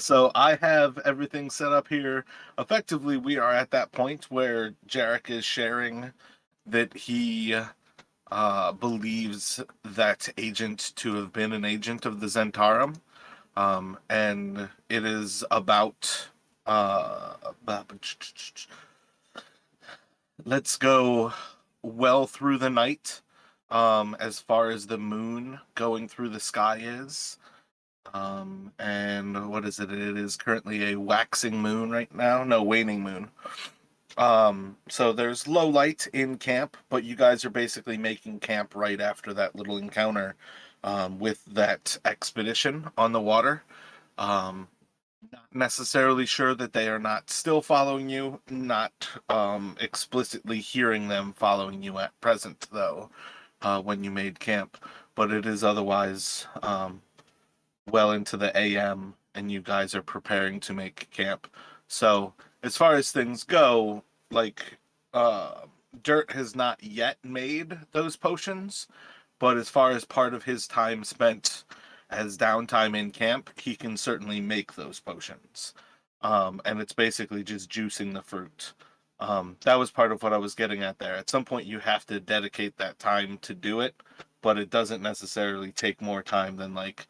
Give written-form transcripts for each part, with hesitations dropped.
So I have everything set up here. Effectively, we are at that point where Jarek is sharing that he believes that agent to have been an agent of the Zentarum, and it is about. Uh, let's go well through the night, as far as the moon going through the sky is. And what is it? It is currently a waxing moon right now. No, waning moon. So there's low light in camp, but you guys are basically making camp right after that little encounter with that expedition on the water. Um, Not necessarily sure that they are not still following you, not explicitly hearing them following you at present, though, when you made camp, but it is otherwise well into the AM, and you guys are preparing to make camp. So, as far as things go, like, uh, Dirt has not yet made those potions, but as far as part of his time spent as downtime in camp, he can certainly make those potions. And it's basically just juicing the fruit. That was part of what I was getting at there. At some point, you have to dedicate that time to do it, but it doesn't necessarily take more time than like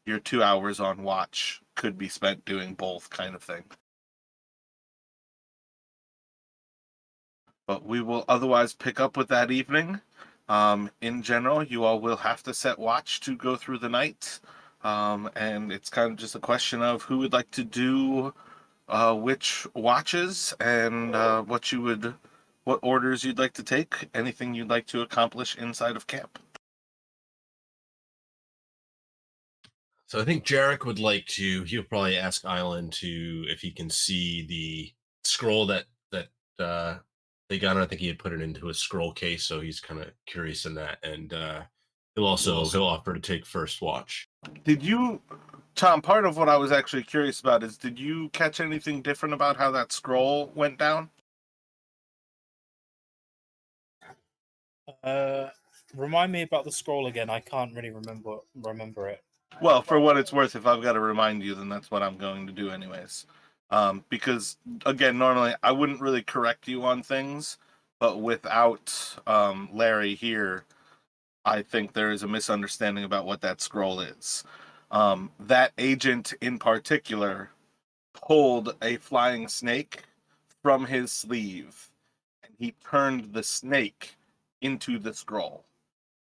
your 2 hours on watch could be spent doing both kind of thing. But we will otherwise pick up with that evening. In general, you all will have to set watch to go through the night. And it's kind of just a question of who would like to do which watches and what orders you'd like to take, anything you'd like to accomplish inside of camp. So I think Jarek would like to. He'll probably ask Island to if he can see the scroll that they got. I think he had put it into a scroll case, so he's kind of curious in that. And he'll offer to take first watch. Did you, Tom, part of what I was actually curious about is did you catch anything different about how that scroll went down? Uh, Remind me about the scroll again. I can't really remember it. Well, for what it's worth, if I've got to remind you, then that's what I'm going to do, anyways. Because, again, normally I wouldn't really correct you on things, but without Larry here, I think there is a misunderstanding about what that scroll is. That agent in particular pulled a flying snake from his sleeve, and he turned the snake into the scroll.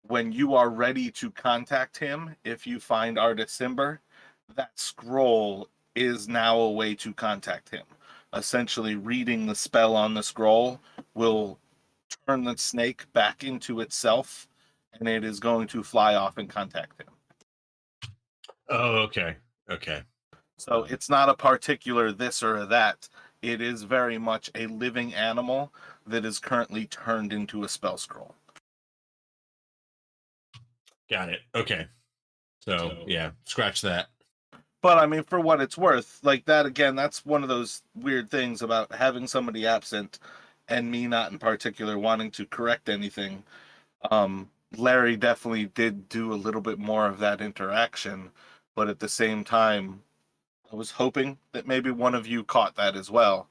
When you are ready to contact him, if you find Artis Simber, that scroll is now a way to contact him. Essentially, reading the spell on the scroll will turn the snake back into itself, and it is going to fly off and contact him. Oh, okay, okay. So it's not a particular this or that. It is very much a living animal that is currently turned into a spell scroll. Got it. Okay. So yeah, scratch that. But I mean, for what it's worth, like that again, that's one of those weird things about having somebody absent and me not in particular wanting to correct anything. Larry definitely did do a little bit more of that interaction, but at the same time, I was hoping that maybe one of you caught that as well.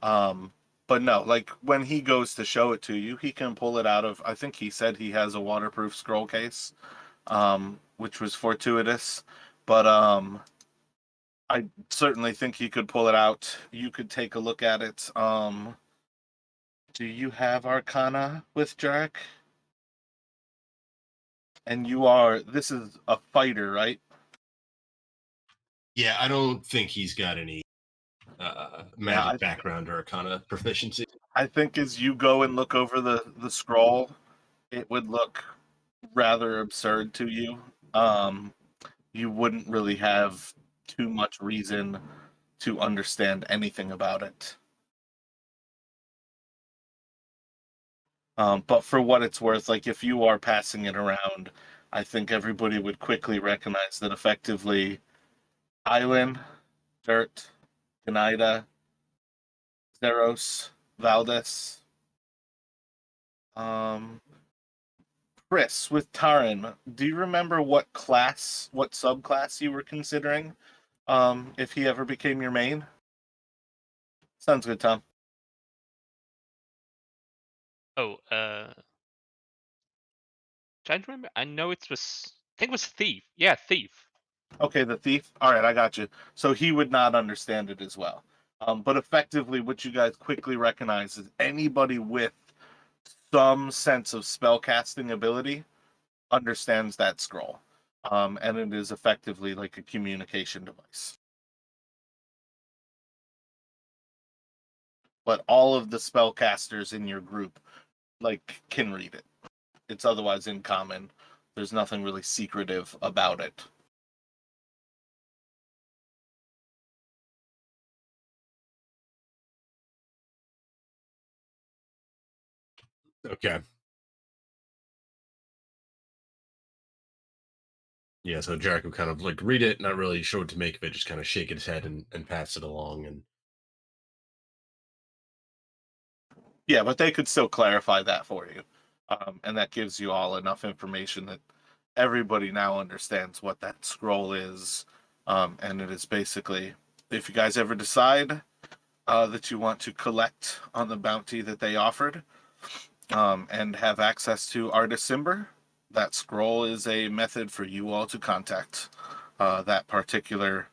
Um, but no, like when he goes to show it to you, he can pull it out of, I think he said he has a waterproof scroll case, which was fortuitous. But I certainly think he could pull it out. You could take a look at it. Do you have Arcana with Jarek? And this is a fighter, right? Yeah, I don't think he's got any Yeah, magic background or kind of proficiency. I think as you go and look over the scroll, it would look rather absurd to you. You wouldn't really have too much reason to understand anything about it. But for what it's worth, like if you are passing it around, I think everybody would quickly recognize that effectively Island, Dirt, Kanida, Zeros, Valdez, um, Chris with Taran. Do you remember what subclass you were considering? if he ever became your main. Sounds good, Tom. Oh, trying to remember. I know it was. I think it was thief. Yeah, thief. Okay, the thief. All right, I got you. So he would not understand it as well. But effectively, what you guys quickly recognize is anybody with some sense of spellcasting ability understands that scroll. And it is effectively like a communication device. But all of the spellcasters in your group can read it. It's otherwise in common. There's nothing really secretive about it. Okay. Yeah, so Jarek would kind of like read it, not really sure what to make of it, just kind of shake his head and pass it along. And Yeah, but they could still clarify that for you. And that gives you all enough information that everybody now understands what that scroll is. And it is basically, if you guys ever decide that you want to collect on the bounty that they offered and have access to Artist Simber, that scroll is a method for you all to contact that particular.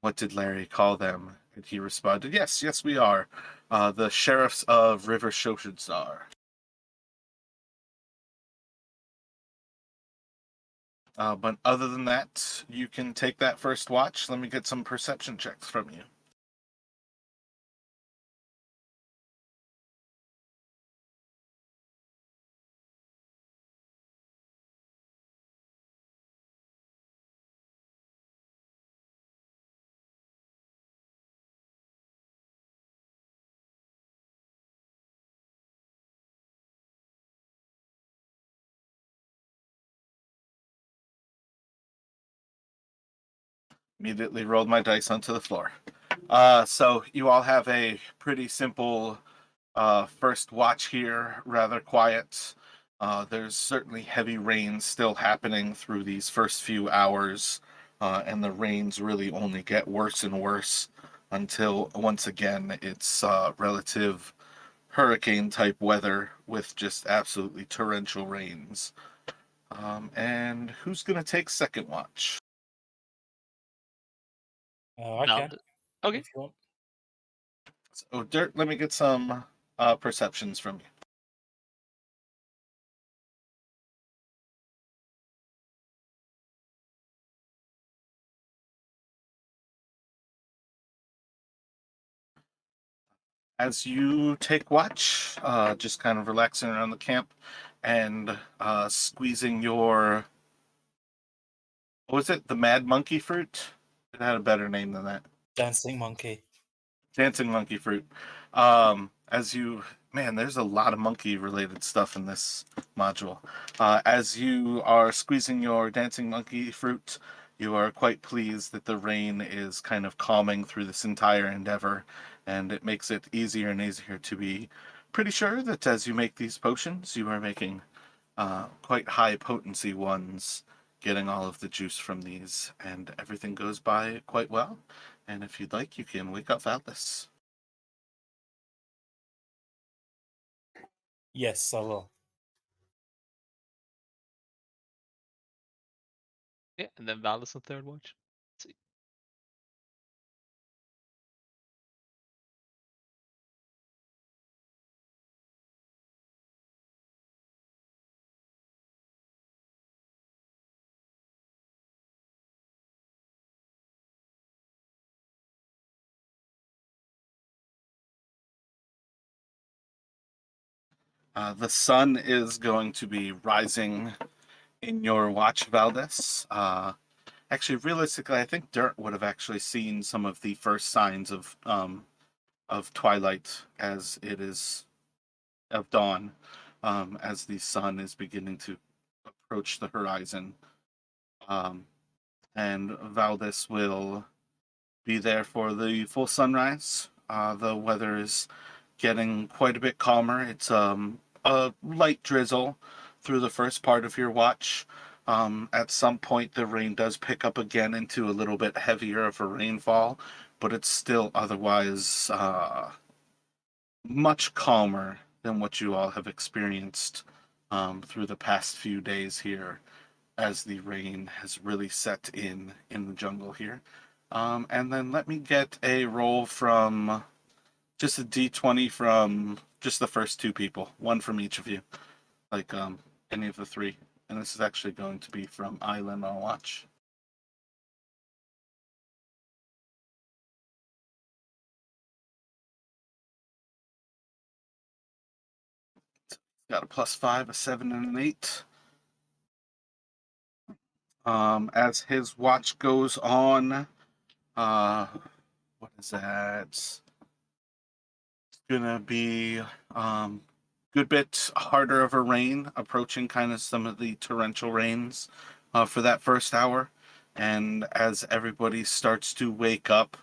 What did Larry call them? And he responded, yes, we are. The sheriffs of River Shoshenstar. But other than that, you can take that first watch. Let me get some perception checks from you. Immediately rolled my dice onto the floor. So you all have a pretty simple first watch here, rather quiet. There's certainly heavy rain still happening through these first few hours, and the rains really only get worse and worse until once again it's relative hurricane type weather with just absolutely torrential rains. And who's going to take second watch? I No. can, Okay. if you want. So, Dirt, let me get some perceptions from you. As you take watch, just kind of relaxing around the camp and squeezing your, what was it, the mad monkey fruit? It had a better name than that. Dancing monkey. Dancing monkey fruit. As you, man, there's a lot of monkey related stuff in this module. As you are squeezing your dancing monkey fruit, you are quite pleased that the rain is kind of calming through this entire endeavor, and it makes it easier and easier to be pretty sure that as you make these potions, you are making quite high potency ones, getting all of the juice from these, and everything goes by quite well. And if you'd like, you can wake up Valdis. Yes, I will. Yeah, and then Valis on third watch. Let's see. The sun is going to be rising in your watch, Valdis. Actually, realistically, I think Dirt would have actually seen some of the first signs of twilight as it is of dawn, as the sun is beginning to approach the horizon. And Valdis will be there for the full sunrise. The weather is getting quite a bit calmer. It's a light drizzle through the first part of your watch, At some point, the rain does pick up again into a little bit heavier of a rainfall, but it's still otherwise much calmer than what you all have experienced through the past few days here, as the rain has really set in the jungle here. And then let me get a roll from just a d20 from just the first two people, one from each of you, like any of the three. And this is actually going to be from Island on Watch. Got a +5, a 7, and an 8. As his watch goes on, what is that? It's gonna be good bit harder of a rain, approaching kind of some of the torrential rains for that first hour. And as everybody starts to wake up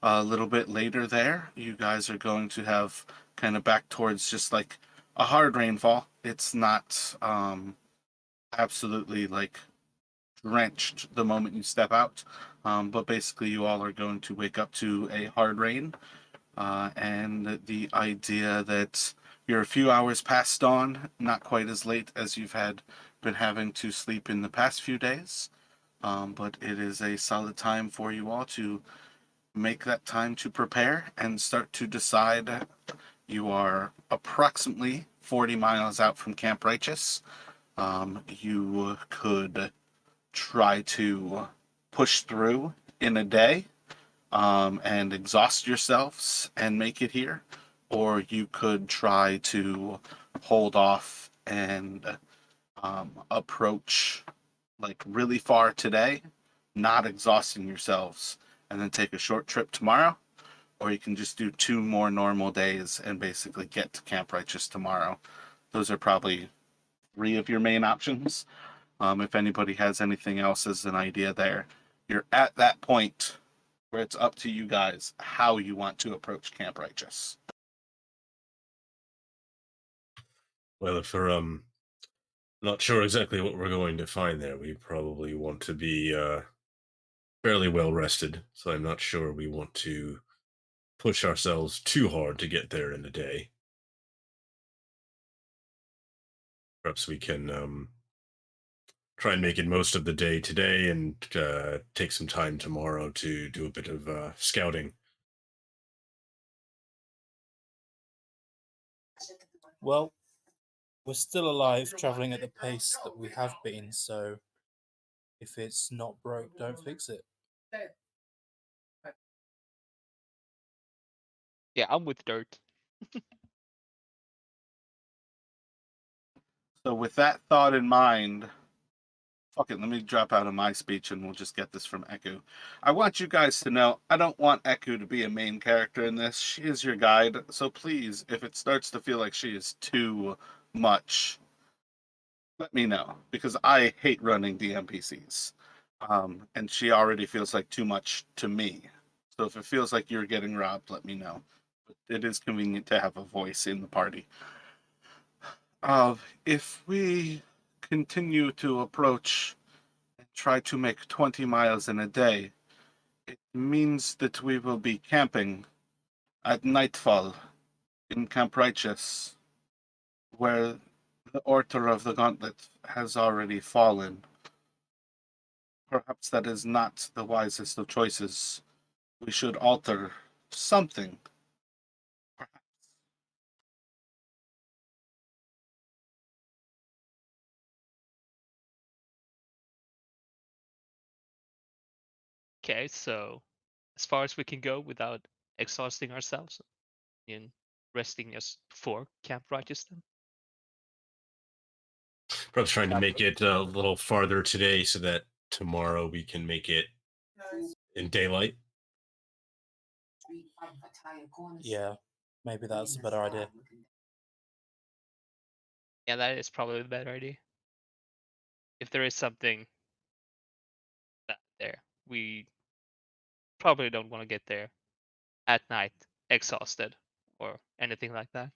a little bit later there, you guys are going to have kind of back towards just like a hard rainfall. It's not absolutely like drenched the moment you step out, but basically you all are going to wake up to a hard rain. And the idea that you're a few hours past dawn, not quite as late as you've been having to sleep in the past few days, but it is a solid time for you all to make that time to prepare and start to decide. You are approximately 40 miles out from Camp Righteous. You could try to push through in a day and exhaust yourselves and make it here, or you could try to hold off and approach like really far today, not exhausting yourselves, and then take a short trip tomorrow. Or you can just do 2 more normal days and basically get to Camp Righteous tomorrow. Those are probably 3 of your main options. If anybody has anything else as an idea there, you're at that point where it's up to you guys how you want to approach Camp Righteous. Well, if we're not sure exactly what we're going to find there, we probably want to be fairly well rested. So I'm not sure we want to push ourselves too hard to get there in a day. Perhaps we can try and make it most of the day today and take some time tomorrow to do a bit of scouting. Well, we're still alive, traveling at the pace that we have been. So if it's not broke, don't fix it. Yeah, I'm with Dirt. So, with that thought in mind, fuck it, let me drop out of my speech and we'll just get this from Eku. I want you guys to know I don't want Eku to be a main character in this. She is your guide. So, please, if it starts to feel like she is too much, let me know because I hate running the NPCs. And she already feels like too much to me. So if it feels like you're getting robbed, let me know. But it is convenient to have a voice in the party. If we continue to approach and try to make 20 miles in a day, it means that we will be camping at nightfall in Camp Righteous, where the Order of the Gauntlet has already fallen. Perhaps that is not the wisest of choices. We should alter something. Okay, so as far as we can go without exhausting ourselves and resting us before Camp Righteous then. Perhaps trying to make it a little farther today so that tomorrow we can make it in daylight. Yeah, maybe that's a better idea. Yeah, that is probably the better idea. If there is something there, we probably don't want to get there at night exhausted or anything like that.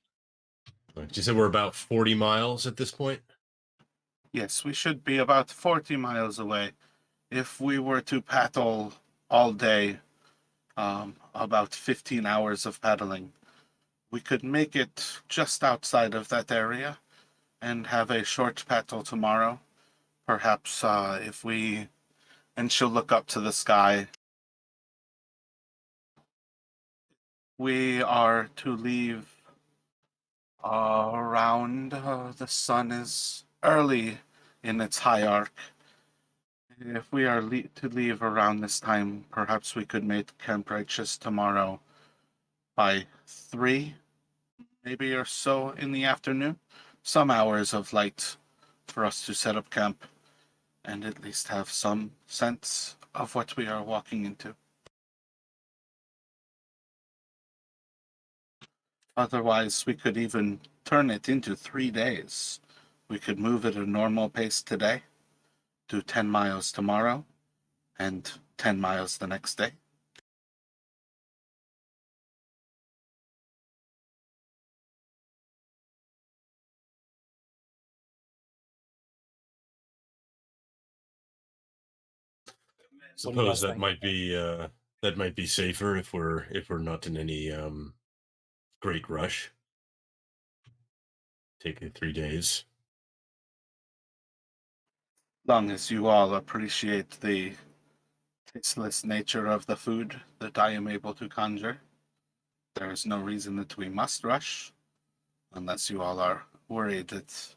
You said we're about 40 miles at this point? Yes, we should be about 40 miles away. If we were to paddle all day, about 15 hours of paddling, we could make it just outside of that area and have a short paddle tomorrow. Perhaps if we. And she'll look up to the sky. We are to leave around the sun is early in its high arc. If we are to leave around this time, perhaps we could make Camp Righteous tomorrow by 3, maybe or so in the afternoon. Some hours of light for us to set up camp and at least have some sense of what we are walking into. Otherwise, we could even turn it into 3 days. We could move at a normal pace today, do 10 miles tomorrow, and 10 miles the next day. What do you Suppose guys think? that might be safer if we're not in any great rush. Take it 3 days. Long as you all appreciate the tasteless nature of the food that I am able to conjure, there is no reason that we must rush, unless you all are worried that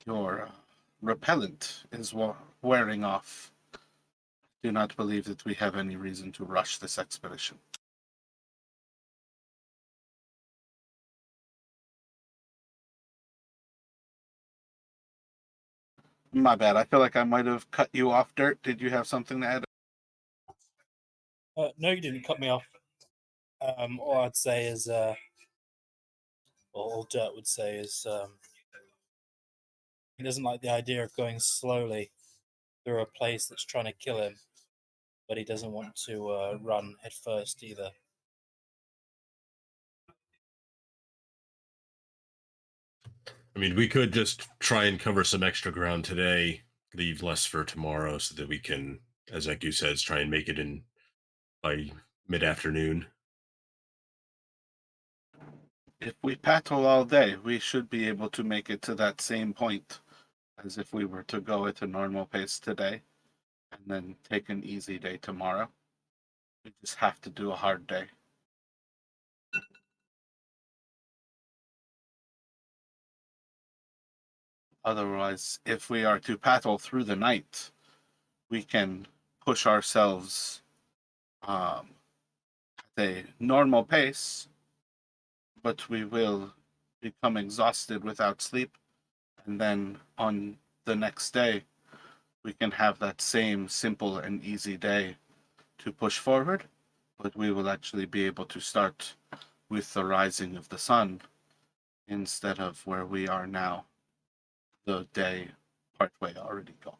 your repellent is wearing off. Do not believe that we have any reason to rush this expedition. My bad. I feel like I might have cut you off, Dirt. Did you have something to add? No, you didn't cut me off. All I'd say is, or all Dirt would say is, he doesn't like the idea of going slowly through a place that's trying to kill him, but he doesn't want to run headfirst either. I mean, we could just try and cover some extra ground today, leave less for tomorrow, so that we can, as Eku says, try and make it in by mid-afternoon. If we paddle all day, we should be able to make it to that same point as if we were to go at a normal pace today and then take an easy day tomorrow. We just have to do a hard day. Otherwise, if we are to paddle through the night, we can push ourselves at a normal pace, but we will become exhausted without sleep. And then on the next day, we can have that same simple and easy day to push forward, but we will actually be able to start with the rising of the sun instead of where we are now, the day partway already gone.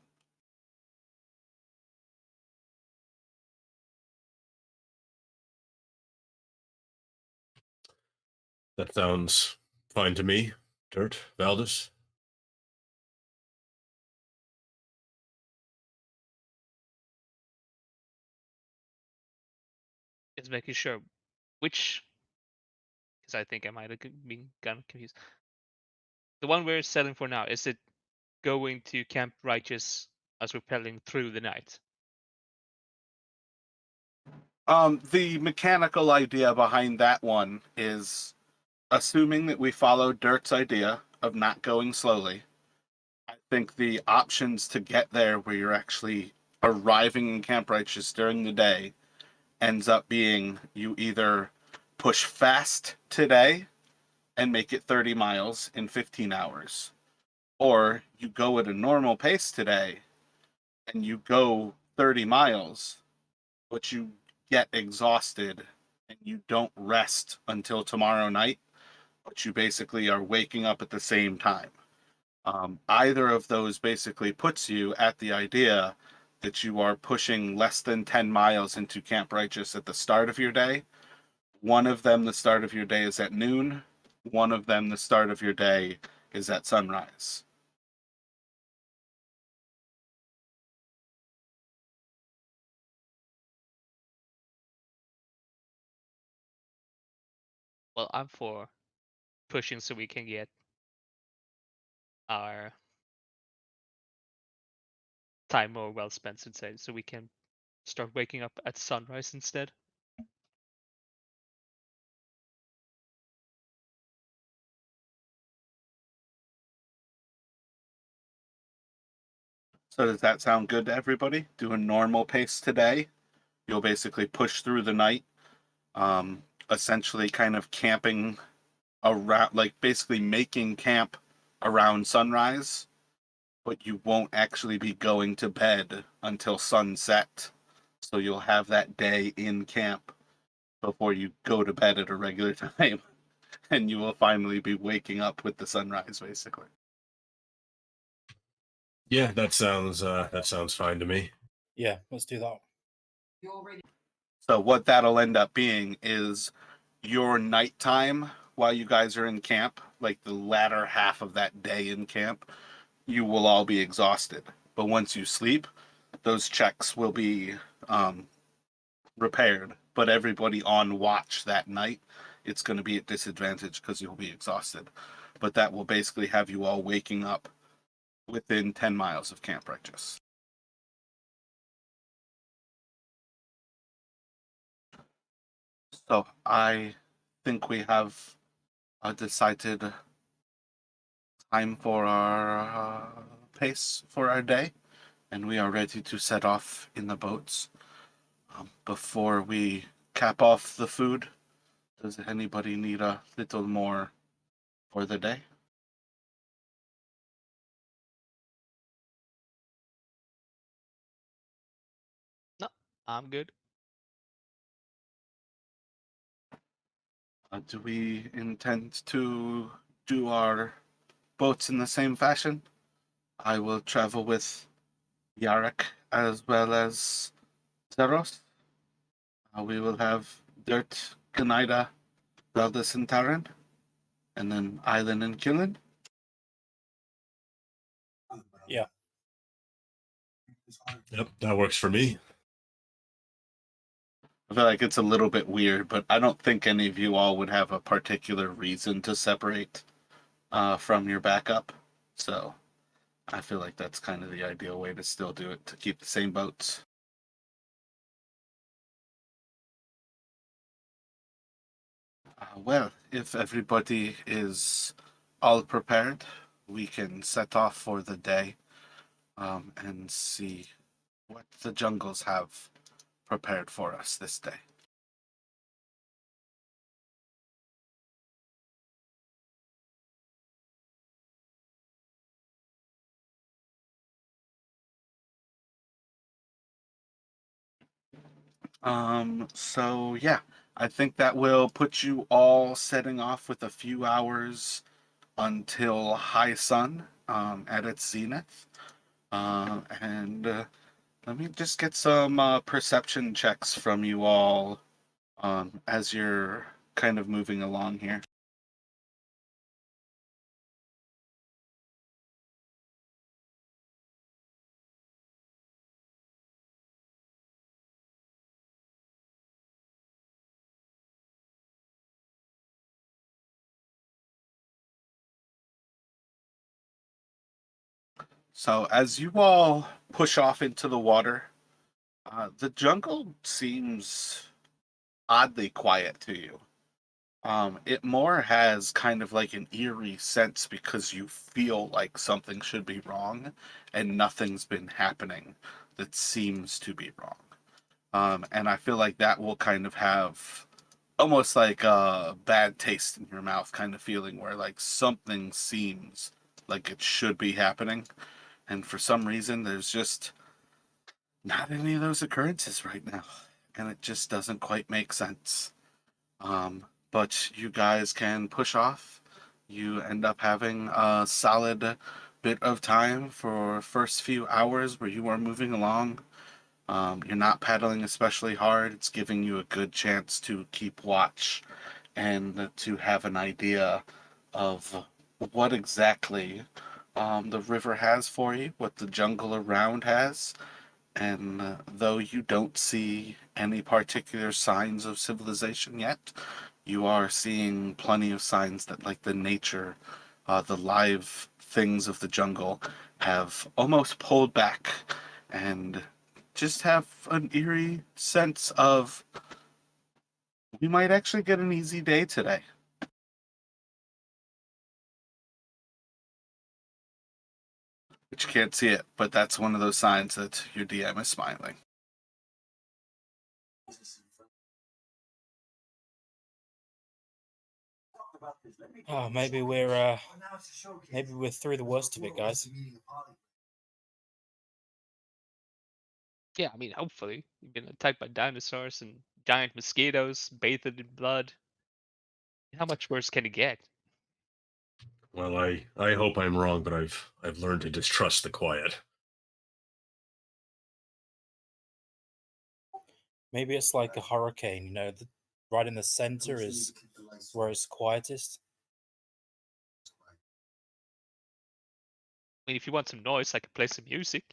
That sounds fine to me. Dirt, Valdis. It's making sure which, because I think I might have been gotten confused. The one we're selling for now, is it going to Camp Righteous as we're pedaling through the night? The mechanical idea behind that one is assuming that we follow Dirt's idea of not going slowly. I think the options to get there where you're actually arriving in Camp Righteous during the day ends up being you either push fast today and make it 30 miles in 15 hours, or you go at a normal pace today and you go 30 miles, but you get exhausted and you don't rest until tomorrow night, but you basically are waking up at the same time. Either of those basically puts you at the idea that you are pushing less than 10 miles into Camp Righteous at the start of your day. One of them, the start of your day is at noon. One of them, the start of your day is at sunrise. Well, I'm for pushing so we can get our time more well spent instead, so we can start waking up at sunrise instead. So does that sound good to everybody? Do a normal pace today. You'll basically push through the night, essentially kind of camping around, like basically making camp around sunrise, but you won't actually be going to bed until sunset. So you'll have that day in camp before you go to bed at a regular time, and you will finally be waking up with the sunrise, basically. Yeah, that sounds fine to me. Yeah, let's do that. So what that'll end up being is your nighttime while you guys are in camp, like the latter half of that day in camp, you will all be exhausted. But once you sleep, those checks will be repaired. But everybody on watch that night, it's going to be at disadvantage because you'll be exhausted. But that will basically have you all waking up within 10 miles of Camp Righteous. So I think we have decided time for our pace for our day, and we are ready to set off in the boats. Before we cap off the food, does anybody need a little more for the day? No, I'm good. Do we intend to do our boats in the same fashion? I will travel with Yarek as well as Zeros. We will have Dirt, Ganaida, Valdis, and Taran, and then Island and Killen. Yeah. Yep, that works for me. I feel like it's a little bit weird, but I don't think any of you all would have a particular reason to separate from your backup. So I feel like that's kind of the ideal way to still do it, to keep the same boats. Well, if everybody is all prepared, we can set off for the day and see what the jungles have prepared for us this day. So yeah, I think that will put you all setting off with a few hours until high sun at its zenith. And let me just get some perception checks from you all as you're kind of moving along here. So as you all push off into the water, the jungle seems oddly quiet to you. It more has kind of like an eerie sense because you feel like something should be wrong and nothing's been happening that seems to be wrong. And I feel like that will kind of have almost like a bad taste in your mouth kind of feeling where like something seems like it should be happening. And for some reason, there's just not any of those occurrences right now. And it just doesn't quite make sense. But you guys can push off. You end up having a solid bit of time for first few hours where you are moving along. You're not paddling especially hard. It's giving you a good chance to keep watch and to have an idea of what exactly the river has for you, what the jungle around has. And though you don't see any particular signs of civilization yet, you are seeing plenty of signs that, like, the nature, the live things of the jungle have almost pulled back and just have an eerie sense of we might actually get an easy day today. But you can't see it, but that's one of those signs that your DM is smiling. Oh, maybe we're through the worst of it, guys. Yeah, I mean, hopefully. You've been attacked by dinosaurs and giant mosquitoes, bathed in blood. How much worse can it get? Well, I hope I'm wrong, but I've learned to distrust the quiet. Maybe it's like a hurricane, you know, right in the center is where it's quietest. I mean, if you want some noise, I could play some music.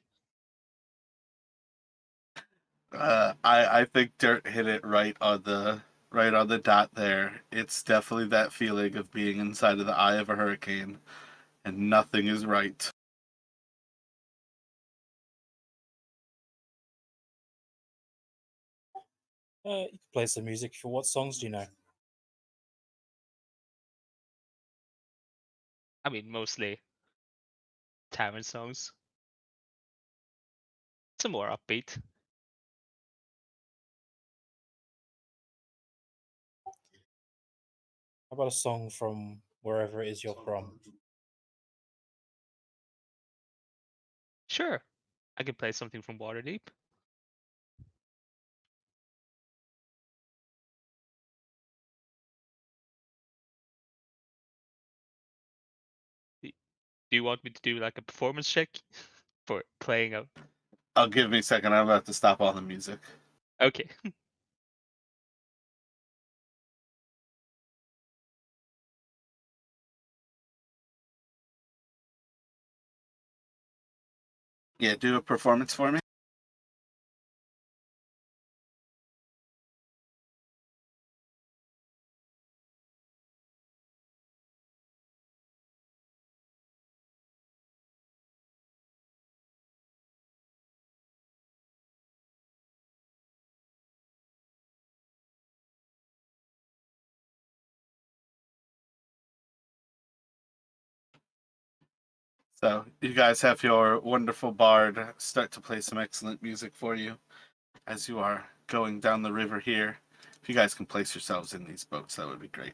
I think Dirt hit it right on the dot there. It's definitely that feeling of being inside of the eye of a hurricane and nothing is right. You can play some music. For what songs do you know? I mean, mostly tavern songs. Some more upbeat. How about a song from wherever it is you're from? Sure, I can play something from Waterdeep. Do you want me to do like a performance check for playing a? I'll give me a second. I'm about to stop all the music. Okay. Yeah, do a performance for me. So, you guys have your wonderful bard start to play some excellent music for you as you are going down the river here. If you guys can place yourselves in these boats, that would be great.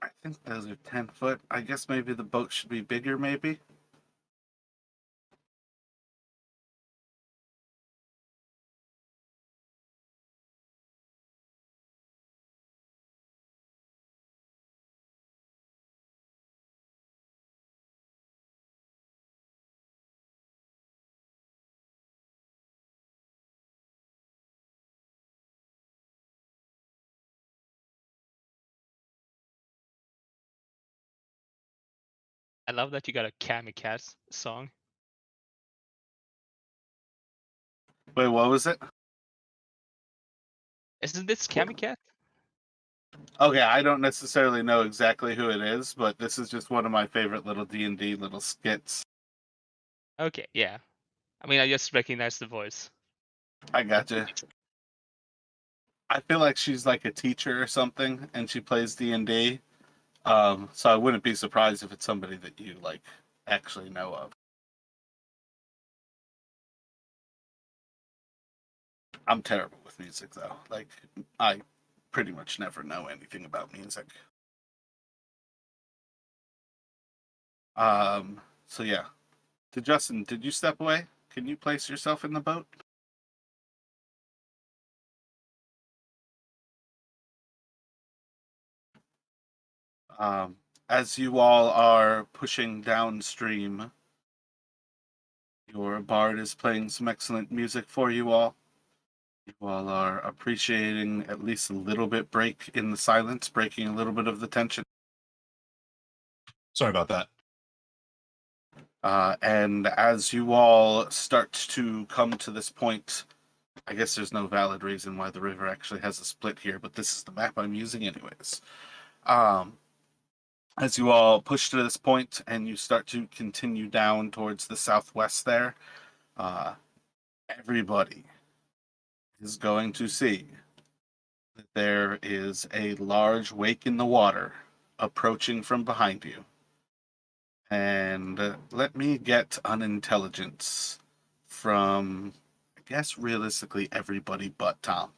I think those are 10 foot. I guess maybe the boat should be bigger, maybe? I love that you got a Kamikaze song. Wait, what was it? Isn't this Kamikaze? Okay, I don't necessarily know exactly who it is, but this is just one of my favorite little D&D little skits. Okay, yeah. I mean, I just recognize the voice. I gotcha. I feel like she's like a teacher or something, and she plays D&D. So I wouldn't be surprised if it's somebody that you like actually know of. I'm terrible with music though. Like I pretty much never know anything about music. So yeah. Justin, did you step away? Can you place yourself in the boat? Um, as you all are pushing downstream, Your bard is playing some excellent music for you all. You all are appreciating at least a little bit break in the silence, breaking a little bit of the tension. Sorry about that. And as you all start to come to this point, I guess there's no valid reason why the river actually has a split here, but this is the map I'm using anyways. As you all push to this point and you start to continue down towards the southwest there, everybody is going to see that there is a large wake in the water approaching from behind you. And let me get an intelligence from, I guess, realistically everybody but Tom.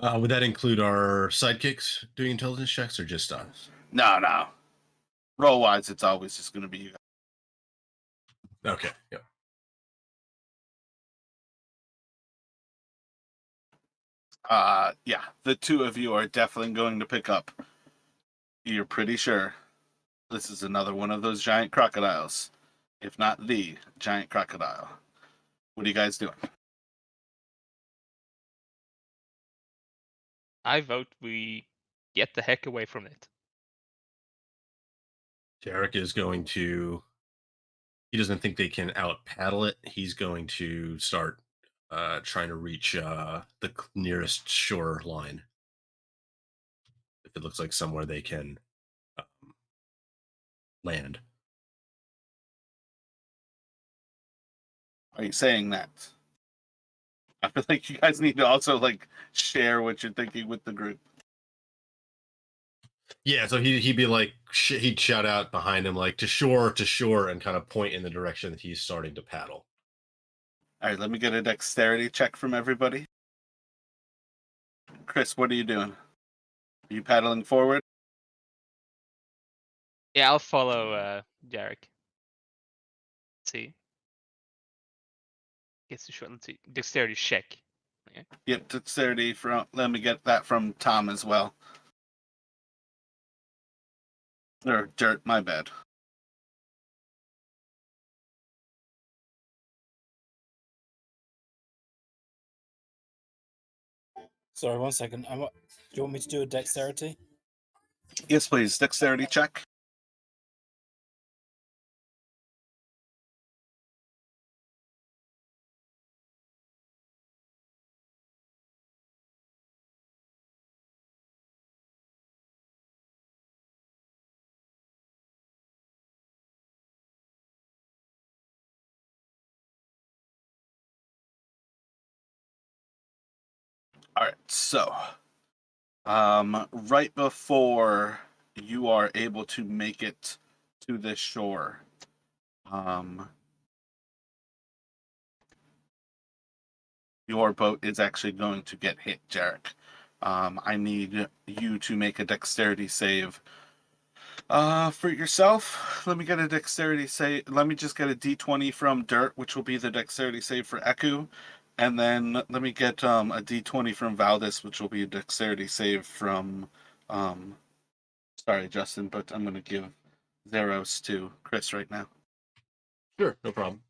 Would that include our sidekicks doing intelligence checks or just us? No. Roll-wise, it's always just going to be you. Okay. Yep. Yeah, the two of you are definitely going to pick up. You're pretty sure this is another one of those giant crocodiles, if not the giant crocodile. What are you guys doing? I vote we get the heck away from it. Jarek is going to. He doesn't think they can out paddle it. He's going to start trying to reach the nearest shore line. If it looks like somewhere they can land. Are you saying that? I feel like you guys need to also share what you're thinking with the group. Yeah, so he'd be like he'd shout out behind him like to shore, and kind of point in the direction that he's starting to paddle. All right, let me get a dexterity check from everybody. Chris, what are you doing? Are you paddling forward? Yeah, I'll follow Jarek. Let's see. Gets to short. Let's see. Dexterity check. Okay. Yep, dexterity from. Let me get that from Tom as well. Or dirt, my bad. Sorry, 1 second. Do you want me to do a dexterity? Yes, please. Dexterity check. All right, so right before you are able to make it to this shore, your boat is actually going to get hit, Jarek. I need you to make a dexterity save. For yourself, let me get a dexterity save. Let me just get a d20 from Dirt, which will be the dexterity save for Eku. And then let me get a d20 from Valdis, which will be a dexterity save from. Sorry, Justin, but I'm going to give Zeros to Chris right now. Sure, no problem.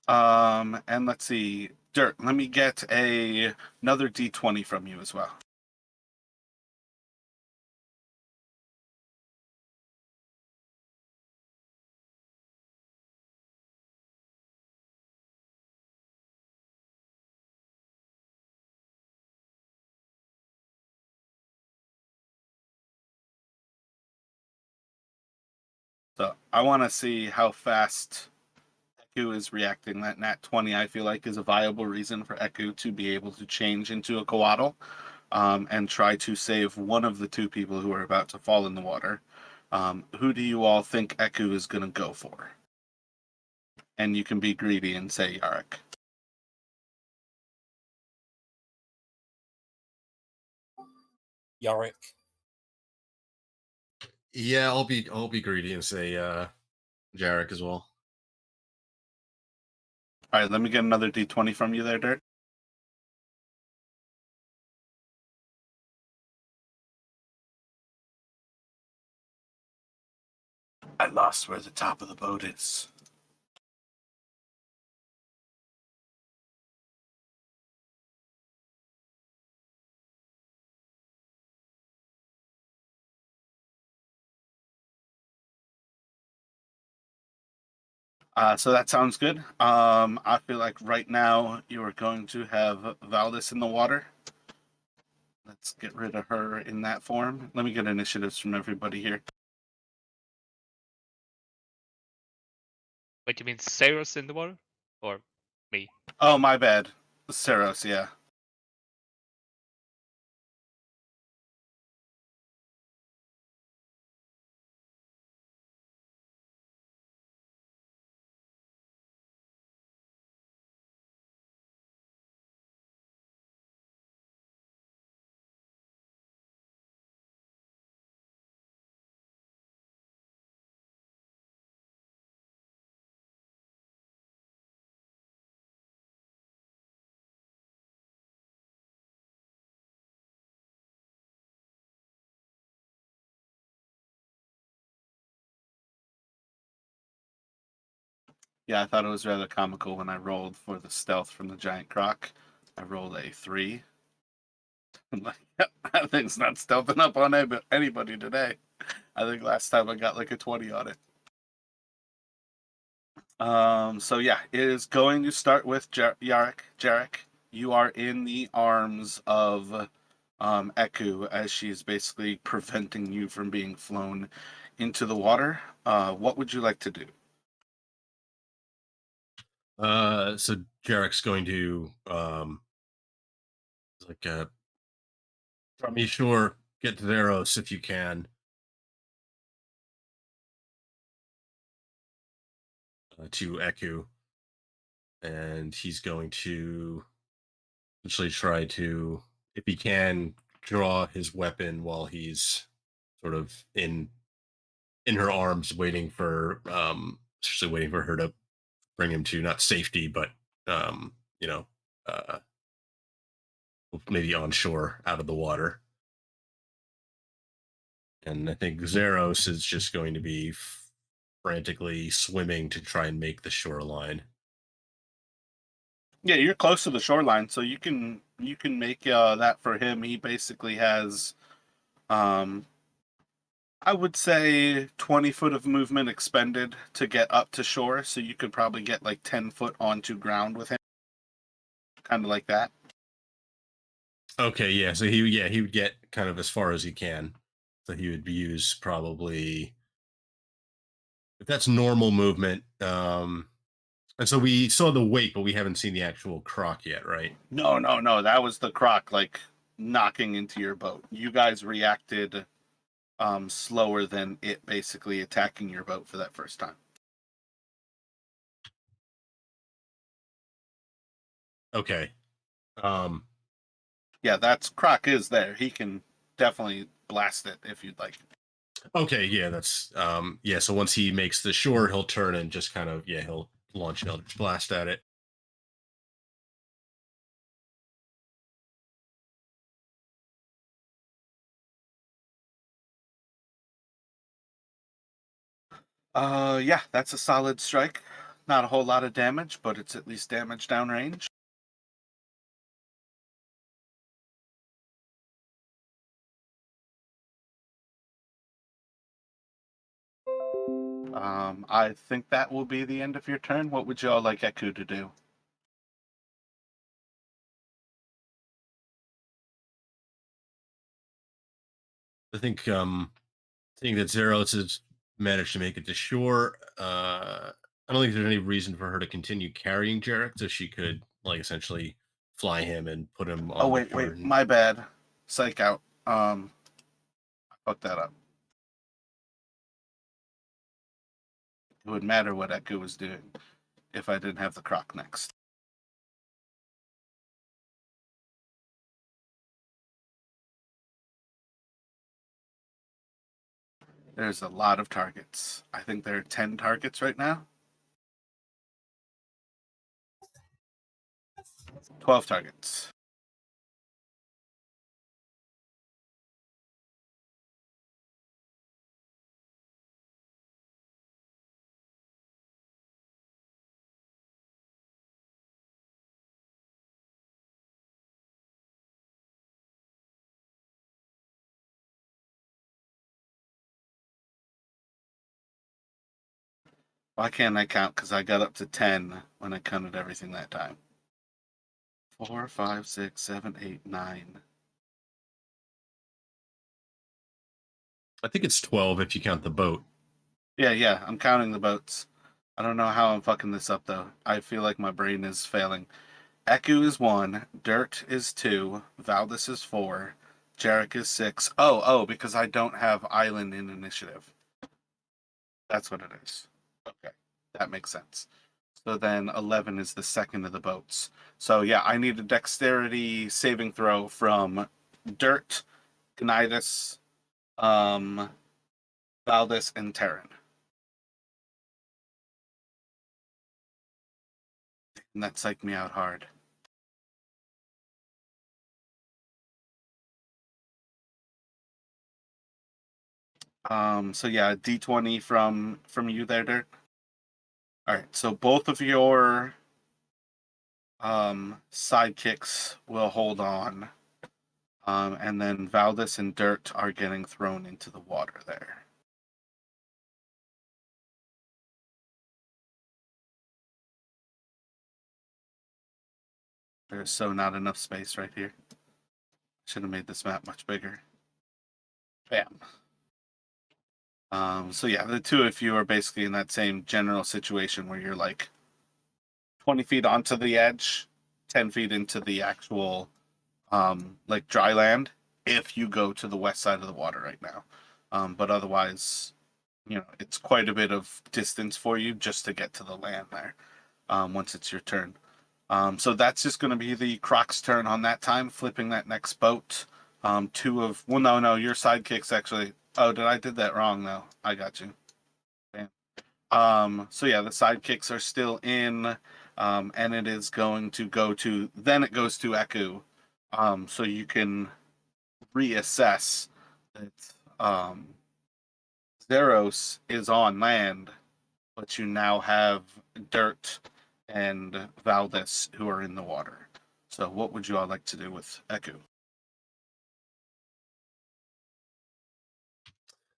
And let's see, Dirt. Let me get another d20 from you as well. So I want to see how fast Eku is reacting. That nat 20, I feel like, is a viable reason for Eku to be able to change into a Coatl and try to save one of the two people who are about to fall in the water. Who do you all think Eku is going to go for? And you can be greedy and say Yarek. Yorick. Yeah, I'll be greedy and say Jarek as well. All right, let me get another d20 from you there, Dirt. I lost where the top of the boat is. So that sounds good. I feel like right now you are going to have Valdis in the water. Let's get rid of her in that form. Let me get initiatives from everybody here. Wait, you mean Saros in the water? Or me? Oh, my bad. Saros, yeah. Yeah, I thought it was rather comical when I rolled for the stealth from the giant croc. I rolled a 3. I'm like, that thing's not stealthing up on anybody today. I think last time I got like a 20 on it. So yeah, it is going to start with Jarek. Jarek, you are in the arms of Eku as she is basically preventing you from being flown into the water. What would you like to do? So Jarek's going to like from me, sure, get to Theros if you can. To Eku, and he's going to essentially try to, if he can, draw his weapon while he's sort of in her arms, waiting for essentially waiting for her to bring him to not safety, but um, you know, uh, maybe on shore, out of the water. And I think Zeros is just going to be frantically swimming to try and make the shoreline. Yeah, you're close to the shoreline, so you can make that for him. He basically has, um, I would say, 20 foot of movement expended to get up to shore. So you could probably get like 10 foot onto ground with him, kind of like that. Okay, yeah. So he would get kind of as far as he can. So he would use probably, if that's normal movement. And so we saw the weight, but we haven't seen the actual croc yet, right? No, no, no. That was the croc like knocking into your boat. You guys reacted slower than it basically attacking your boat for that first time. Okay. Um, Yeah, that's croc is there. He can definitely blast it if you'd like. okay, yeah, that's yeah, so once he makes the shore, he'll turn and just kind of, yeah, he'll launch an eldritch blast at it. Yeah, that's a solid strike. Not a whole lot of damage, but it's at least damage downrange. I think that will be the end of your turn. What would y'all like Eku to do? I think seeing that Zeros has managed to make it to shore, I don't think there's any reason for her to continue carrying Jarek, so she could like essentially fly him and put him Oh on the wait, shore. wait, my bad. Psych out. I fucked that up. It would matter what Eku was doing if I didn't have the croc next. There's a lot of targets. I think there are 10 targets right now. 12 targets. Why can't I count? Because I got up to 10 when I counted everything that time. 4, 5, 6, 7, 8, 9. I think it's 12 if you count the boat. Yeah, I'm counting the boats. I don't know how I'm fucking this up, though. I feel like my brain is failing. Eku is 1, Dirt is 2, Valdis is 4, Jarek is 6. Oh, because I don't have Island in initiative. That's what it is. Okay, that makes sense. So then 11 is the second of the boats. So yeah, I need a dexterity saving throw from Dirt, Gnidas, Valdis, and Terran. And that psyched me out hard. So yeah, D20 from you there, Dirt. All right, so both of your sidekicks will hold on. And then Valdis and Dirt are getting thrown into the water there. There's so not enough space right here. Should have made this map much bigger. Bam. So yeah, the two of you are basically in that same general situation where you're like 20 feet onto the edge, 10 feet into the actual like dry land if you go to the west side of the water right now. But otherwise, it's quite a bit of distance for you just to get to the land there once it's your turn. So that's just going to be the Croc's turn on that time, flipping that next boat. No, your sidekicks actually. Oh, I did that wrong though. I got you. So yeah, the sidekicks are still in, and it is going to go to. Then it goes to Eku, so you can reassess that Zeros is on land, but you now have Dirt and Valdis who are in the water. So what would you all like to do with Eku?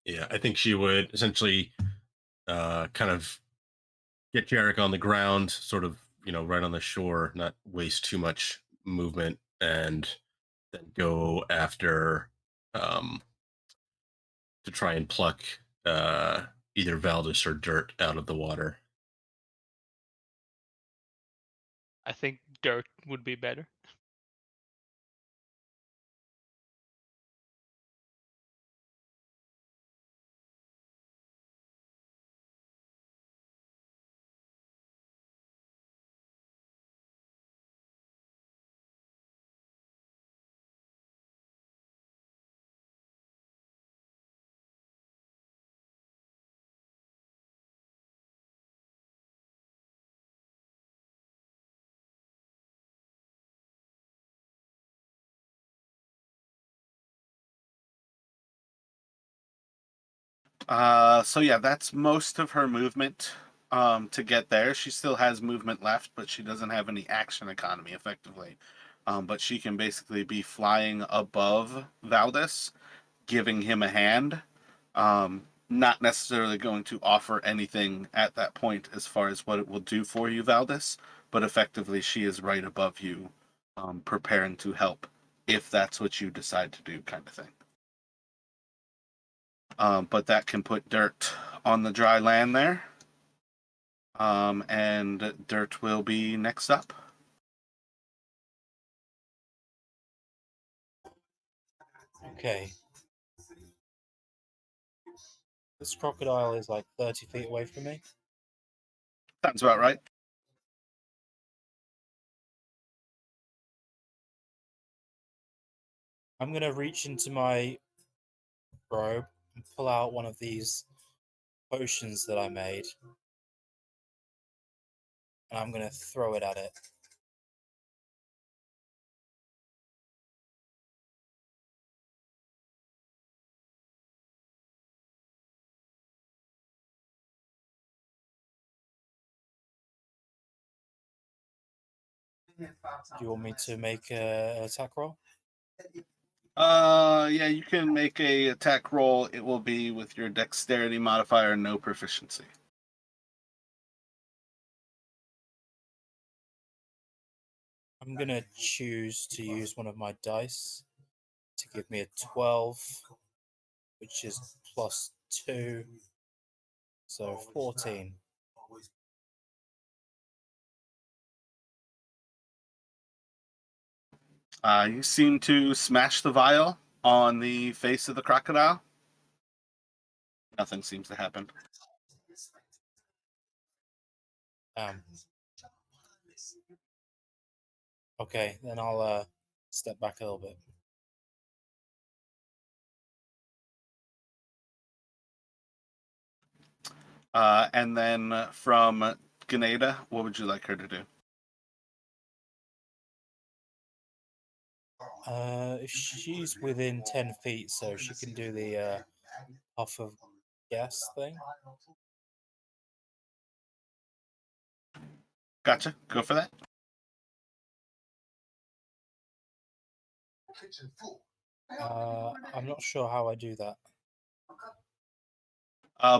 Yeah, I think she would essentially kind of get Jarek on the ground, sort of, right on the shore, not waste too much movement, and then go after to try and pluck either Valdis or Dirt out of the water. I think Dirt would be better. So yeah, that's most of her movement to get there. She still has movement left, but she doesn't have any action economy effectively. But she can basically be flying above Valdis, giving him a hand. Not necessarily going to offer anything at that point as far as what it will do for you, Valdis, but effectively she is right above you, preparing to help if that's what you decide to do, kind of thing. But that can put Dirt on the dry land there. And Dirt will be next up. Okay. This crocodile is like 30 feet away from me. Sounds about right. I'm going to reach into my robe and pull out one of these potions that I made, and I'm going to throw it at it. Do you want me to make an attack roll? Yeah, you can make a attack roll. It will be with your dexterity modifier, no proficiency. I'm going to choose to use one of my dice to give me a 12, which is plus 2, so 14. You seem to smash the vial on the face of the crocodile. Nothing seems to happen. Okay, then I'll step back a little bit. And then from Ganeda, what would you like her to do? She's within 10 feet, so she can do the puff of gas thing. Gotcha. Go for that. I'm not sure how I do that.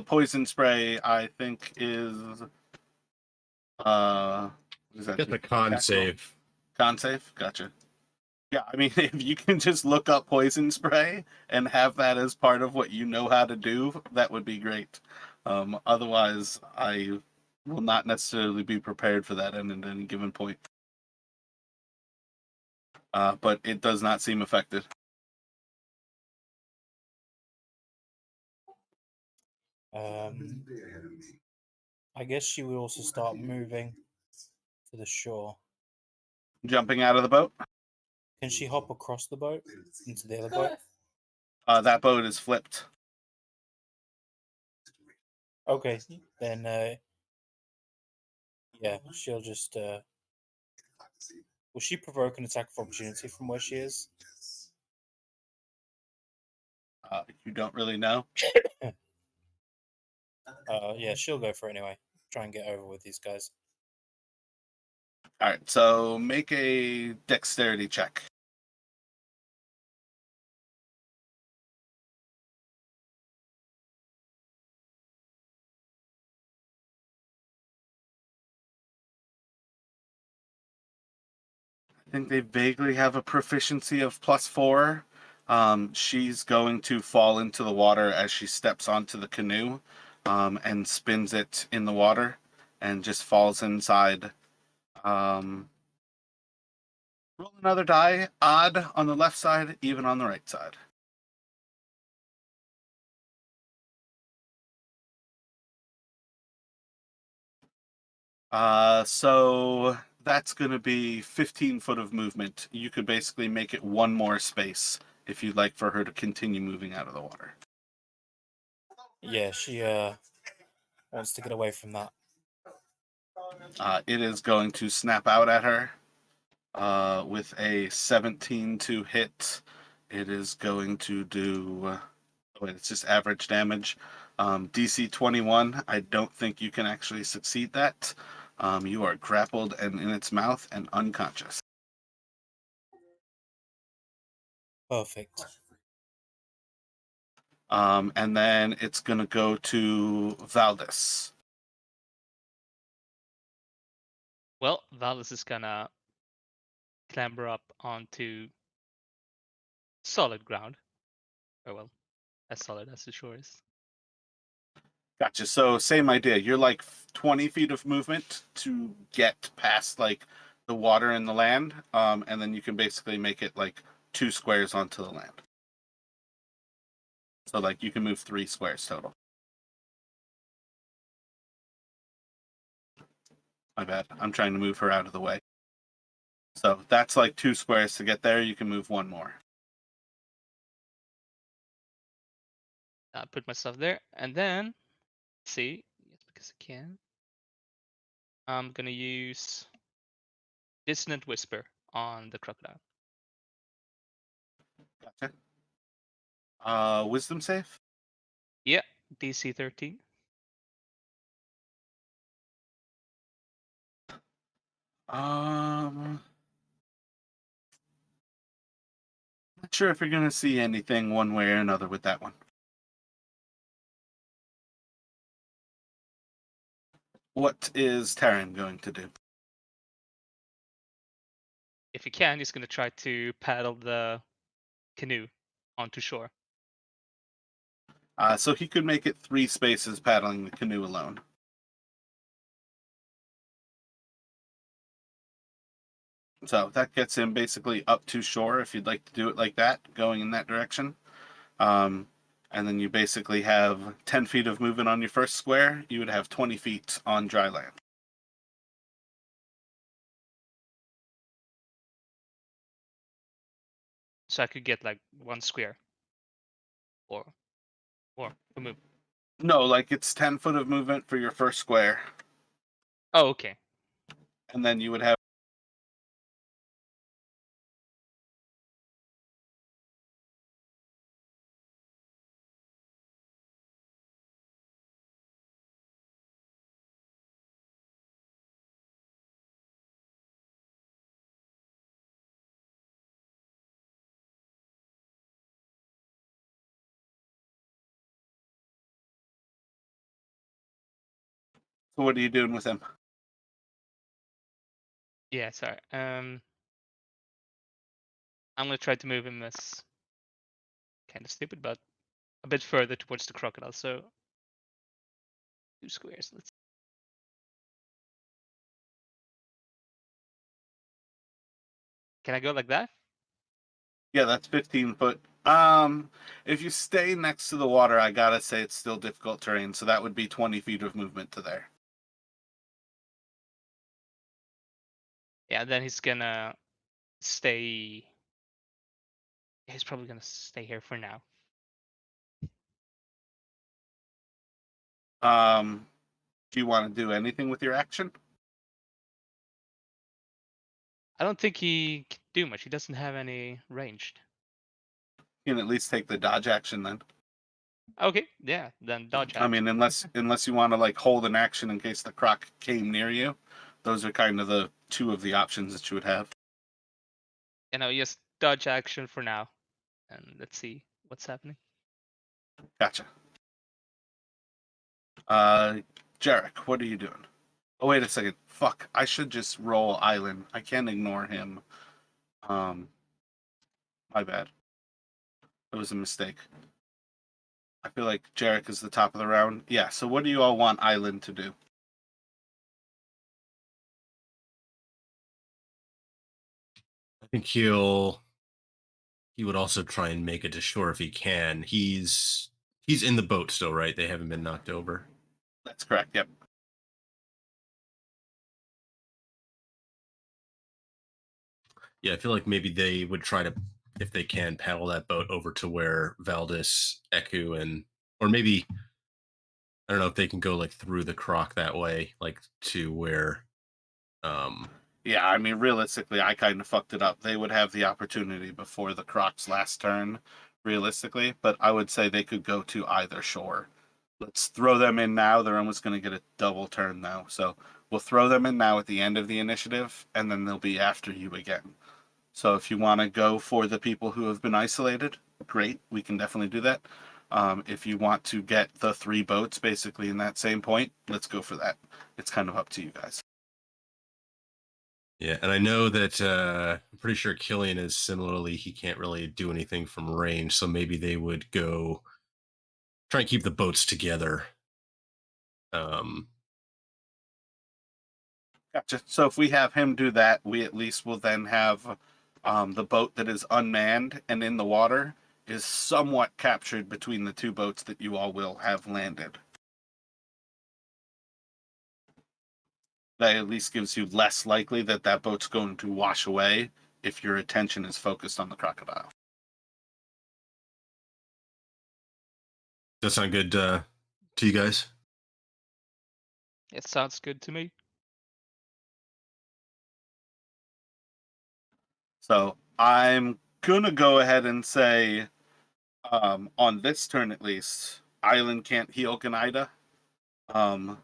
Poison spray, I think, is what does that Get do? the con Attack roll? save. Con save? Gotcha. Yeah, I mean, if you can just look up poison spray and have that as part of what you know how to do, that would be great. Otherwise, I will not necessarily be prepared for that at any given point. But it does not seem affected. I guess she would also start moving to the shore. Jumping out of the boat. Can she hop across the boat into the other boat? That boat is flipped. Okay, then yeah, she'll just. Will she provoke an attack of opportunity from where she is? You don't really know. Yeah, she'll go for it anyway. Try and get over with these guys. All right, so make a dexterity check. I think they vaguely have a proficiency of +4. She's going to fall into the water as she steps onto the canoe and spins it in the water and just falls inside. Roll another die. Odd on the left side, even on the right side. So that's going to be 15 foot of movement. You could basically make it one more space if you'd like for her to continue moving out of the water. Yeah, she wants to get away from that. It is going to snap out at her with a 17 to hit. It is going to do. Wait, it's just average damage. DC 21. I don't think you can actually succeed that. You are grappled and in its mouth and unconscious. Perfect. And then it's going to go to Valdis. Well, Valis is gonna clamber up onto solid ground. Oh well, as solid as the shore is. Gotcha. So same idea. You're like 20 feet of movement to get past like the water and the land, and then you can basically make it like 2 squares onto the land. So like you can move 3 squares total. My bad. I'm trying to move her out of the way. So that's like 2 squares to get there. You can move 1 more. put myself there, and then let's see, yes, because I can. I'm gonna use Dissonant Whisper on the crocodile. Gotcha. Wisdom save. Yeah, DC 13. Not sure if you're gonna see anything one way or another with that one. What is Taryn going to do? If he can, he's gonna try to paddle the canoe onto shore. So he could make it 3 spaces paddling the canoe alone. So that gets him basically up to shore if you'd like to do it like that, going in that direction. And then you basically have 10 feet of movement on your first square. You would have 20 feet on dry land. So I could get like 1 square, or a move. No, like it's 10 foot of movement for your first square. Oh, okay. And then you would have So what are you doing with him? Yeah, sorry. I'm gonna try to move him as kind of stupid, but a bit further towards the crocodile. So 2 squares. Let's. Can I go like that? Yeah, that's 15 foot. If you stay next to the water, I gotta say it's still difficult terrain, so that would be 20 feet of movement to there. Yeah. Then he's gonna stay. He's probably gonna stay here for now. Do you want to do anything with your action? I don't think he can do much. He doesn't have any ranged. You can at least take the dodge action then. Okay, yeah, then dodge I action. mean, unless you want to like hold an action in case the croc came near you, those are kind of the 2 of the options that you would have. Just dodge action for now, and let's see what's happening. Gotcha. Jarek, what are you doing? Oh, wait a second. Fuck, I should just roll Island. I can't ignore him. My bad. It was a mistake. I feel like Jarek is the top of the round. Yeah, so what do you all want Island to do? I think he would also try and make it to shore if he can. He's in the boat still, right? They haven't been knocked over. That's correct, yep. Yeah, I feel like maybe they would try to, if they can, paddle that boat over to where Valdis, Eku, and or maybe I don't know if they can go like through the croc that way, like to where Yeah, I mean, realistically, I kind of fucked it up. They would have the opportunity before the Croc's last turn, realistically, but I would say they could go to either shore. Let's throw them in now. They're almost going to get a double turn, though. So we'll throw them in now at the end of the initiative, and then they'll be after you again. So if you want to go for the people who have been isolated, great. We can definitely do that. If you want to get the 3 boats basically in that same point, let's go for that. It's kind of up to you guys. yeah, and I know that I'm pretty sure Killian is similarly, he can't really do anything from range, so maybe they would go try and keep the boats together. Gotcha. So if we have him do that, we at least will then have the boat that is unmanned and in the water is somewhat captured between the 2 boats that you all will have landed. That at least gives you less likely that that boat's going to wash away if your attention is focused on the crocodile. Does that sound good to you guys? It sounds good to me. So I'm gonna go ahead and say, on this turn at least, Island can't heal Ganida. Um,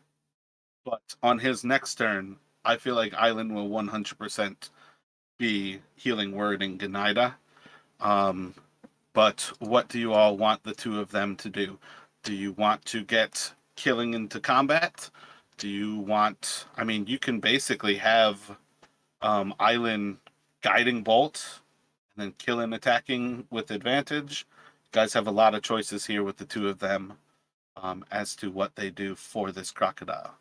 but on his next turn, I feel like Island will 100% be healing Word and Ganida. Um, but what do you all want the two of them to do? Do you want to get killing into combat? Do you want? I mean, you can basically have Island guiding bolt and then killing attacking with advantage. You guys have a lot of choices here with the two of them as to what they do for this crocodile.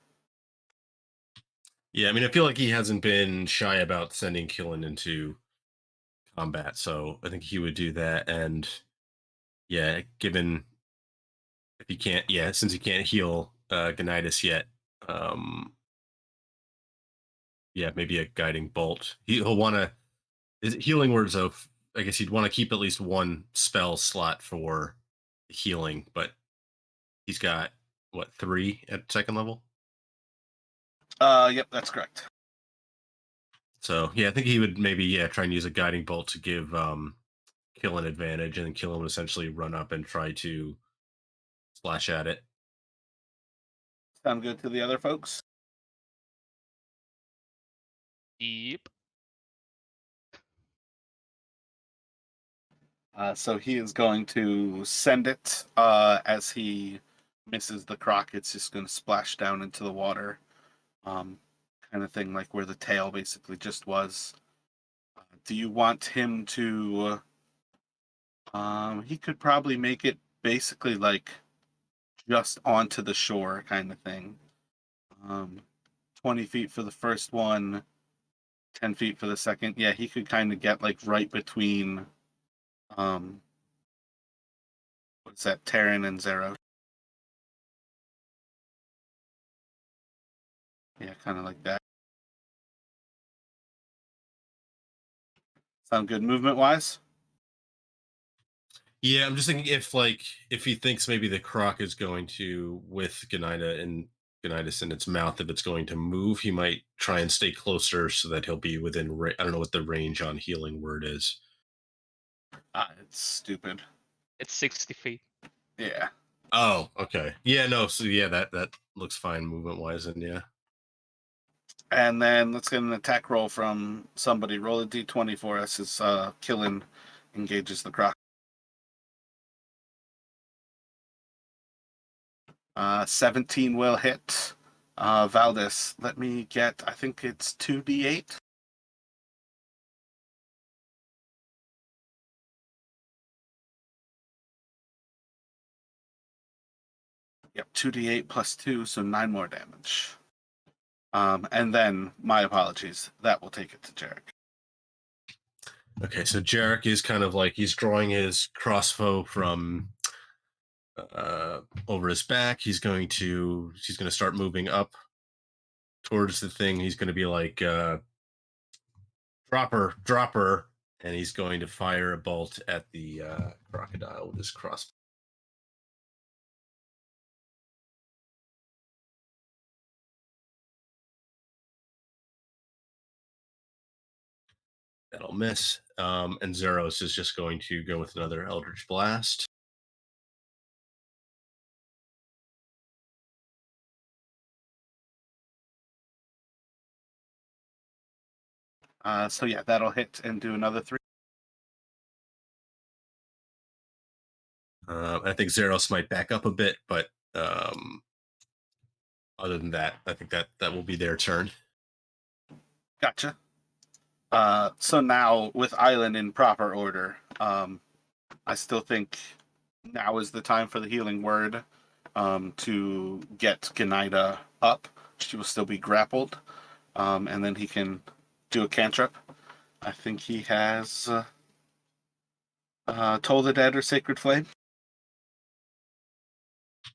Yeah, I mean, I feel like he hasn't been shy about sending Killen into combat, so I think he would do that. And yeah, given if he can't, yeah, since he can't heal Gonitis yet, yeah, maybe a guiding bolt. He'll want to. Healing words of. I guess he'd want to keep at least one spell slot for healing, but he's got what, 3 at second level. Yep, that's correct. So yeah, I think he would maybe try and use a guiding bolt to give Kill an advantage, and then Kill would essentially run up and try to splash at it. Sound good to the other folks? Yep. So he is going to send it as he misses the croc. It's just going to splash down into the water, kind of thing, like where the tail basically just was. Do you want him to? He could probably make it basically like just onto the shore, kind of thing. 20 feet for the first one, 10 feet for the second. Yeah, he could kind of get like right between. What's that? Terran and Zero. Yeah, kind of like that. Sound good movement wise? Yeah, I'm just thinking if he thinks maybe the croc is going to with Gonitis in its mouth, if it's going to move, he might try and stay closer so that he'll be within. I don't know what the range on healing word is. It's stupid. It's 60 feet. Yeah. Oh, okay. Yeah, no. So yeah, that looks fine movement wise, and yeah. And then let's get an attack roll from somebody. Roll a d20 for us as Killen engages the croc. 17 will hit. Valdis, let me get, I think it's 2d8. Yep, 2d8 plus 2, so 9 more damage. And then, my apologies, that will take it to Jarek. Okay, so Jarek is kind of like he's drawing his crossbow from over his back. He's going to start moving up towards the thing. He's going to be like dropper, and he's going to fire a bolt at the crocodile with his crossbow. That'll miss. And Zeros is just going to go with another Eldritch Blast. So yeah, that'll hit and do another 3. I think Zeros might back up a bit, but other than that, I think that will be their turn. Gotcha. So now with Island in proper order, I still think now is the time for the healing word to get Ganida up. She will still be grappled, and then he can do a cantrip. I think he has Toll the Dead or Sacred Flame. I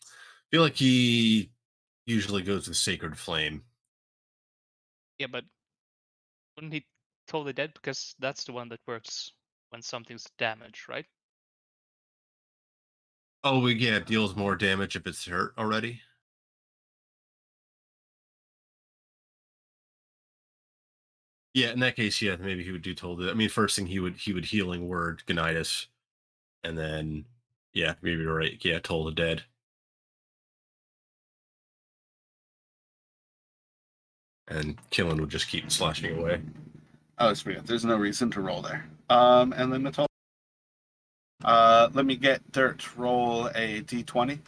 feel like he usually goes with Sacred Flame. Yeah, but wouldn't he totally dead? Because that's the one that works when something's damaged, right? Oh, yeah, it deals more damage if it's hurt already. Yeah, in that case, yeah, maybe he would do told it. I mean, first thing he would healing word Gonitis, and then yeah, maybe you're right. Yeah, toll the dead. And Killen would just keep slashing away. Oh, it's forget. There's no reason to roll there. And then Matal. Let me get Dirt roll a d20.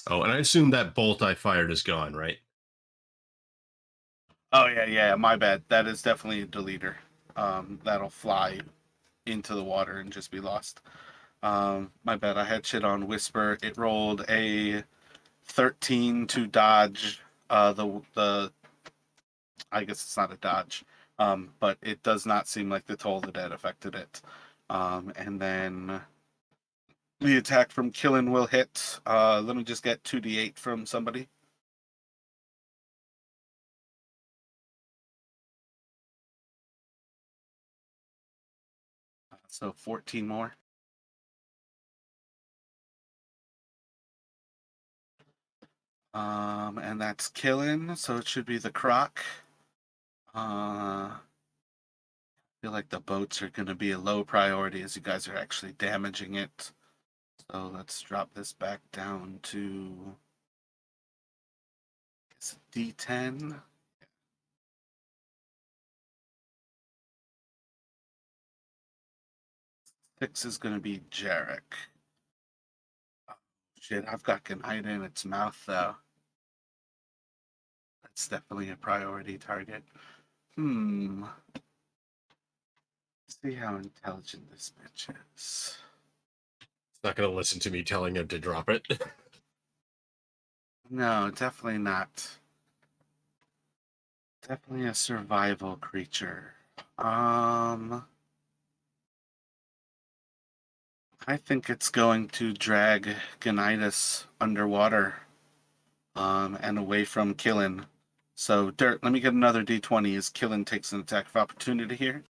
Oh, and I assume that bolt I fired is gone, right? Oh yeah, my bad. That is definitely a deleter. That'll fly into the water and just be lost. My bad. I had shit on Whisper. It rolled a 13 to dodge. The I guess it's not a dodge, but it does not seem like the Toll the Dead affected it. And then the attack from Killen will hit. Let me just get 2d8 from somebody. So 14 more. And that's Killen, so it should be the Croc. I feel like the boats are going to be a low priority as you guys are actually damaging it. So let's drop this back down to it's a D10. 6 is going to be Jarek. Oh, shit, I've got Gnida in its mouth, though. That's definitely a priority target. See how intelligent this bitch is. It's not going to listen to me telling him to drop it. No, definitely not. Definitely a survival creature. I think it's going to drag Gonitis underwater, and away from Killen. So, Dirt, let me get another d20 as Killen takes an attack of opportunity here.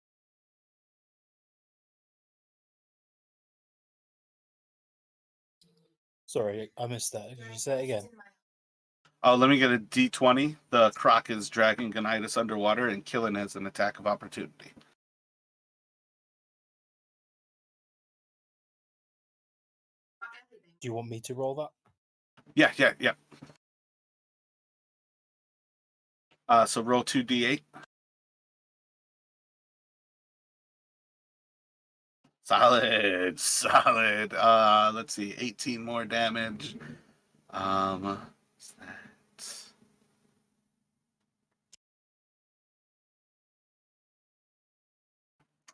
Sorry, I missed that. Can you say it again? Oh, let me get a d20. The Croc is dragging Gonitis underwater, and Killen has an attack of opportunity. Do you want me to roll that? Yeah. So roll 2d8. Solid. Let's see, 18 more damage. What's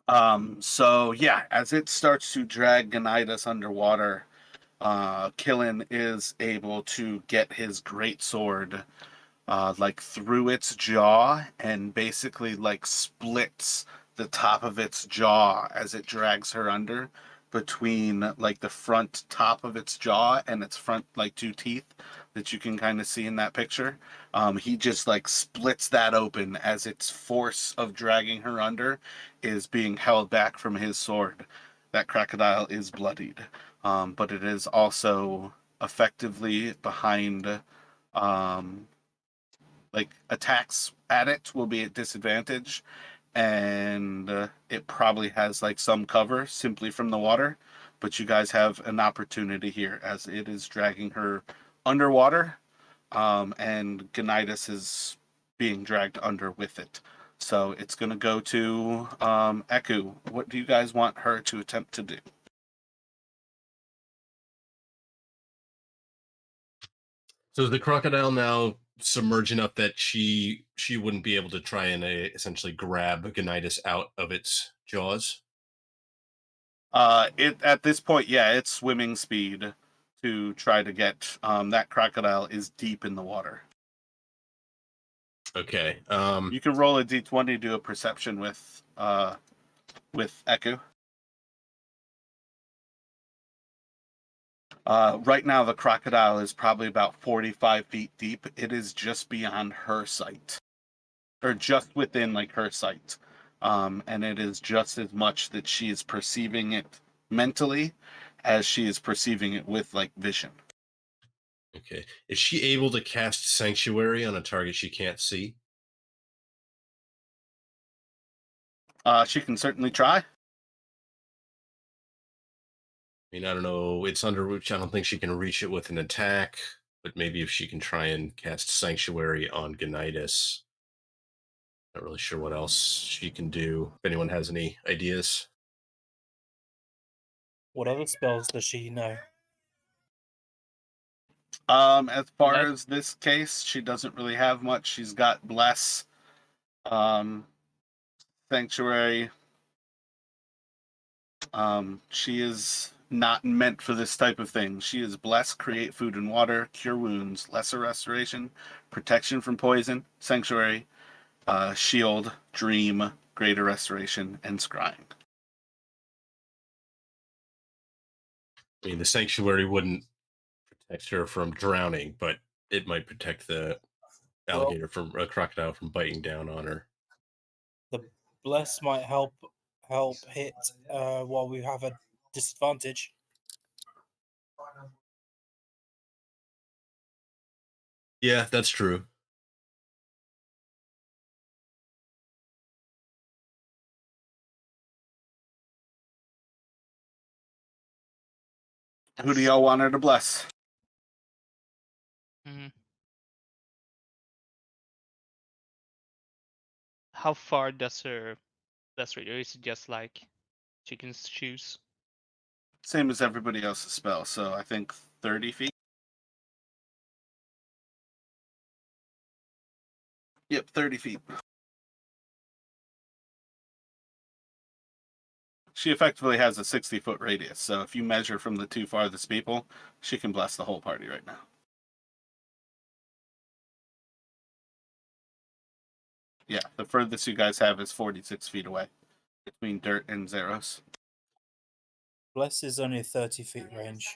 that? So yeah, as it starts to drag Gonitis underwater, Killen is able to get his great sword like through its jaw and basically like splits the top of its jaw as it drags her under between like the front top of its jaw and its front like 2 teeth that you can kind of see in that picture. He just like splits that open as its force of dragging her under is being held back from his sword. That crocodile is bloodied, but it is also effectively behind like attacks at it will be at disadvantage, and it probably has like some cover simply from the water, but you guys have an opportunity here as it is dragging her underwater, and Gonitis is being dragged under with it. So it's going to go to Eku. What do you guys want her to attempt to do? So is the crocodile now submerged enough that she wouldn't be able to try and essentially grab Gonitis out of its jaws? It at this point, yeah, it's swimming speed to try to get that crocodile is deep in the water. Okay. You can roll a d20, do a perception with Eku. Right now, the crocodile is probably about 45 feet deep. It is just beyond her sight, or just within like her sight. and it is just as much that she is perceiving it mentally as she is perceiving it with like vision. Okay. Is she able to cast Sanctuary on a target she can't see? She can certainly try. I mean, I don't know. It's under reach. I don't think she can reach it with an attack, but maybe if she can try and cast Sanctuary on Gonitis. Not really sure what else she can do. If anyone has any ideas. What other spells does she know? As far Let- as this case, she doesn't really have much. She's got Bless, um, Sanctuary. She is not meant for this type of thing. She is Bless, Create Food and Water, Cure Wounds, Lesser Restoration, Protection from Poison, Sanctuary, Shield, Dream, Greater Restoration, and Scrying. I mean, the Sanctuary wouldn't protect her from drowning, but it might protect the alligator from a crocodile from biting down on her. The bless might help hit while we have a disadvantage. Yeah, that's true. Who do y'all want her to bless? Mhm. How far does her bless rate, or is it just like she can choose? Same as everybody else's spell, so I think 30 feet. Yep, 30 feet. She effectively has a 60-foot radius, so if you measure from the two farthest people, she can bless the whole party right now. Yeah, the furthest you guys have is 46 feet away between Dirt and Zeros. Bless is only 30 feet range.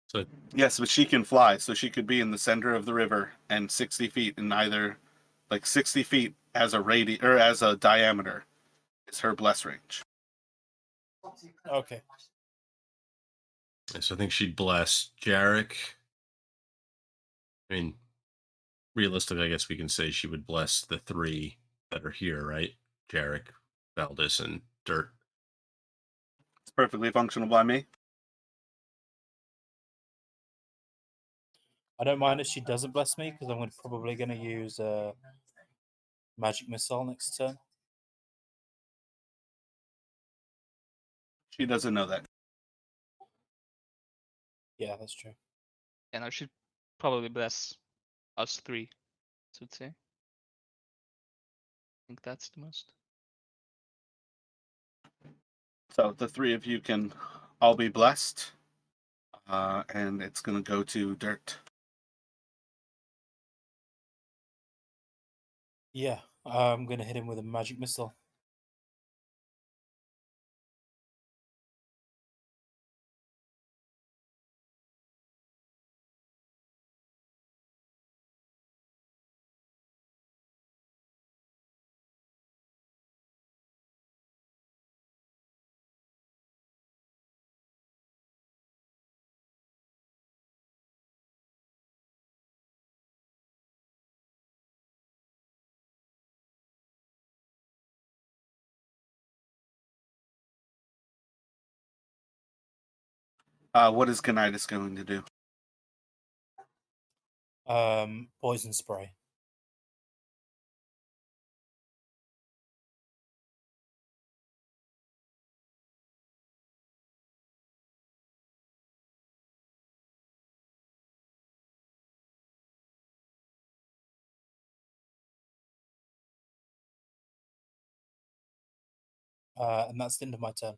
So Yes, but she can fly, so she could be in the center of the river and 60 feet in either, like 60 feet as a radius or as a diameter is her bless range. Okay. I think she'd bless Jarek. I mean, realistically, I guess we can say she would bless the three that are here, right? Jarek, Valdis, and Dirt. It's perfectly functional by me. I don't mind if she doesn't bless me because I'm probably going to use magic missile next turn. She doesn't know that. Yeah, that's true. And I should probably bless us three, I would say. I think that's the most. So the three of you can all be blessed, and it's going to go to Dirt. Yeah, I'm going to hit him with a magic missile. What is Gonitis going to do? Poison spray. And that's the end of my turn.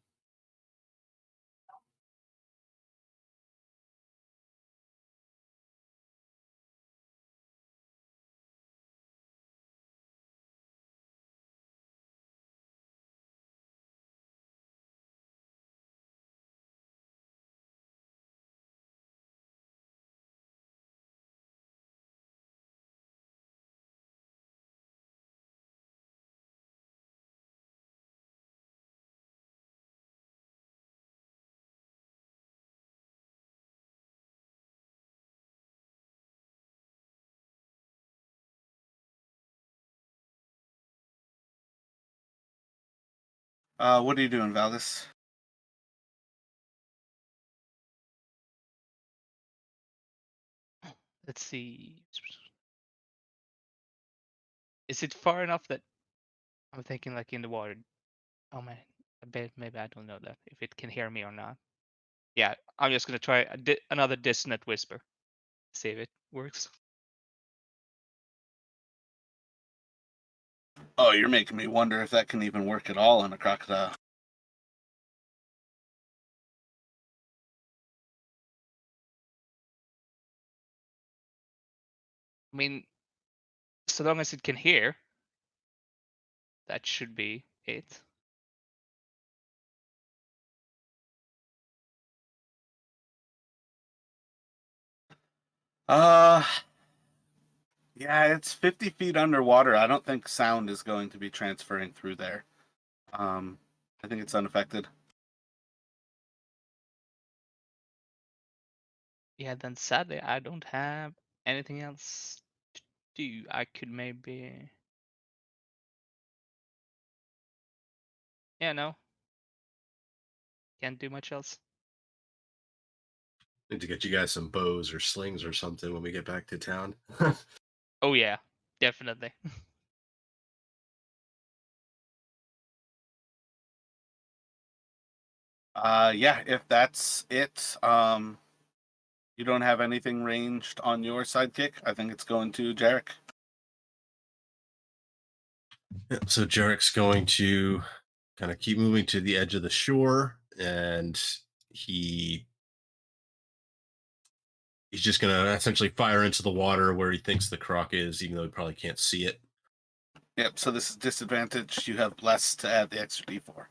What are you doing, Valdis? Let's see. Is it far enough that I'm thinking like in the water? Oh man, I bet maybe I don't know that if it can hear me or not. Yeah, I'm just gonna try another dissonant whisper. See if it works. Oh, you're making me wonder if that can even work at all on a crocodile. I mean, so long as it can hear, that should be it. Uh, yeah, it's 50 feet underwater. I don't think sound is going to be transferring through there. I think it's unaffected. Yeah, then sadly I don't have anything else to do. I could maybe. Yeah, no. Can't do much else. Need to get you guys some bows or slings or something when we get back to town. Oh yeah, definitely. Yeah, if that's it, you don't have anything ranged on your sidekick. I think it's going to Jarek. So Jarek's going to kind of keep moving to the edge of the shore, and he's just going to essentially fire into the water where he thinks the croc is, even though he probably can't see it. Yep, so this is disadvantage. You have blessed to add the extra d4.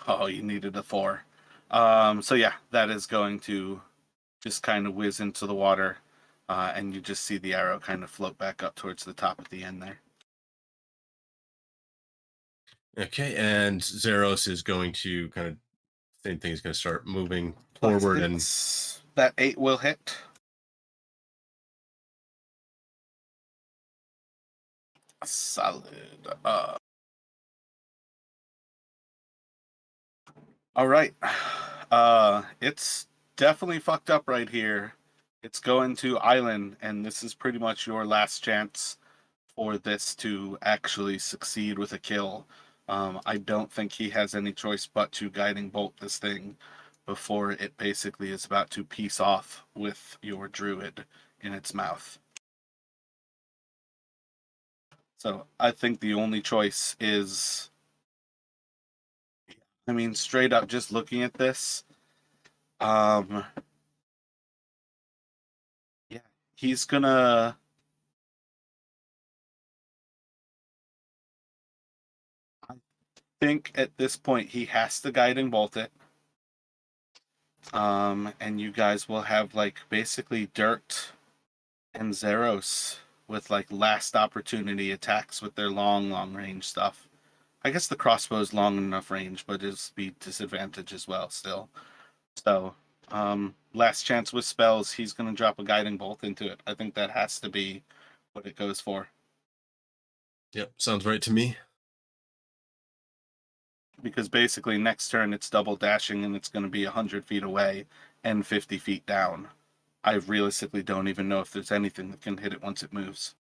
Oh, you needed a 4. So yeah, that is going to just kind of whiz into the water, and you just see the arrow kind of float back up towards the top at the end there. Okay, and Zeros is going to kind of same thing. He's going to start moving Plus forward, and that 8 will hit. Solid. All right. It's definitely fucked up right here. It's going to Island, and this is pretty much your last chance for this to actually succeed with a kill. I don't think he has any choice but to guiding bolt this thing before it basically is about to piece off with your druid in its mouth. So I think the only choice is, I mean, straight up just looking at this, um, yeah, he's gonna. I think at this point he has to guiding bolt it. And you guys will have like basically Dirt and Zeros with like last opportunity attacks with their long range stuff. I guess the crossbow is long enough range, but it'll be disadvantage as well still. So, last chance with spells, he's gonna drop a guiding bolt into it. I think that has to be what it goes for. yep, sounds right to me. Because basically next turn it's double dashing and it's gonna be 100 feet away and 50 feet down. I realistically don't even know if there's anything that can hit it once it moves.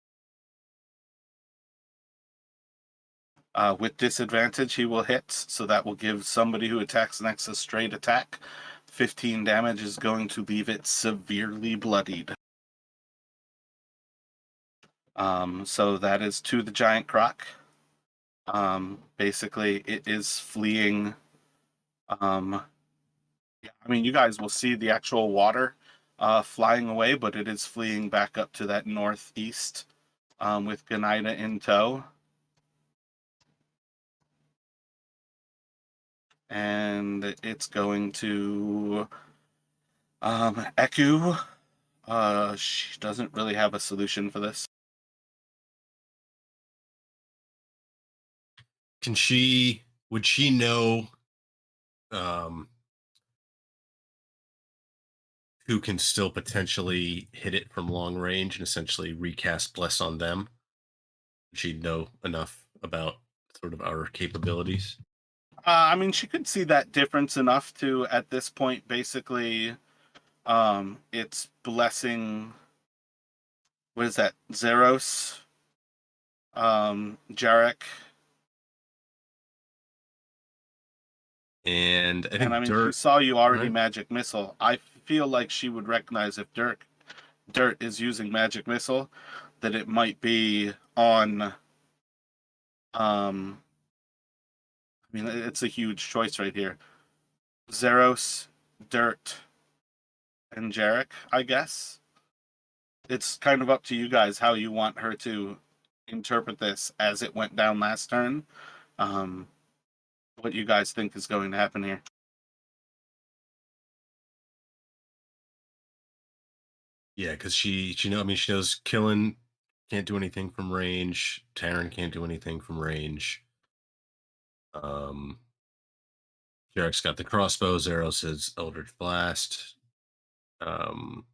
With disadvantage, he will hit, so that will give somebody who attacks next a straight attack. 15 damage is going to leave it severely bloodied. So that is to the giant croc. Basically, it is fleeing. Yeah, I mean, you guys will see the actual water flying away, but it is fleeing back up to that northeast with Ganida in tow. And it's going to Eku. She doesn't really have a solution for this. Would she know um who can still potentially hit it from long range and essentially recast Bless on them. She'd know enough about sort of our capabilities. I mean, she could see that difference enough to, at this point, basically, it's blessing. What is that? Zeros, Jarek, And I think and I mean, she Dirt. saw you already Right? magic missile. I feel like she would recognize if Dirt is using magic missile, that it might be on. I mean, it's a huge choice right here. Zeros, Dirt, and Jarek, I guess. It's kind of up to you guys how you want her to interpret this as it went down last turn. Um, what you guys think is going to happen here. Yeah, because she know. I mean, she knows Killen can't do anything from range. Taryn can't do anything from range. Jarek's got the crossbow. Zeros says Eldritch Blast. Um,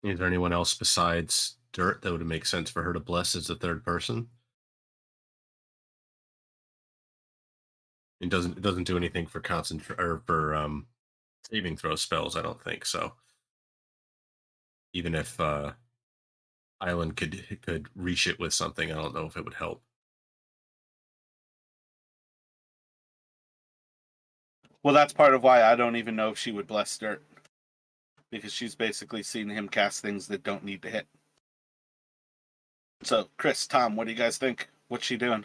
is there anyone else besides Dirt that would make sense for her to bless as the third person? It doesn't do anything for concentration or for saving throw spells. I don't think so. Even if Island could reach it with something, I don't know if it would help. Well, that's part of why I don't even know if she would bless Dirt. Because she's basically seen him cast things that don't need to hit. So, Chris, Tom, what do you guys think? What's she doing?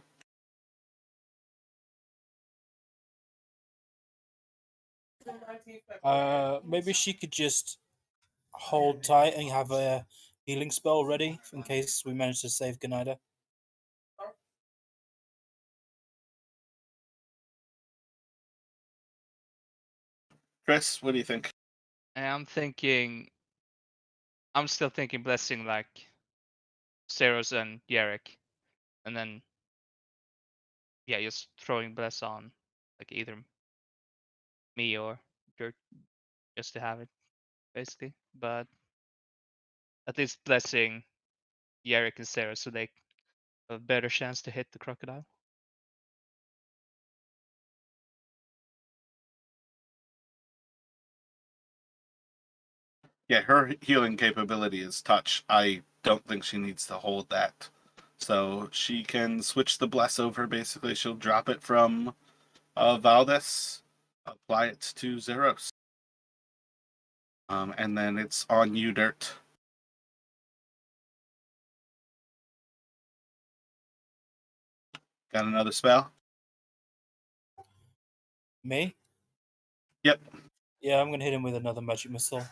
Maybe she could just hold tight and have a healing spell ready in case we manage to save Ganida. Chris, what do you think? And I'm still thinking blessing like Zeros and Yarek, and then yeah, just throwing bless on like either me or Dirt just to have it basically. But at least blessing Yarek and Zeros so they have a better chance to hit the crocodile. Yeah, her healing capability is touch. I don't think she needs to hold that. So she can switch the bless over. Basically, she'll drop it from Valdez, apply it to Zeros. And then it's on you, Dirt. Got another spell? Me? Yep. Yeah, I'm gonna hit him with another magic missile.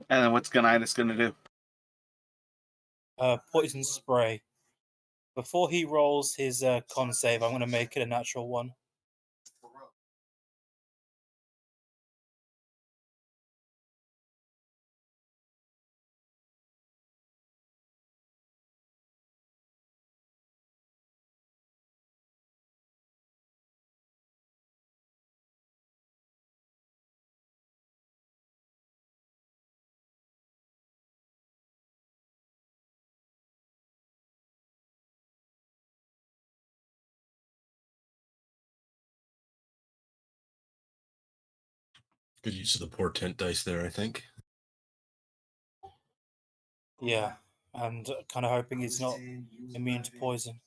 And then what's Gonitis going to do? Poison spray. Before he rolls his con save, I'm gonna make it a natural one. Good use of the portent dice there, I think. Yeah, and kind of hoping he's not immune to poison.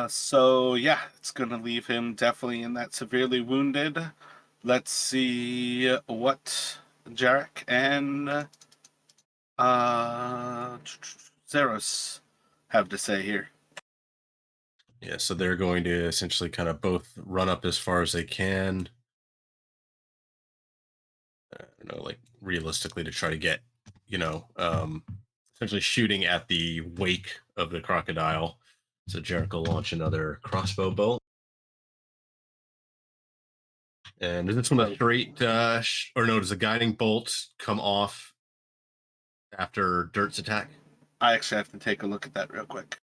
So yeah, it's gonna leave him definitely in that severely wounded. Let's see what Jarek and Zeros have to say here. Yeah, so they're going to essentially kind of both run up as far as they can. don't know, like realistically to try to get, essentially shooting at the wake of the crocodile. So Jericho launch another crossbow bolt. And is this one a straight, or no, does a guiding bolt come off after Dirt's attack? I actually have to take a look at that real quick.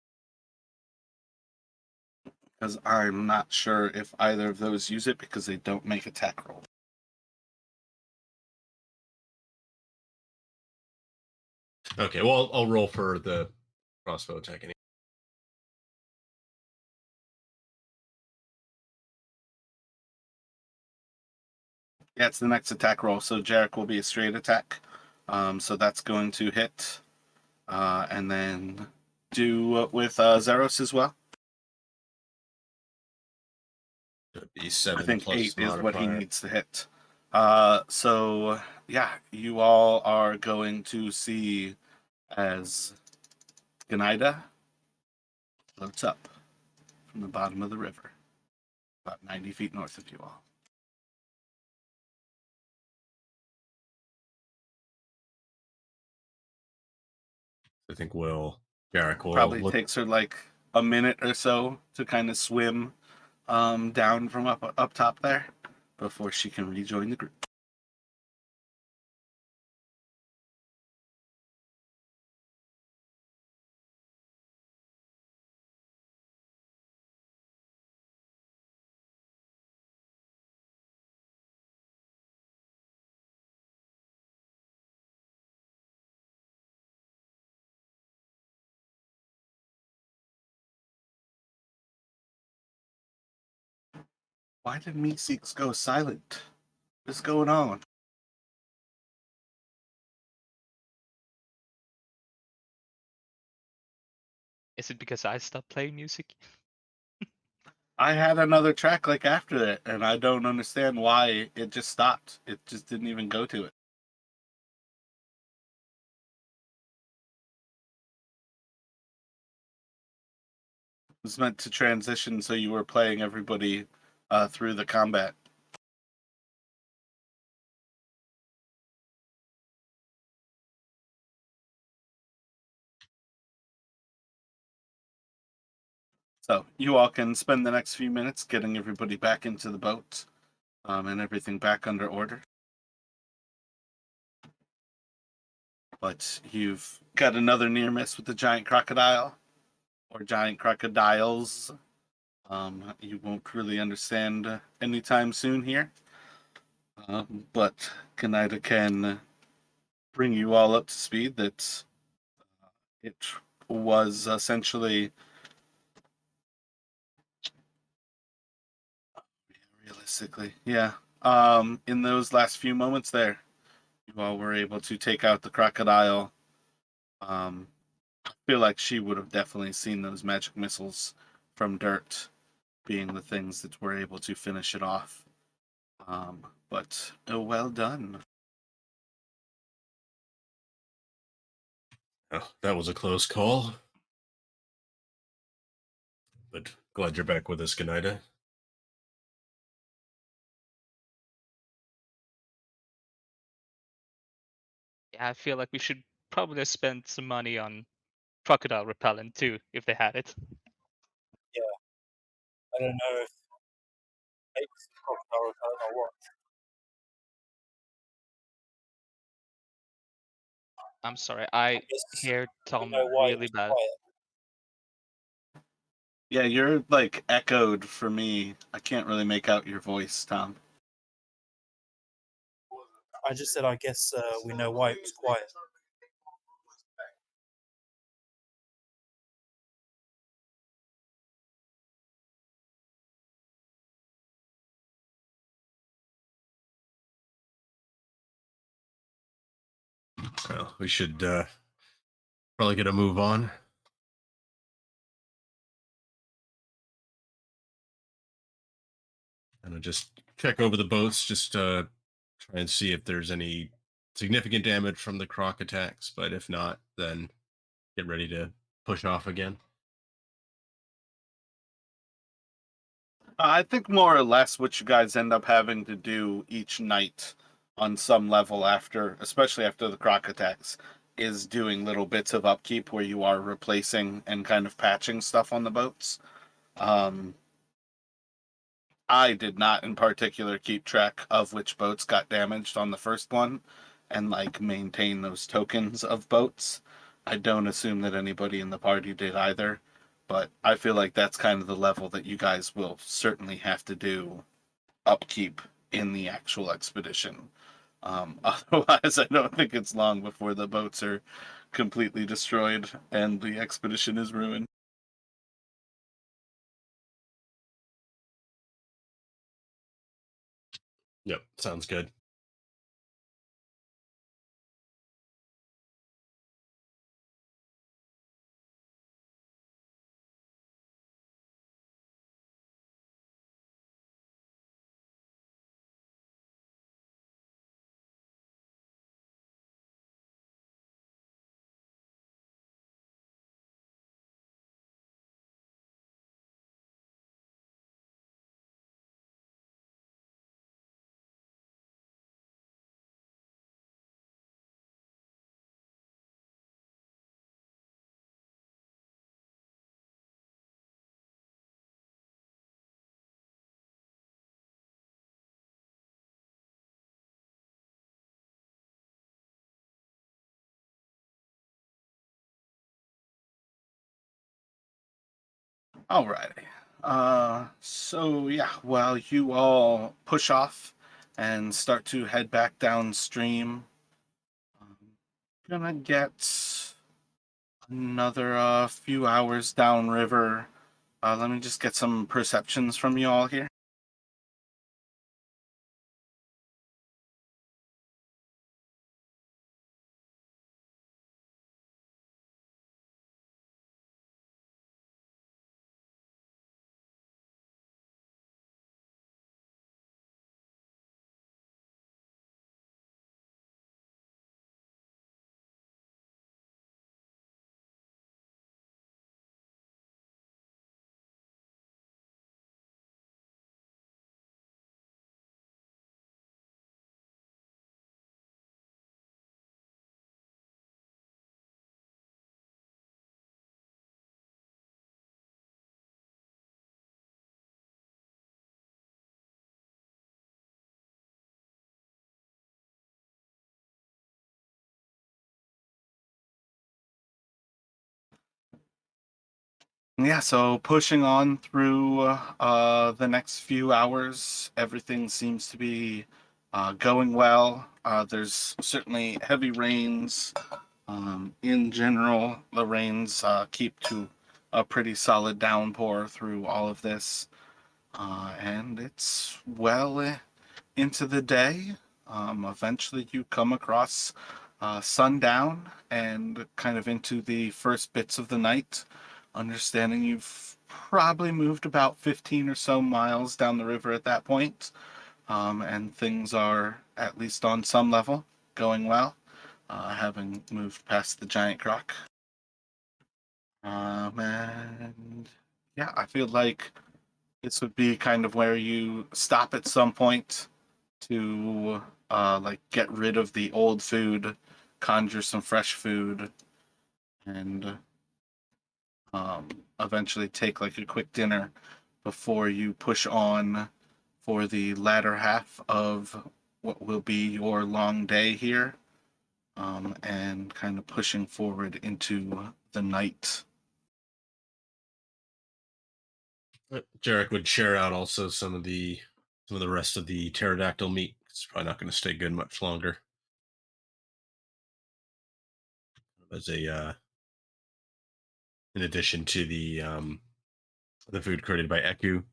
Because I'm not sure if either of those use it because they don't make attack roll. Okay, well, I'll roll for the crossbow attack. Yeah, it's the next attack roll. So Jarek will be a straight attack. So that's going to hit. And then do with Zeros as well. It'd be 7 I think plus 8 is what he modifier. needs to hit. So yeah, you all are going to see as Ganida floats up from the bottom of the river, about 90 feet north of you all. I think Jarek will Probably look. takes her like a minute or so to kind of swim down from up top there before she can rejoin the group. Why did Meeseeks go silent? What's going on? Is it because I stopped playing music? I had another track like after it, and I don't understand why it just stopped. It just didn't even go to it. It was meant to transition so you were playing everybody through the combat. So you all can spend the next few minutes getting everybody back into the boat and everything back under order. But you've got another near miss with the giant crocodile or giant crocodiles. You won't really understand anytime soon here. But Kaneda can bring you all up to speed that it was essentially realistically, yeah. In those last few moments there, you all were able to take out the crocodile. I feel like she would have definitely seen those magic missiles from Dirt being the things that were able to finish it off. But well done. Oh, that was a close call. But glad you're back with us, Ganida. Yeah, I feel like we should probably spend some money on crocodile repellent too, if they had it. I don't know if it's crocodile repellent or what. I'm sorry, I guess hear we Tom know why really it's bad. quiet. Yeah, you're like echoed for me. I can't really make out your voice, Tom. I just said I guess we know why it was quiet. Well, we should probably get a move on. And I'll just check over the boats, just try and see if there's any significant damage from the croc attacks. But if not, then get ready to push off again. I think more or less what you guys end up having to do each night on some level after, especially after the croc attacks, is doing little bits of upkeep where you are replacing and kind of patching stuff on the boats. I did not in particular keep track of which boats got damaged on the first one and like maintain those tokens of boats. I don't assume that anybody in the party did either, but I feel like that's kind of the level that you guys will certainly have to do upkeep in the actual expedition. Otherwise, I don't think it's long before the boats are completely destroyed and the expedition is ruined. Yep, sounds good. Alrighty. So yeah, while you all push off and start to head back downstream, I'm gonna get another few hours downriver. Let me just get some perceptions from you all here. Yeah, so pushing on through the next few hours, everything seems to be going well. There's certainly heavy rains. In general, the rains keep to a pretty solid downpour through all of this, and it's well into the day. Eventually, you come across sundown and kind of into the first bits of the night, understanding you've probably moved about 15 or so miles down the river at that point, and things are, at least on some level, going well, having moved past the giant croc. And yeah, I feel like this would be kind of where you stop at some point to like get rid of the old food, conjure some fresh food, and um, eventually take like a quick dinner before you push on for the latter half of what will be your long day here, and kind of pushing forward into the night. Jarek would share out also some of the rest of the pterodactyl meat. It's probably not going to stay good much longer. As a in addition to the food created by Eku.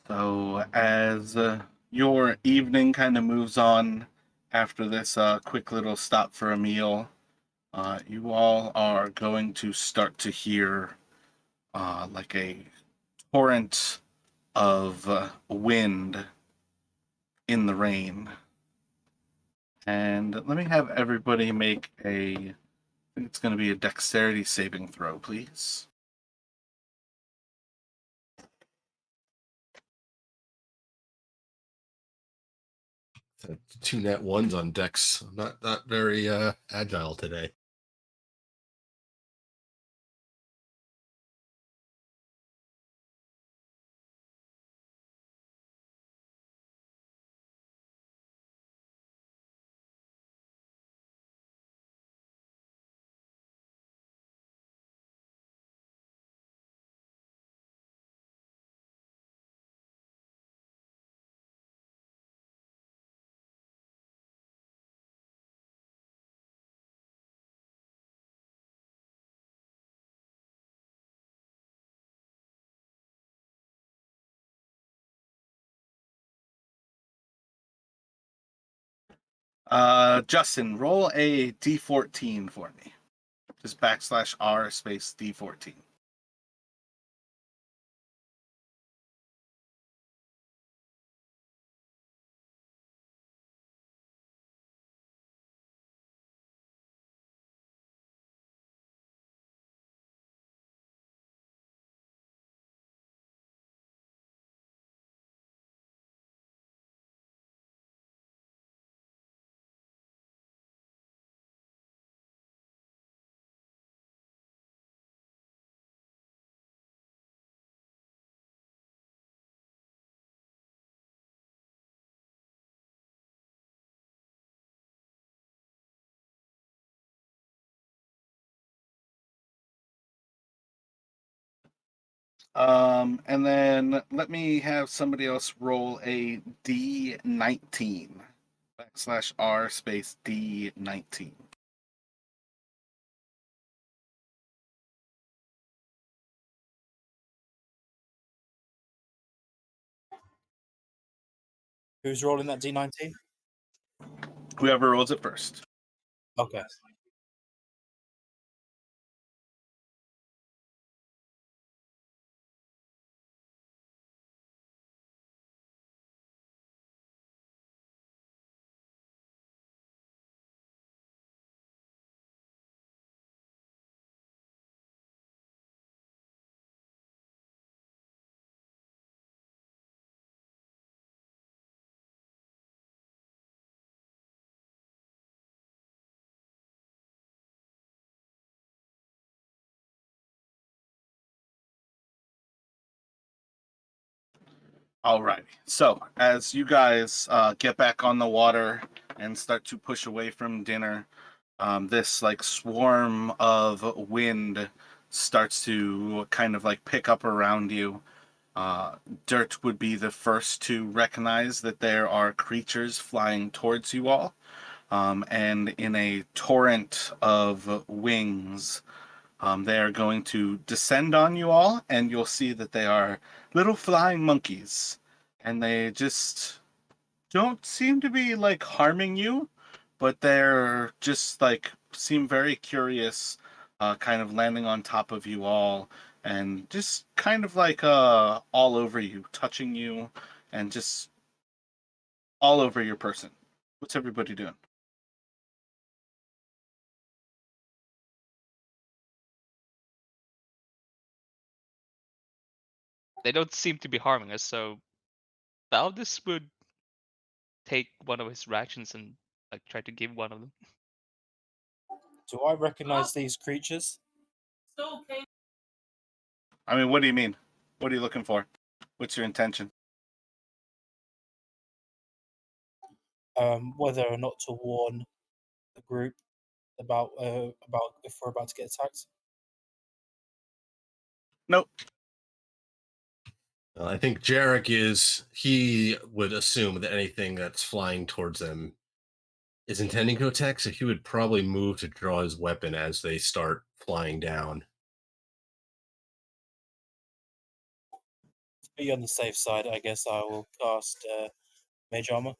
So as your evening kind of moves on after this quick little stop for a meal, you all are going to start to hear like a torrent of wind in the rain. And let me have everybody make a It's going to be a dexterity saving throw, please. Two net ones on Dex. Not very agile today. Justin, roll a d14 for me. Just /R space d14. And then let me have somebody else roll a d19 /R space d19. Who's rolling that D19? Whoever rolls it first. Okay. Alrighty. So as you guys get back on the water and start to push away from dinner, this like swarm of wind starts to kind of like pick up around you. Dirt would be the first to recognize that there are creatures flying towards you all. And in a torrent of wings, they are going to descend on you all, and you'll see that they are little flying monkeys. And they just don't seem to be like harming you, but they're just like seem very curious, kind of landing on top of you all and just kind of like all over you, touching you, and just all over your person. What's everybody doing? They don't seem to be harming us, so Valdis would take one of his rations and like try to give one of them. Do I recognize these creatures? I mean, what do you mean? What are you looking for? What's your intention? Whether or not to warn the group about if we're about to get attacked. Nope. I think Jarek he would assume that anything that's flying towards them is intending to attack, so he would probably move to draw his weapon as they start flying down. To be on the safe side, I guess I will cast Mage Armor.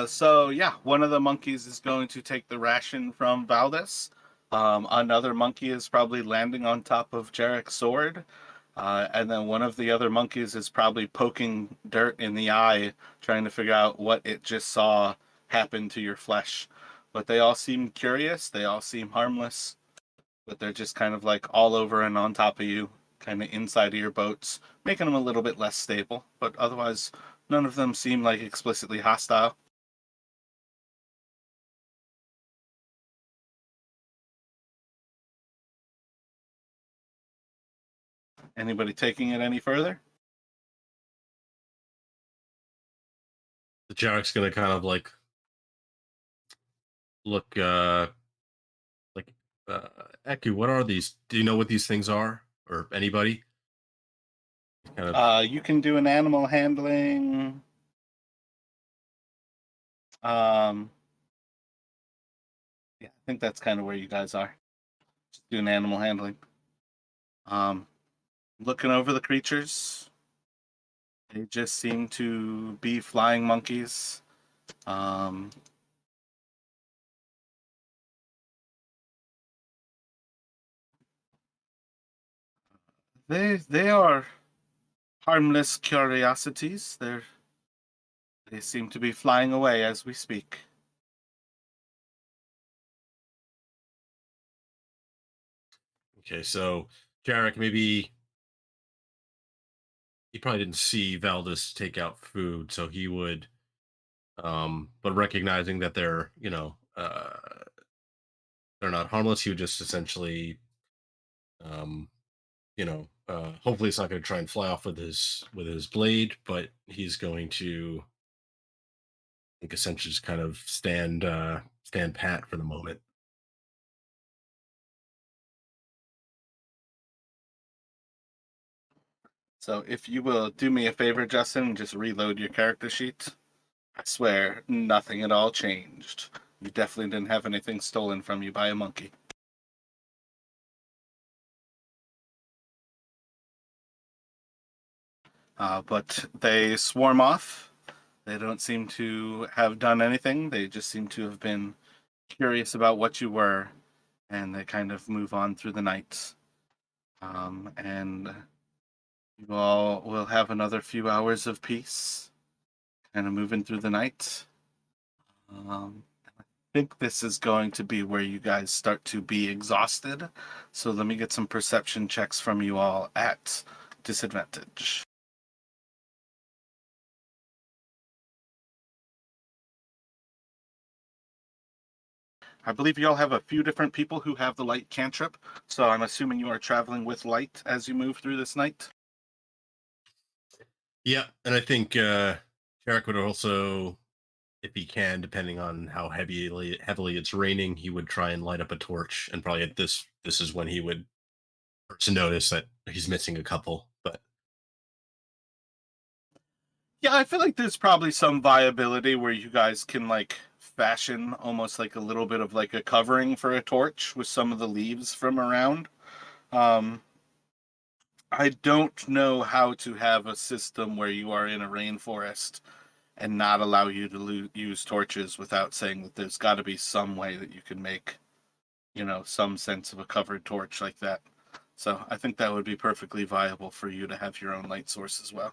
So yeah, one of the monkeys is going to take the ration from Valdez. Another monkey is probably landing on top of Jarek's sword. And then one of the other monkeys is probably poking dirt in the eye, trying to figure out what it just saw happen to your flesh. But they all seem curious. They all seem harmless. But they're just kind of like all over and on top of you, kind of inside of your boats, making them a little bit less stable. But otherwise, none of them seem like explicitly hostile. Anybody taking it any further? The Jarek's gonna kind of like look like Eku, what are these? Do you know what these things are? Or anybody? Kind of You can do an animal handling. Um, yeah, I think that's kind of where you guys are. Just doing animal handling. Um, Looking over the creatures. They just seem to be flying monkeys. Um, they are harmless curiosities. They seem to be flying away as we speak. okay, so Jarek, maybe he probably didn't see Valdis take out food, so he would but recognizing that they're not harmless, he would just essentially um hopefully it's not going to try and fly off with his blade, but he's going to, I think, essentially just kind of stand pat for the moment. So if you will do me a favor, Justin, and just reload your character sheet. I swear, nothing at all changed. You definitely didn't have anything stolen from you by a monkey. But they swarm off. They don't seem to have done anything. They just seem to have been curious about what you were, and they kind of move on through the night. And you all will have another few hours of peace, kind of moving through the night. I think this is going to be where you guys start to be exhausted. So let me get some perception checks from you all at disadvantage. I believe you all have a few different people who have the light cantrip, so I'm assuming you are traveling with light as you move through this night. Yeah, and I think Jarek would also, if he can, depending on how heavily it's raining, he would try and light up a torch, and probably at this is when he would first notice that he's missing a couple. But Yeah, I feel like there's probably some viability where you guys can like fashion almost like a little bit of like a covering for a torch with some of the leaves from around. Um, I don't know how to have a system where you are in a rainforest and not allow you to use torches without saying that there's got to be some way that you can make, some sense of a covered torch like that. So I think that would be perfectly viable for you to have your own light source as well.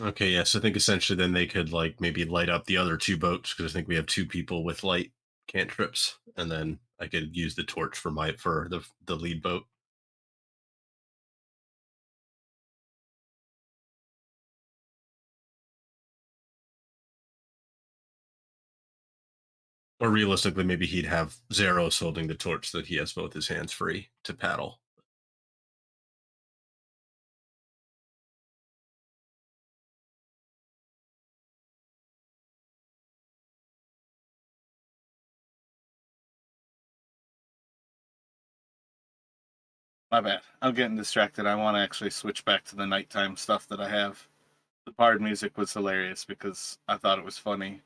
okay, yes, I think essentially then they could like maybe light up the other two boats, because I think we have two people with light cantrips, and then I could use the torch for the lead boat. Or realistically, maybe he'd have Zeros holding the torch so that he has both his hands free to paddle. My bad. I'm getting distracted. I want to actually switch back to the nighttime stuff that I have. The bard music was hilarious because I thought it was funny.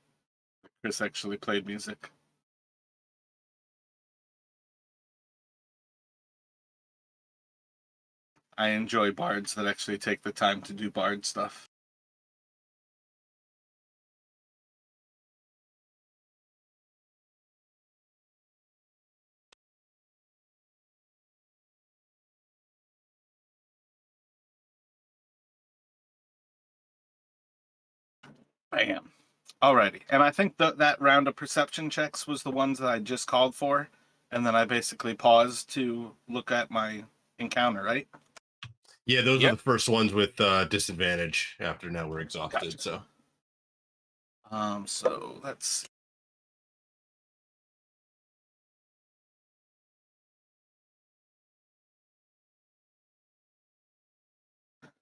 Chris actually played music. I enjoy bards that actually take the time to do bard stuff. Bam. Alrighty. And I think that round of perception checks was the ones that I just called for. And then I basically paused to look at my encounter, right? Yeah, those are Yep. the first ones with disadvantage after now we're exhausted. Gotcha. So So let's.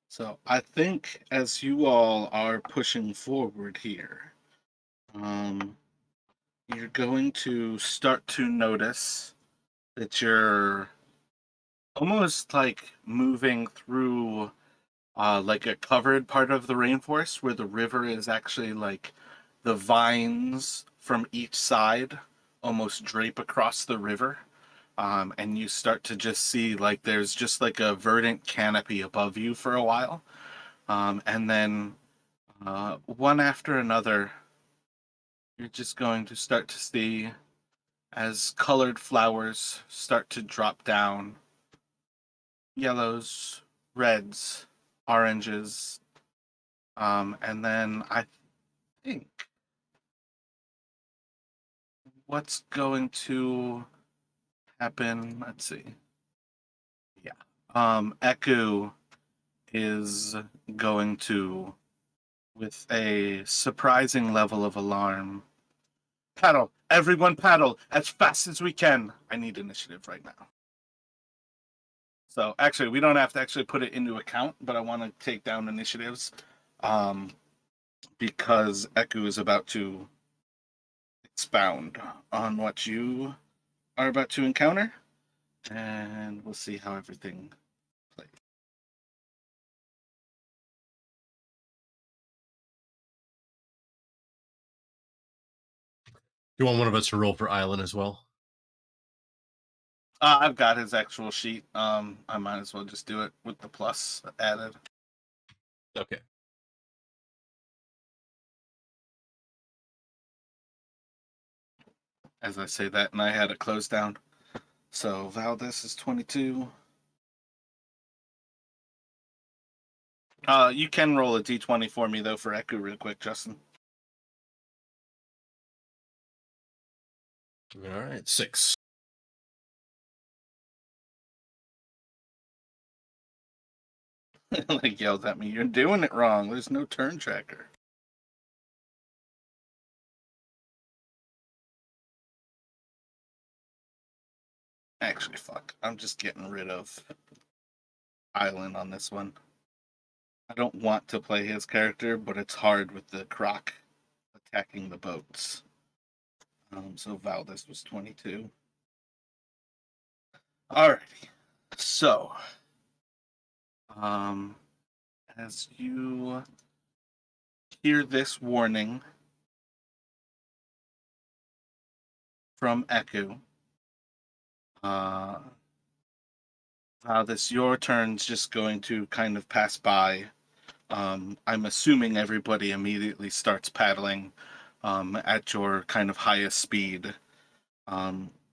So I think as you all are pushing forward here, you're going to start to notice that you're almost like moving through like a covered part of the rainforest where the river is actually like the vines from each side almost drape across the river. And you start to just see like there's just like a verdant canopy above you for a while. And then one after another, you're just going to start to see as colored flowers start to drop down, yellows, reds, oranges, and then I think what's going to happen, let's see. Yeah. Eku is going to, with a surprising level of alarm, paddle! Everyone paddle as fast as we can! I need initiative right now. So actually, we don't have to actually put it into account, but I want to take down initiatives because Eku is about to expound on what you are about to encounter, and we'll see how everything plays. you want one of us to roll for Island as well? I've got his actual sheet. I might as well just do it with the plus added. Okay. As I say that, and I had it closed down. So Valdez is 22. You can roll a d20 for me though for Eku real quick, Justin. All right, 6. Like yells at me, "You're doing it wrong. There's no turn tracker." Actually, fuck. I'm just getting rid of Island on this one. I don't want to play his character, but it's hard with the croc attacking the boats. So Valdez was 22. Alrighty. So, as you hear this warning from Eku, Valdez, your turn's just going to kind of pass by. I'm assuming everybody immediately starts paddling at your kind of highest speed.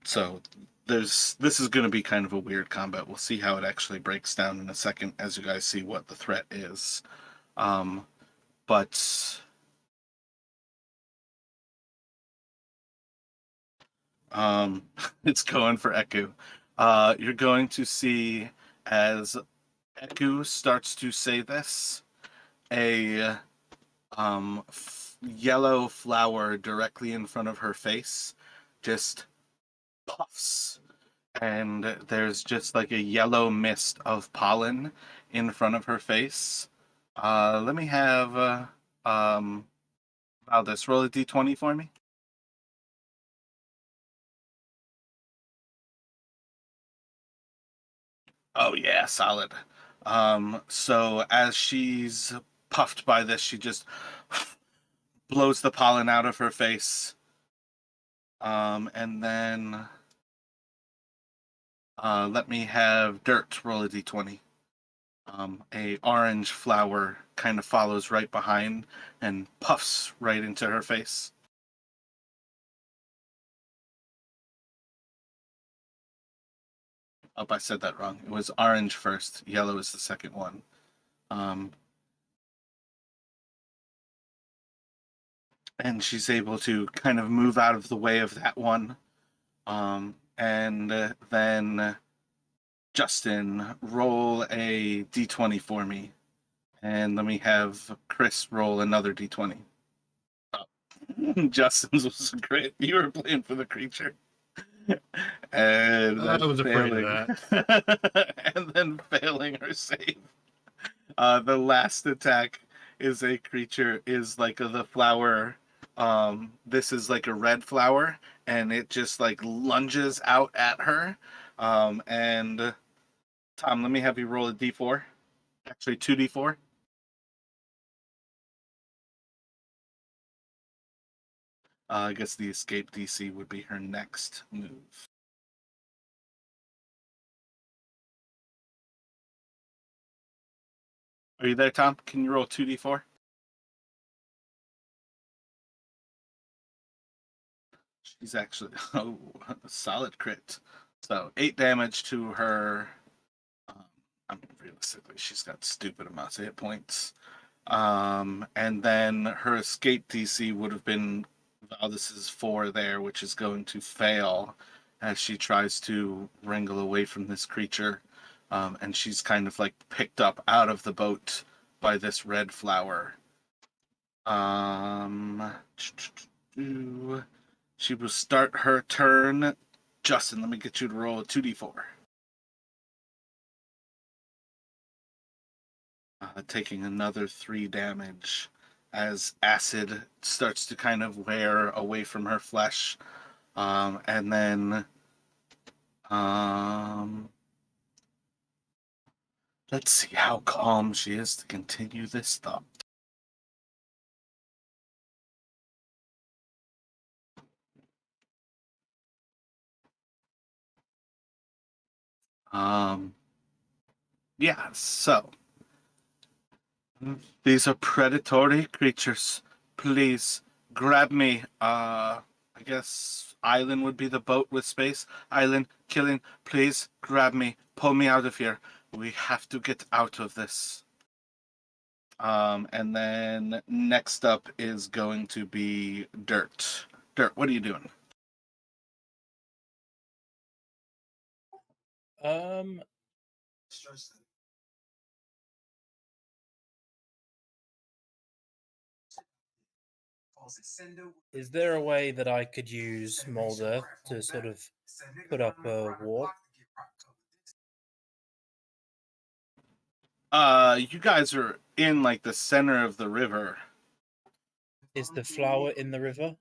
So this is going to be kind of a weird combat. We'll see how it actually breaks down in a second as you guys see what the threat is. But it's going for Eku. You're going to see as Eku starts to say this, a yellow flower directly in front of her face just puffs, and there's just like a yellow mist of pollen in front of her face. Let me have Valdez roll a d20 for me. Oh yeah, solid. So as she's puffed by this, she just blows the pollen out of her face. And then let me have Dirt roll a d20. A orange flower kind of follows right behind and puffs right into her face. Oh, I said that wrong. It was orange first. Yellow is the second one. Um, and she's able to kind of move out of the way of that one. And then Justin, roll a d20 for me. And let me have Chris roll another d20. Justin's was great. You were playing for the creature. And I then was afraid of that. And then failing her save. The last attack is a creature, is like the flower. This is like a red flower, and it just like lunges out at her. And Tom, let me have you roll a d4. Actually, 2d4. I guess the escape DC would be her next move. Are you there, Tom? Can you roll 2d4? She's actually a solid crit. So 8 damage to her. I mean, realistically, she's got stupid amounts of hit points. And then her escape DC would have been Valdis's 4 there, which is going to fail as she tries to wrangle away from this creature. And she's kind of like picked up out of the boat by this red flower. She will start her turn. Justin, let me get you to roll a 2d4. Taking another 3 damage as acid starts to kind of wear away from her flesh. And then let's see how calm she is to continue this thought. Yeah, so these are predatory creatures. Please grab me. I guess Island would be the boat with space. Island, killing, please grab me. Pull me out of here. We have to get out of this. And then next up is going to be Dirt. Dirt, what are you doing? Is there a way that I could use Molder to sort of put up a wall? You guys are in like the center of the river. Is the flower in the river?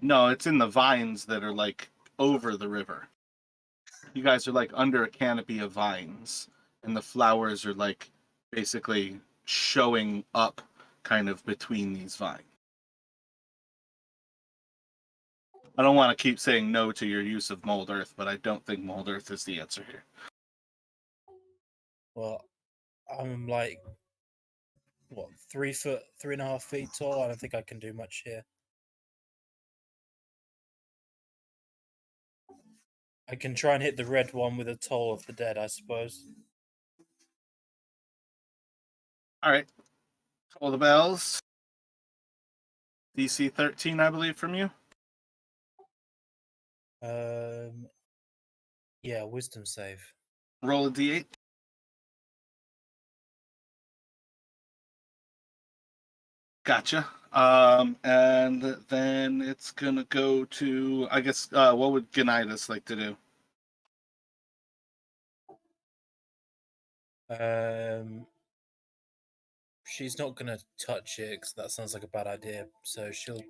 No, it's in the vines that are like over the river. You guys are like under a canopy of vines, and the flowers are like basically showing up kind of between these vines. I don't want to keep saying no to your use of mold earth, but I don't think mold earth is the answer here. Well, I'm like, what, 3 foot, 3.5 feet tall? I don't think I can do much here. I can try and hit the red one with a Toll of the Dead, I suppose. All right. Toll the bells. DC 13, I believe, from you. Yeah, wisdom save. Roll a D8. Gotcha. And then it's gonna go to, I guess, what would Genitis like to do? She's not gonna touch it because that sounds like a bad idea. So she'll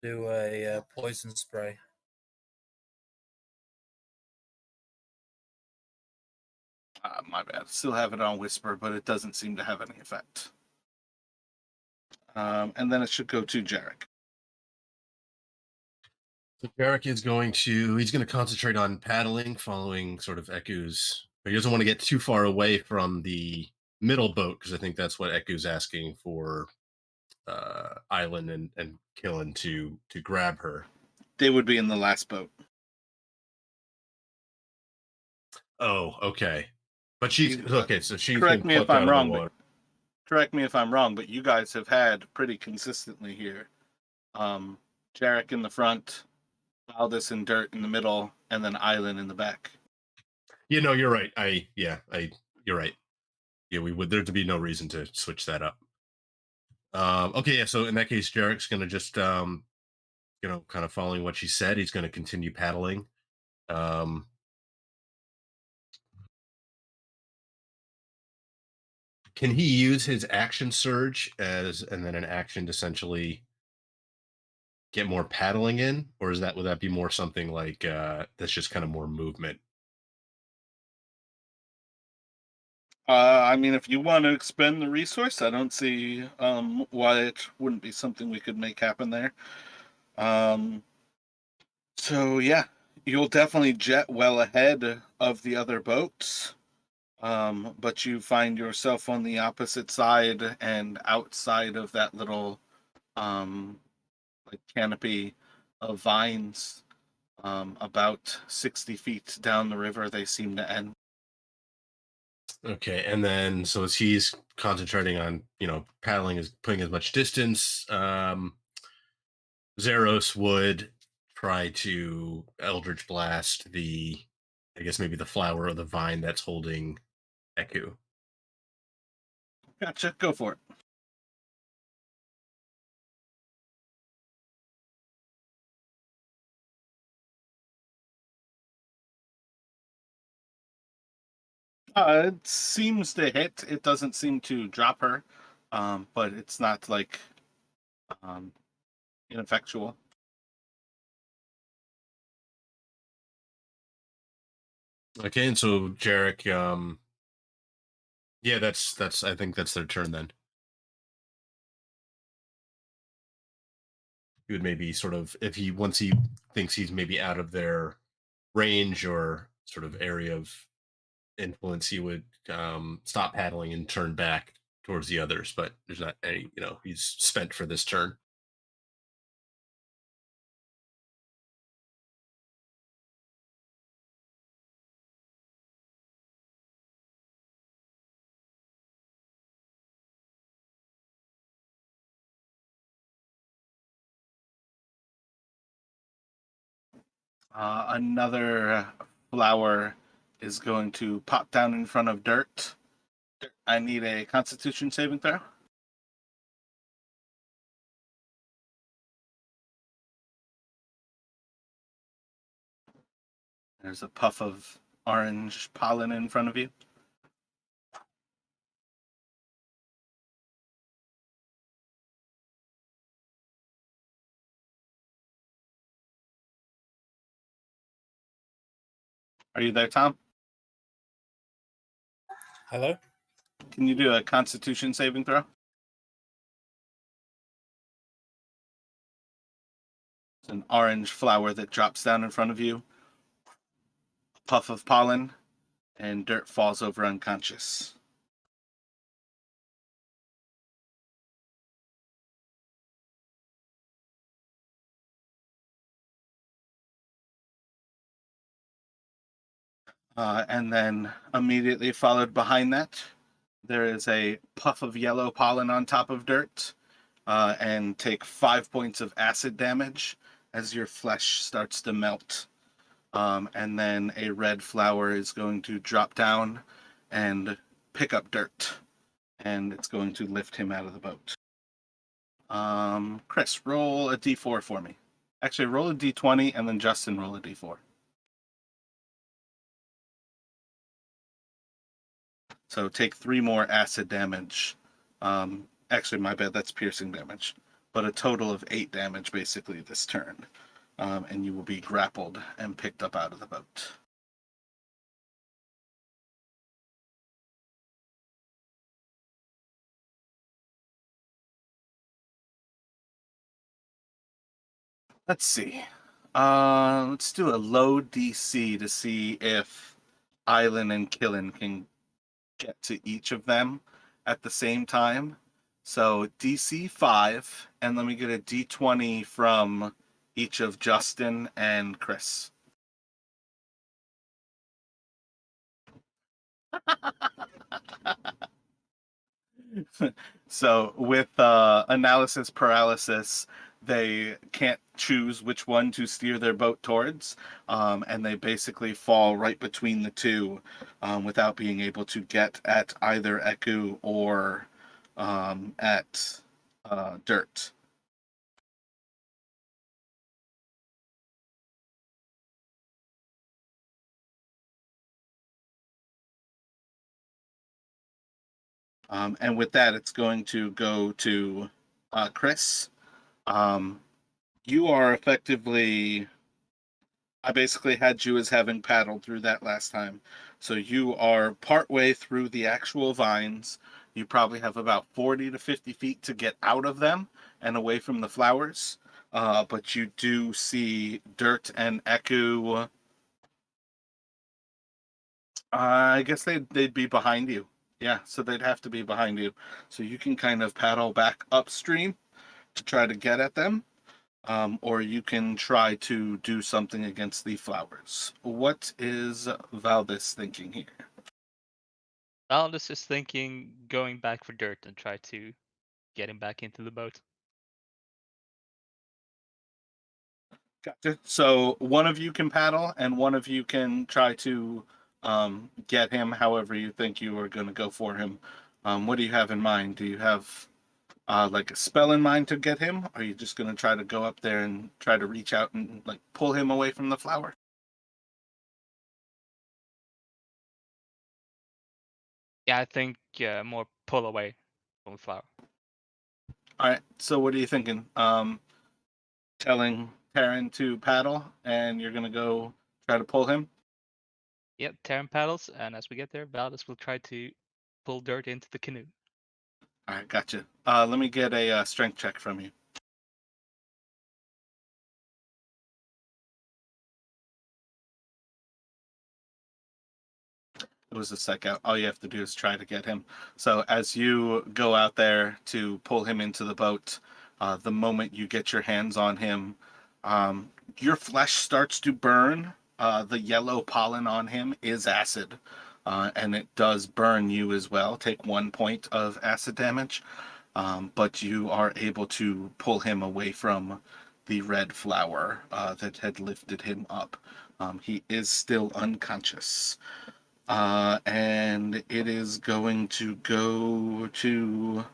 do a poison spray. My bad. Still have it on Whisper, but it doesn't seem to have any effect. And then it should go to Jarek. So Jarek is he's going to concentrate on paddling, following sort of Eku's. But he doesn't want to get too far away from the middle boat because I think that's what Eku's asking for Island and Killen to grab her. They would be in the last boat. Oh, okay. But she's okay. So she's correct been me if plucked out I'm of the wrong. water. Correct me if I'm wrong, but you guys have had pretty consistently here Jarek in the front, Aldous and Dirt in the middle, and then Island in the back. You know, you're right. You're right. Yeah, we would. There'd be no reason to switch that up. Okay, yeah. So in that case, Jarek's gonna just, kind of following what she said. He's gonna continue paddling. Um, can he use his action surge as, and then an action to essentially get more paddling in, or would that be more something like that's just kind of more movement? I mean, if you want to expend the resource, I don't see why it wouldn't be something we could make happen there. Um, so yeah, you'll definitely jet well ahead of the other boats, but you find yourself on the opposite side and outside of that little like canopy of vines. About 60 feet down the river, they seem to end. Okay, and then so as he's concentrating on paddling, is putting as much distance. Zeros would try to Eldritch Blast I guess maybe the flower or the vine that's holding Eku. Gotcha, go for it. It seems to hit. It doesn't seem to drop her, but it's not like um, ineffectual. Okay, and so Jarek, yeah, that's I think that's their turn then. He would maybe sort of, if he once he thinks he's maybe out of their range or sort of area of influence, he would stop paddling and turn back towards the others. But there's not any, he's spent for this turn. Another flower is going to pop down in front of Dirt. I need a Constitution saving throw. There's a puff of orange pollen in front of you. Are you there, Tom? Hello? Can you do a Constitution saving throw? It's an orange flower that drops down in front of you. A puff of pollen, and Dirt falls over unconscious. And then immediately followed behind that, there is a puff of yellow pollen on top of Dirt, and take 5 points of acid damage as your flesh starts to melt. And then a red flower is going to drop down and pick up Dirt, and it's going to lift him out of the boat. Chris, roll a d4 for me. Actually, roll a d20, and then Justin, roll a d4. So take 3 more acid damage. Actually, my bad, that's piercing damage. But a total of 8 damage basically this turn. And you will be grappled and picked up out of the boat. Let's see. Let's do a low DC to see if Island and Killen can get to each of them at the same time. So DC 5, and let me get a D20 from each of Justin and Chris. So with analysis paralysis, they can't choose which one to steer their boat towards, and they basically fall right between the two without being able to get at either Eku or at Dirt. And with that, it's going to go to Chris. You are effectively. I basically had you as having paddled through that last time. So you are partway through the actual vines. You probably have about 40 to 50 feet to get out of them and away from the flowers. But you do see Dirt and Eku. I guess they'd be behind you. Yeah, so they'd have to be behind you. So you can kind of paddle back upstream to try to get at them, or you can try to do something against the flowers. What is Valdis thinking here? Aldous is thinking going back for Dirt and try to get him back into the boat. Gotcha. So one of you can paddle, and one of you can try to get him however you think you are going to go for him. What do you have in mind? Do you have like a spell in mind to get him? Or are you just going to try to go up there and try to reach out and like pull him away from the flower? Yeah, I think more pull away from the flower. All right. So what are you thinking? Telling Taryn to paddle, and you're going to go try to pull him. Yep, Terran paddles, and as we get there, Valdis will try to pull Dirt into the canoe. All right, gotcha. Let me get a strength check from you. It was a sec out. All you have to do is try to get him. So as you go out there to pull him into the boat, the moment you get your hands on him, your flesh starts to burn. The yellow pollen on him is acid, and it does burn you as well. Take 1 point of acid damage, but you are able to pull him away from the red flower that had lifted him up. He is still unconscious. And it is going to go to.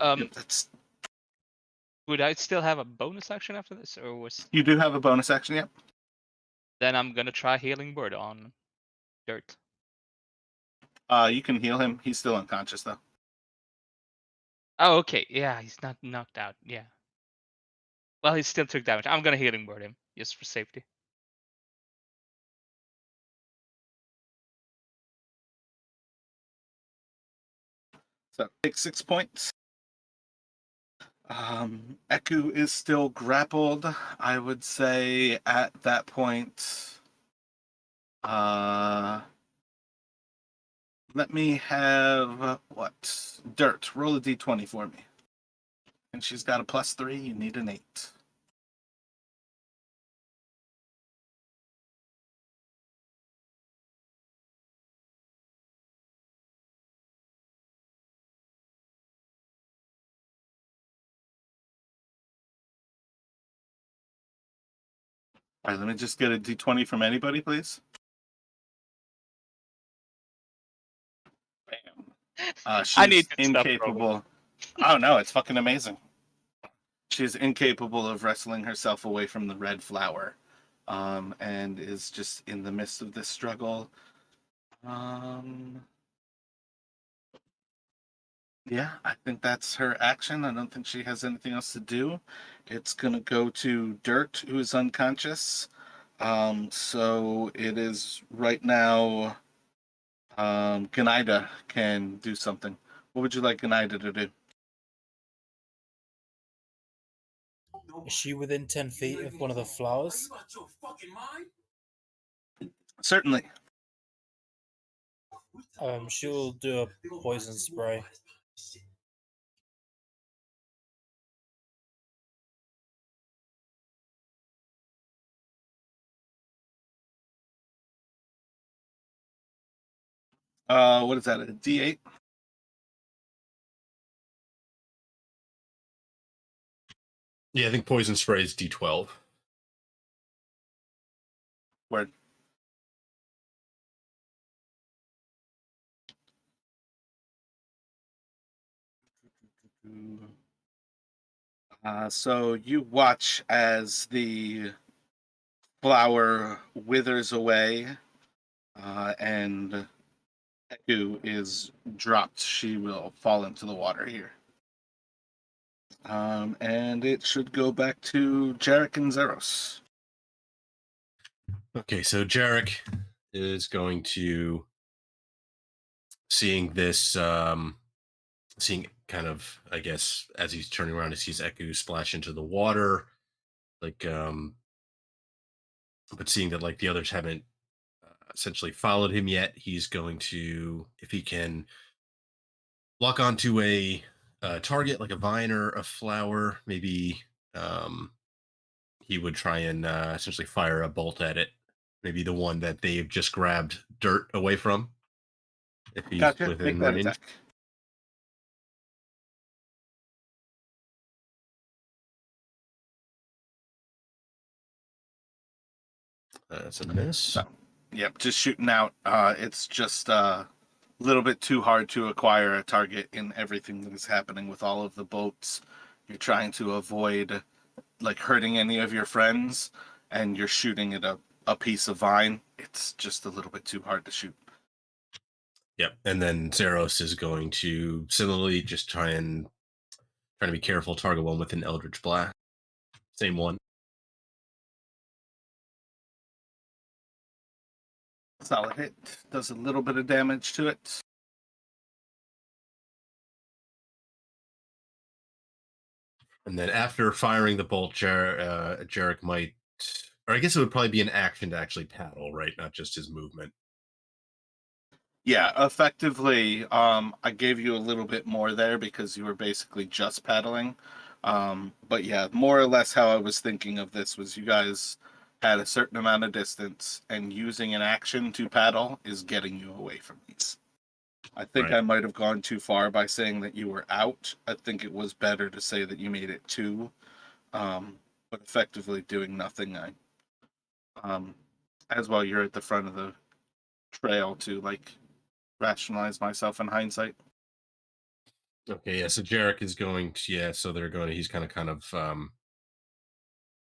Yep, that's. Would I still have a bonus action after this, or was? You do have a bonus action, yep. Then I'm gonna try healing word on Dirt. You can heal him. He's still unconscious though. Oh, okay. Yeah, he's not knocked out. Yeah. Well, he still took damage. I'm gonna healing word him just for safety. So take 6 points. Eku is still grappled. I would say at that point. Let me have what? Dirt. Roll a d20 for me. And she's got a +3. You need an 8. All right, let me just get a d20 from anybody, please. Bam. I need She's to stop rolling. incapable. Oh no, it's fucking amazing. She's incapable of wrestling herself away from the red flower, and is just in the midst of this struggle. Yeah, I think that's her action. I don't think she has anything else to do. It's gonna go to Dirt, who is unconscious. So it is right now. Ganaida can do something. What would you like Ganaida to do? Is she within 10 feet of one of the flowers? Certainly. She'll do a poison spray. What is that? A D8? Yeah, I think poison spray is D12. Word. So you watch as the flower withers away, and Eku is dropped. She will fall into the water here. And it should go back to Jarek and Zeros. Okay, so Jarek is going to seeing this, seeing kind of, I guess, as he's turning around, he sees Eku splash into the water, like, but seeing that like the others haven't essentially followed him yet, he's going to, if he can, lock onto a target like a vine or a flower, maybe um, he would try and essentially fire a bolt at it. Maybe the one that they've just grabbed dirt away from, if he's Gotcha. Make within that range. attack. That's a miss. So, yep, just shooting out. It's just a little bit too hard to acquire a target in everything that is happening with all of the boats. You're trying to avoid like hurting any of your friends, and you're shooting at a piece of vine. It's just a little bit too hard to shoot. Yep. And then Zeros is going to similarly just trying to be careful, target one with an Eldritch Blast. Same one. Solid hit. Does a little bit of damage to it. And then after firing the bolt, Jarek might, or I guess it would probably be an action to actually paddle, right? Not just his movement. Yeah, effectively, I gave you a little bit more there because you were basically just paddling. But yeah, more or less how I was thinking of this was you guys had a certain amount of distance, and using an action to paddle is getting you away from these. I think Right. I might have gone too far by saying that you were out. I think it was better to say that you made it two, but effectively doing nothing. Um, as well, you're at the front of the trail to like rationalize myself in hindsight. Okay, yeah. So Jarek is going to, yeah. So they're going to. He's kind of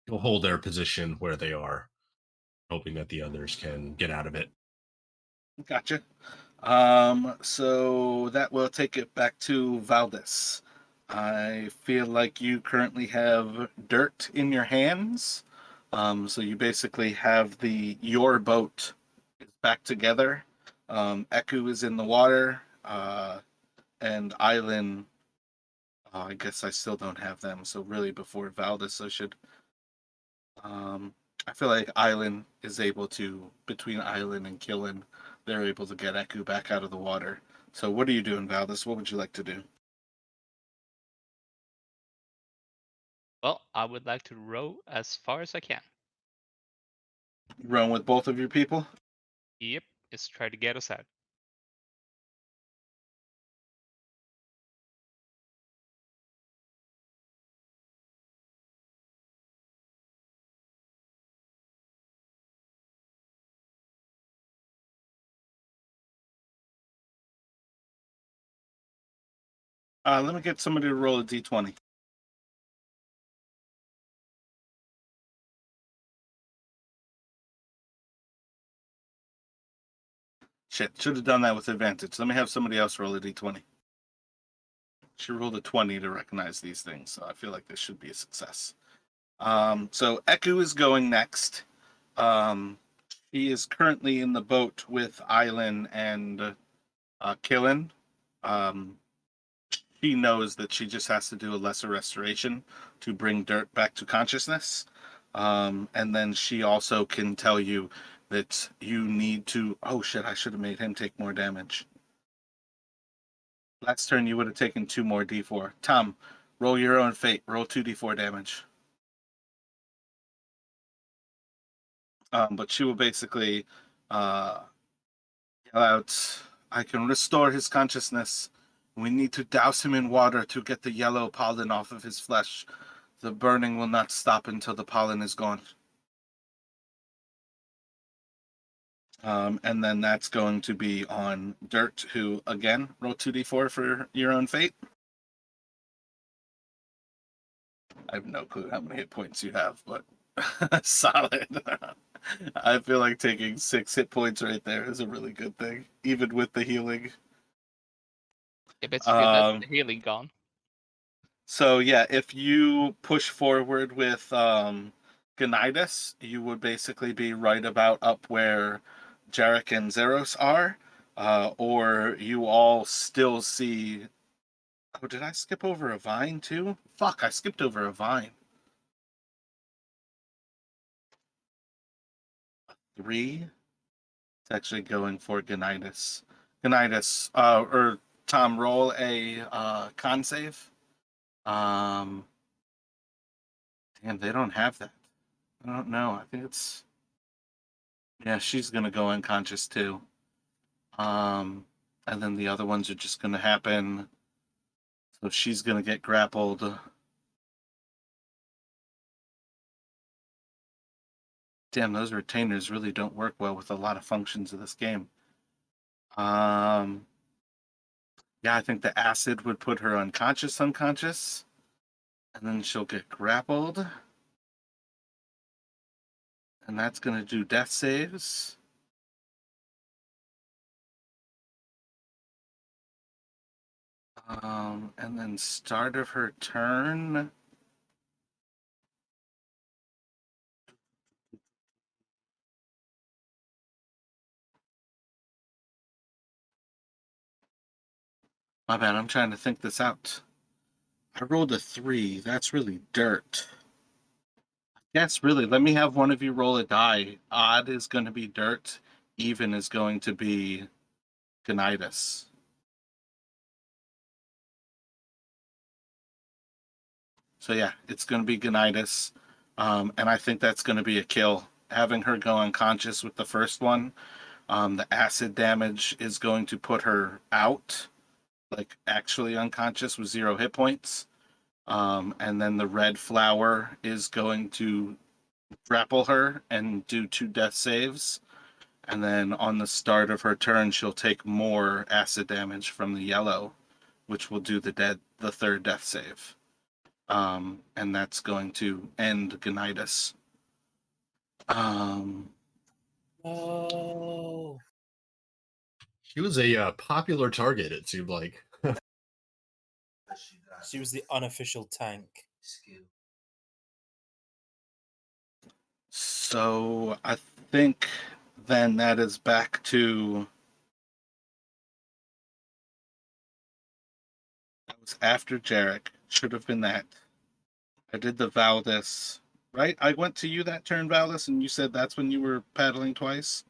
he'll hold their position where they are, hoping that the others can get out of it. Gotcha. So that will take it back to Valdez. I feel like you currently have dirt in your hands. So you basically have your boat is back together. Eku is in the water, and Island. I guess I still don't have them. So really, before Valdez, I should. Um, I feel like Island is able to, between Island and Killen, they're able to get Eku back out of the water. So what are you doing, Valdez? What would you like to do? Well, I would like to row as far as I can. Run with both of your people? Yep, just try to get us out. Let me get somebody to roll a d20. Shit, should have done that with advantage. Let me have somebody else roll a d20. She rolled a 20 to recognize these things, so I feel like this should be a success. So Eku is going next. He is currently in the boat with Island and Killen. Um, she knows that she just has to do a lesser restoration to bring Dirt back to consciousness. And then she also can tell you that you need to. Oh shit, I should have made him take more damage. Last turn, you would have taken 2 more d4. Tom, roll your own fate. Roll 2d4 damage. But she will basically yell out, I can restore his consciousness. We need to douse him in water to get the yellow pollen off of his flesh. The burning will not stop until the pollen is gone. And then that's going to be on Dirt, who, again, roll 2d4 for your own fate. I have no clue how many hit points you have, but solid. I feel like taking 6 hit points right there is a really good thing, even with the healing. Yeah, but it's good. That's Um, the healing gone. So yeah, if you push forward with Gonidas, you would basically be right about up where Jarek and Zeros are, or you all still see. Oh, did I skip over a vine too? Fuck, I skipped over a vine. 3. It's actually going for Gonidas. Gonidas, or Tom, roll a con save. Damn, they don't have that. I don't know. I think it's. Yeah, she's gonna go unconscious too. Um, and then the other ones are just gonna happen. So she's gonna get grappled. Damn, those retainers really don't work well with a lot of functions of this game. Um, yeah, I think the acid would put her unconscious, and then she'll get grappled. And that's gonna do death saves. And then start of her turn. My bad, I'm trying to think this out. I rolled a 3. That's really dirt. Yes, really. Let me have one of you roll a die. Odd is going to be dirt. Even is going to be Gonidas. So yeah, it's going to be Gonidas. And I think that's going to be a kill. Having her go unconscious with the first one, the acid damage is going to put her out, like actually unconscious with 0 hit points. And then the red flower is going to grapple her and do 2 death saves. And then on the start of her turn, she'll take more acid damage from the yellow, which will do the 3rd death save. And that's going to end Gonidas. Oh. She was a popular target, it seemed like. She was the unofficial tank. So I think then that is back to. That was after Jarek. Should have been that. I did the Valdis, right? I went to you that turn, Valdis, and you said that's when you were paddling twice.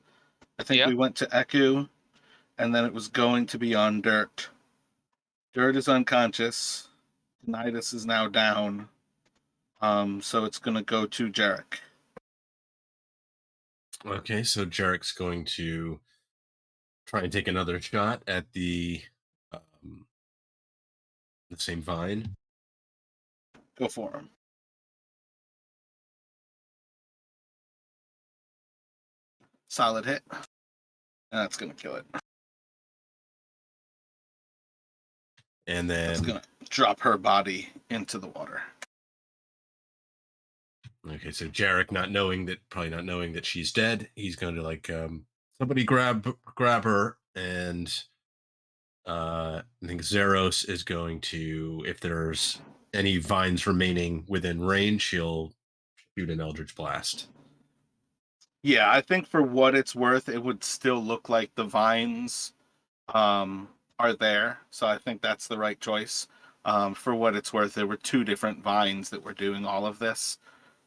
I think Yeah. we went to Eku, and then it was going to be on Dirt. Dirt is unconscious. Nidus is now down. So it's going to go to Jarek. Okay, so Jarek's going to try and take another shot at the same vine. Go for him. Solid hit. And that's going to kill it. And It's then going to drop her body into the water. okay, so Jarek probably not knowing that she's dead, he's going to like somebody grab her, and I think Zeros is going to, if there's any vines remaining within range, he'll shoot an Eldritch Blast. Yeah, I think for what it's worth, it would still look like the vines are there. So I think that's the right choice. For what it's worth, there were 2 different vines that were doing all of this.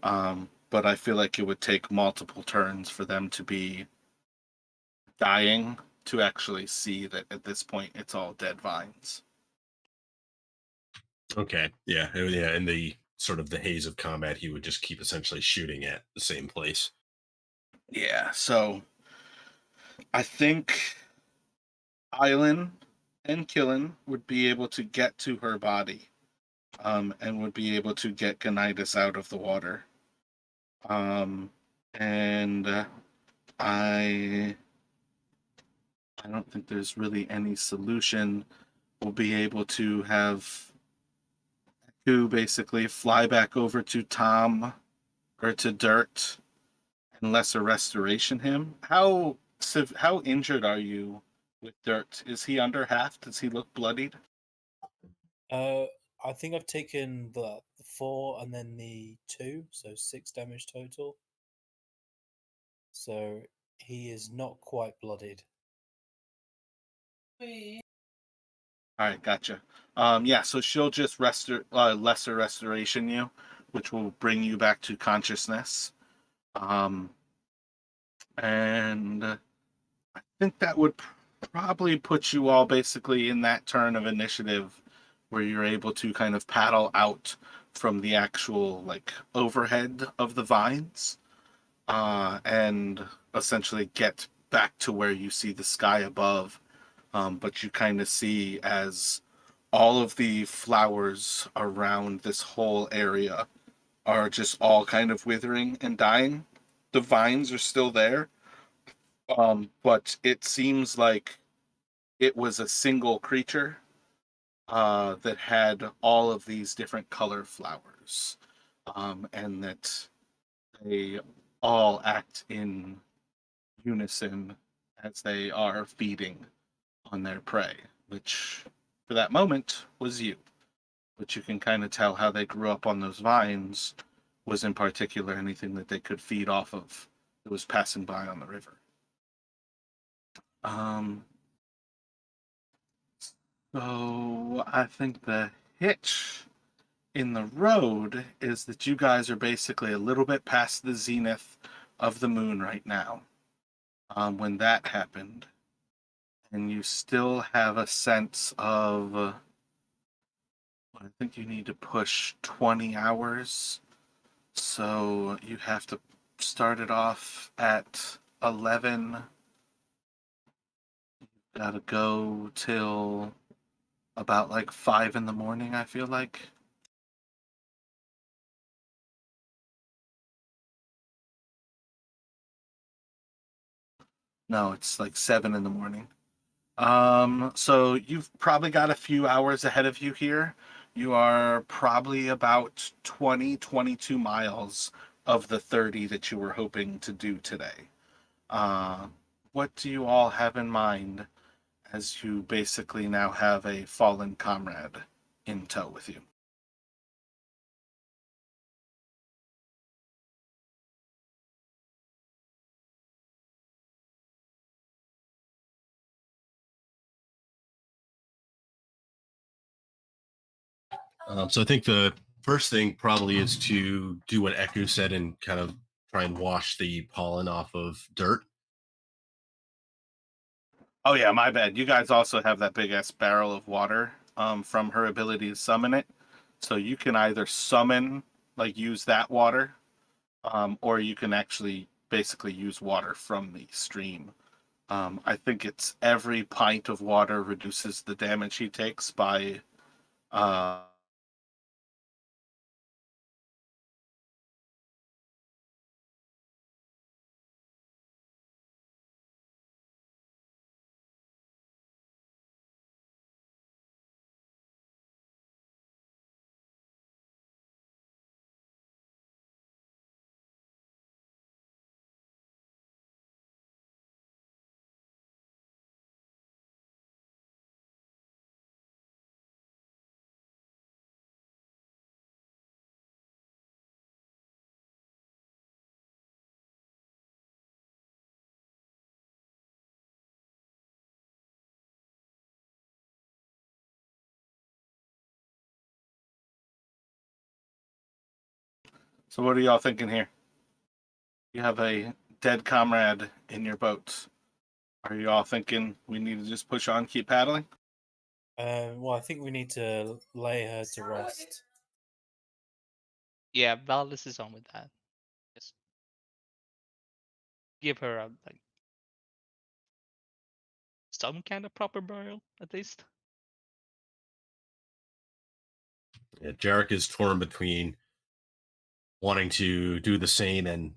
But I feel like it would take multiple turns for them to be dying to actually see that at this point it's all dead vines. Okay, yeah. In the sort of the haze of combat, he would just keep essentially shooting at the same place. Yeah, so I think Island and Killen would be able to get to her body. and would be able to get Gonitis out of the water. And I don't think there's really any solution. We'll be able to have Ku basically fly back over to Tom or to Dirt and lesser restoration him. How injured are you with Dirt? Is he under half? Does he look bloodied? I think I've taken the 4 and then the 2, so 6 damage total. So he is not quite bloodied. All right, gotcha. Yeah, so she'll just lesser restoration you, which will bring you back to consciousness. And I think that would probably put you all basically in that turn of initiative where you're able to kind of paddle out from the actual like overhead of the vines, and essentially get back to where you see the sky above. But you kind of see as all of the flowers around this whole area are just all kind of withering and dying. The vines are still there, but it seems like it was a single creature that had all of these different color flowers, and that they all act in unison as they are feeding on their prey, which for that moment was you. But you can kind of tell how they grew up on those vines was in particular anything that they could feed off of that was passing by on the river. Um, so I think the hitch in the road is that you guys are basically a little bit past the zenith of the moon right now, when that happened, and you still have a sense of I think you need to push 20 hours. So you have to start it off at 11. Gotta go till about like 5 in the morning, I feel like. No, it's like 7 in the morning. So you've probably got a few hours ahead of you here. You are probably about 20, 22 miles of the 30 that you were hoping to do today. Uh, what do you all have in mind as you basically now have a fallen comrade in tow with you? So I think the first thing probably is to do what Eku said and kind of try and wash the pollen off of Dirt. Oh yeah, my bad. You guys also have that big ass barrel of water from her ability to summon it. So you can either summon, like use that water, or you can actually basically use water from the stream. I think it's every pint of water reduces the damage he takes by uh, So what are y'all thinking here? You have a dead comrade in your boat. Are you all thinking we need to just push on, keep paddling? Well, I think we need to lay her to rest. Yeah, Valdis is on with that. Just give her a like some kind of proper burial, at least. Yeah, Jarek is torn between wanting to do the same and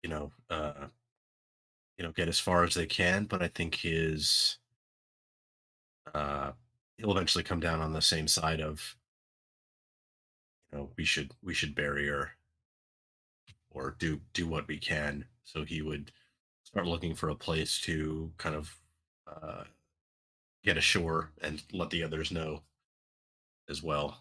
you know get as far as they can, but I think uh he'll eventually come down on the same side of we should bury her or do what we can. So he would start looking for a place to kind of uh, get ashore and let the others know as well.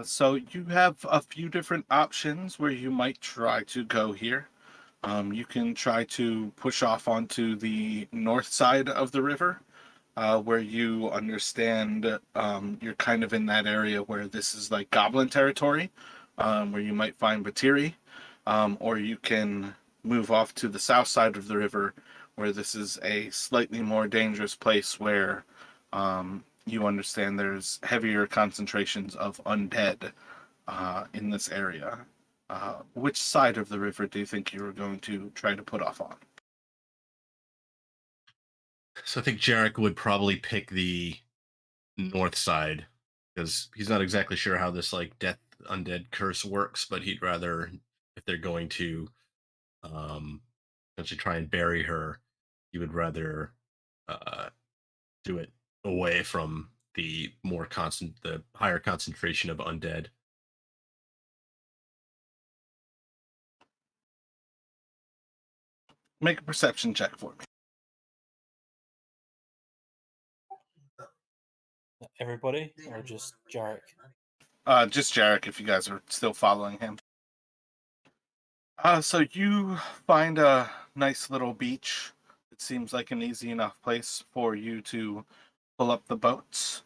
So you have a few different options where you might try to go here. You can try to push off onto the north side of the river, where you understand you're kind of in that area where this is like goblin territory, where you might find Batiri, or you can move off to the south side of the river, where this is a slightly more dangerous place where you understand there's heavier concentrations of undead in this area. Which side of the river do you think you were going to try to put off on? So I think Jarek would probably pick the north side because he's not exactly sure how this like death undead curse works, but he'd rather if they're going to um essentially try and bury her, he would rather uh do it away from the higher concentration of undead. Make a perception check for me. Everybody, or just Jarek? Just Jarek, if you guys are still following him. So you find a nice little beach. It seems like an easy enough place for you to pull up the boats.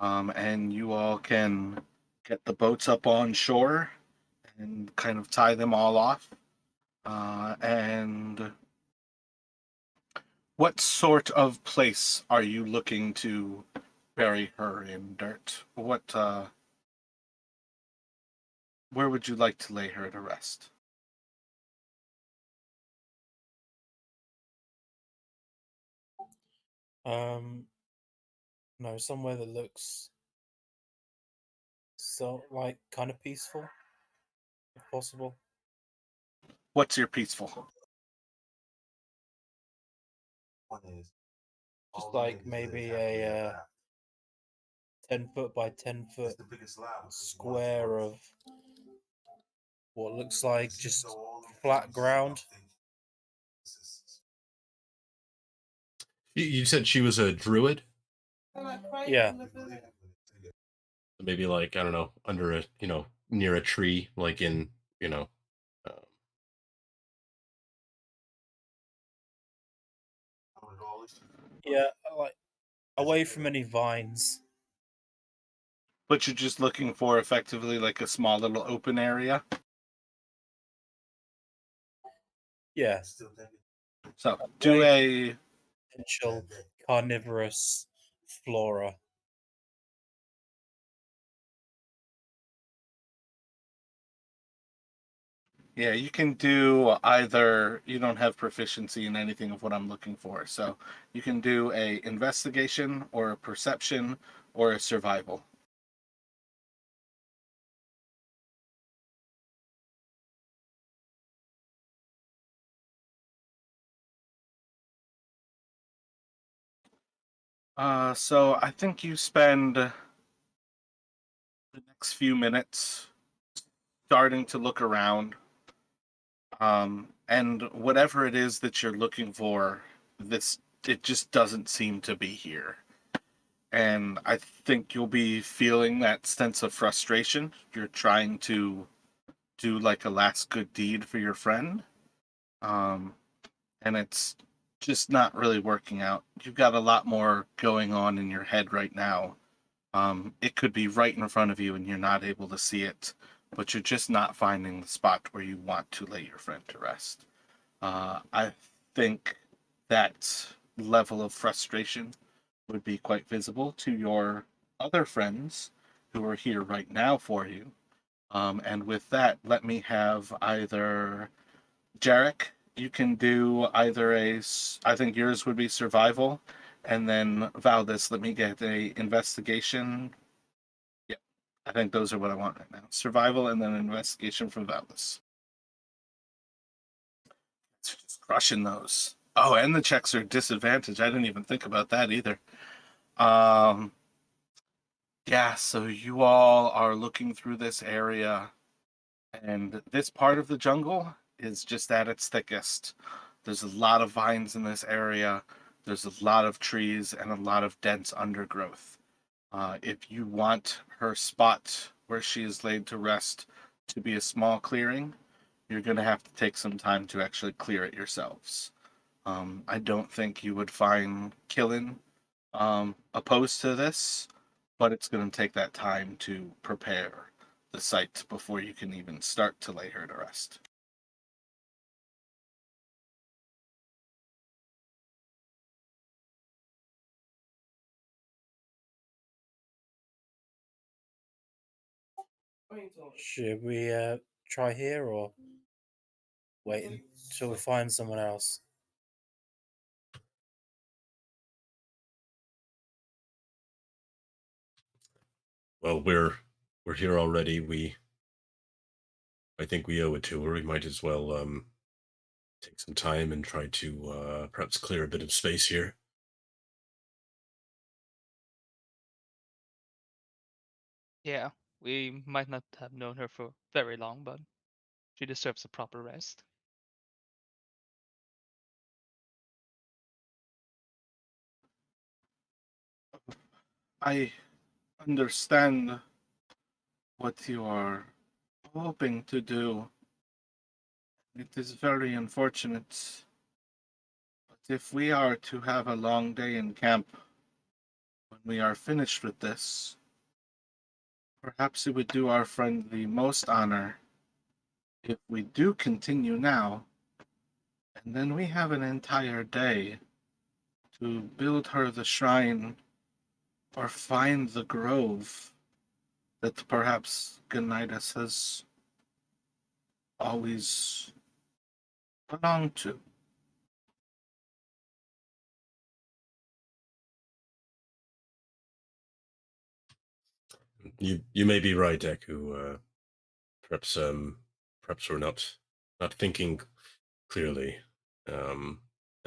And you all can get the boats up on shore and kind of tie them all off. And what sort of place are you looking to bury her in dirt? Where would you like to lay her to rest? No, somewhere that looks so like kind of peaceful, if possible. What's your peaceful? Just like maybe a 10 foot by 10 foot square of what looks like just flat ground. You said she was a druid? Yeah. Maybe like I don't know, under a near a tree, like in um, Yeah, like away from any vines. But you're just looking for effectively like a small little open area. Yeah, So do away a potential carnivorous flora. yeah, you can do either. You don't have proficiency in anything of what I'm looking for, so you can do a investigation or a perception or a survival. So I think you spend the next few minutes starting to look around, and whatever it is that you're looking for, it just doesn't seem to be here. And I think you'll be feeling that sense of frustration. You're trying to do like a last good deed for your friend, um, and it's just not really working out. You've got a lot more going on in your head right now. It could be right in front of you and you're not able to see it, but you're just not finding the spot where you want to lay your friend to rest. I think that level of frustration would be quite visible to your other friends who are here right now for you. And with that, let me have either Jarek, you can do either I think yours would be survival, and then Valdez, let me get a investigation. Yeah, I think those are what I want right now. Survival and then investigation from Valdez. Just crushing those. Oh, and the checks are disadvantaged. I didn't even think about that either. Um, yeah, so you all are looking through this area, and this part of the jungle is just at its thickest. There's a lot of vines in this area. There's a lot of trees and a lot of dense undergrowth. If you want her spot where she is laid to rest to be a small clearing, you're going to have to take some time to actually clear it yourselves. I don't think you would find Killen opposed to this, but it's going to take that time to prepare the site before you can even start to lay her to rest. Should we try here or wait until we find someone else? Well, we're here already. I think we owe it to her. We might as well take some time and try to perhaps clear a bit of space here. Yeah, we might not have known her for very long, but she deserves a proper rest. I understand what you are hoping to do. It is very unfortunate. But if we are to have a long day in camp when we are finished with this, perhaps it would do our friend the most honor if we do continue now, and then we have an entire day to build her the shrine or find the grove that perhaps Gonidas has always belonged to. You may be right, Deku. Perhaps we're not thinking clearly, and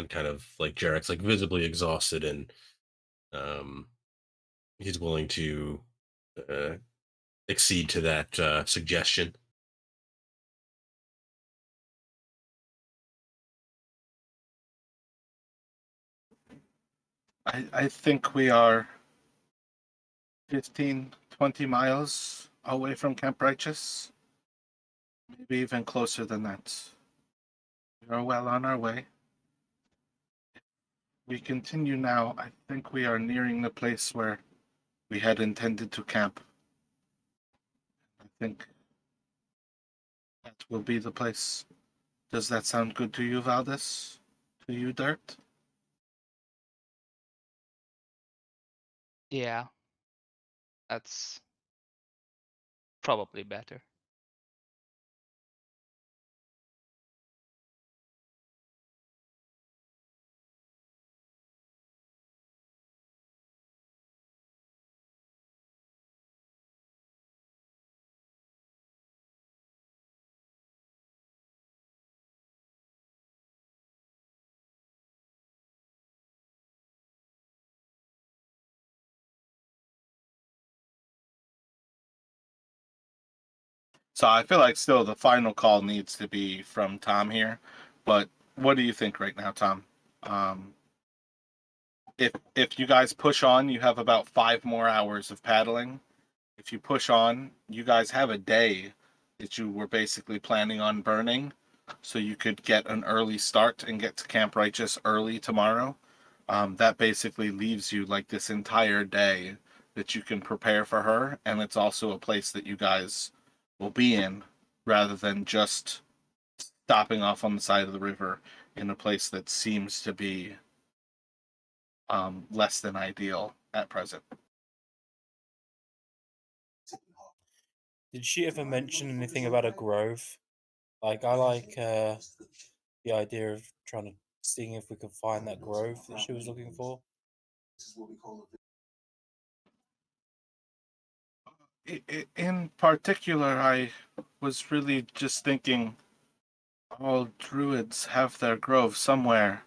kind of like Jarek's like visibly exhausted, and um, he's willing to uh, accede to that suggestion. I think we are 15, 20 miles away from Camp Righteous. Maybe even closer than that. We are well on our way. We continue now. I think we are nearing the place where we had intended to camp. I think that will be the place. Does that sound good to you, Valdez? To you, Dirt? Yeah, that's probably better. So I feel like still the final call needs to be from Tom here. But what do you think right now, Tom? Um, if you guys push on, you have about 5 more hours of paddling. If you push on, you guys have a day that you were basically planning on burning, so you could get an early start and get to Camp Righteous early tomorrow. That basically leaves you like this entire day that you can prepare for her, and it's also a place that you guys will be in rather than just stopping off on the side of the river in a place that seems to be less than ideal at present. Did she ever mention anything about a grove? Like, I like the idea of trying to seeing if we can find that grove that she was looking for. In particular, I was really just thinking all druids have their grove somewhere,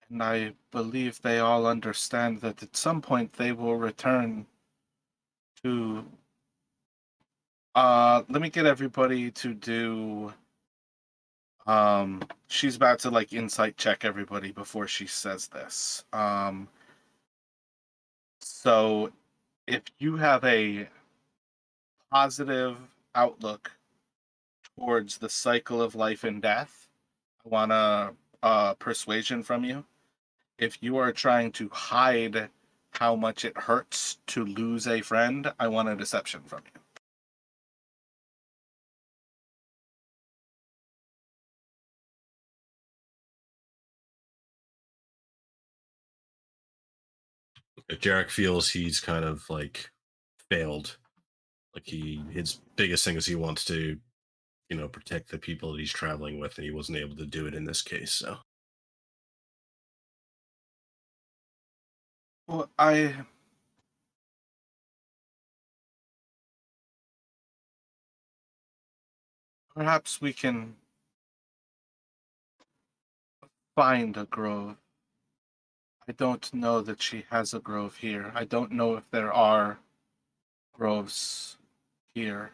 and I believe they all understand that at some point they will return to. Let me get everybody to do. She's about to like insight check everybody before she says this. So if you have a positive outlook towards the cycle of life and death, I want a persuasion from you. If you are trying to hide how much it hurts to lose a friend, I want a deception from you. Jarek feels he's kind of like failed. Like his biggest thing is he wants to, protect the people that he's traveling with, and he wasn't able to do it in this case. So Well, perhaps we can find a grove. I don't know that she has a grove here. I don't know if there are groves here.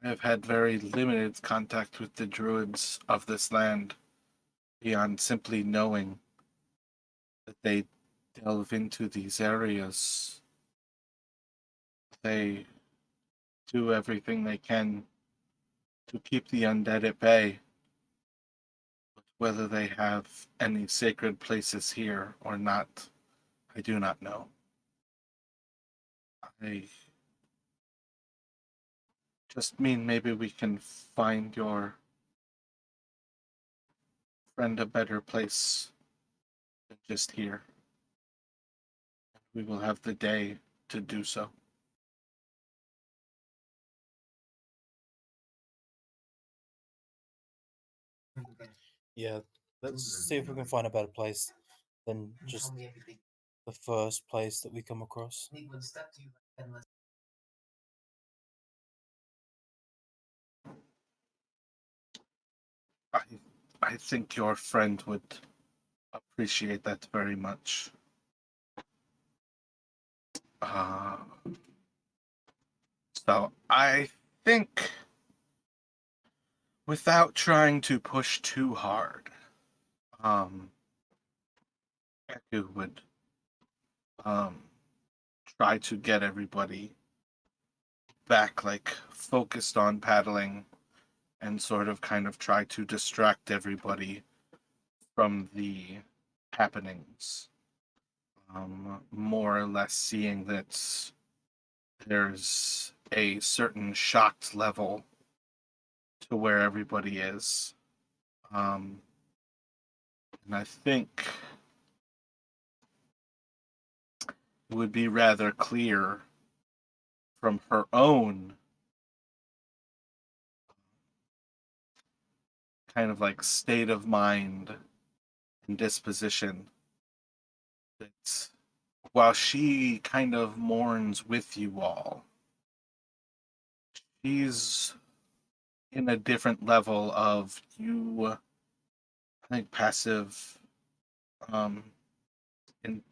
I have had very limited contact with the druids of this land beyond simply knowing that they delve into these areas. They do everything they can to keep the undead at bay. But whether they have any sacred places here or not, I do not know. I just mean maybe we can find your friend a better place than just here. We will have the day to do so. Yeah, let's see if we can find a better place than just the first place that we come across. I I think your friend would appreciate that very much. Uh, so I think, without trying to push too hard, Eku would um, try to get everybody back, like focused on paddling, and sort of kind of try to distract everybody from the happenings. More or less seeing that there's a certain shocked level to where everybody is. And I think it would be rather clear from her own kind of like state of mind and disposition that while she kind of mourns with you all, she's in a different level of you. I think passive, um, in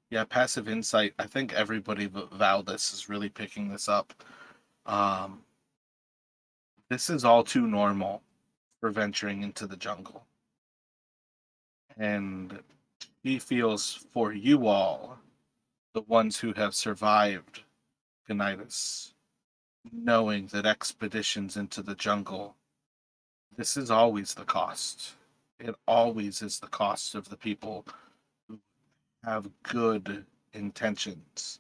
yeah, passive insight. I think everybody but Valdis is really picking this up. Um, this is all too normal for venturing into the jungle, and she feels for you all, the ones who have survived Gonitis, knowing that expeditions into the jungle, this is always the cost. It always is the cost of the people who have good intentions.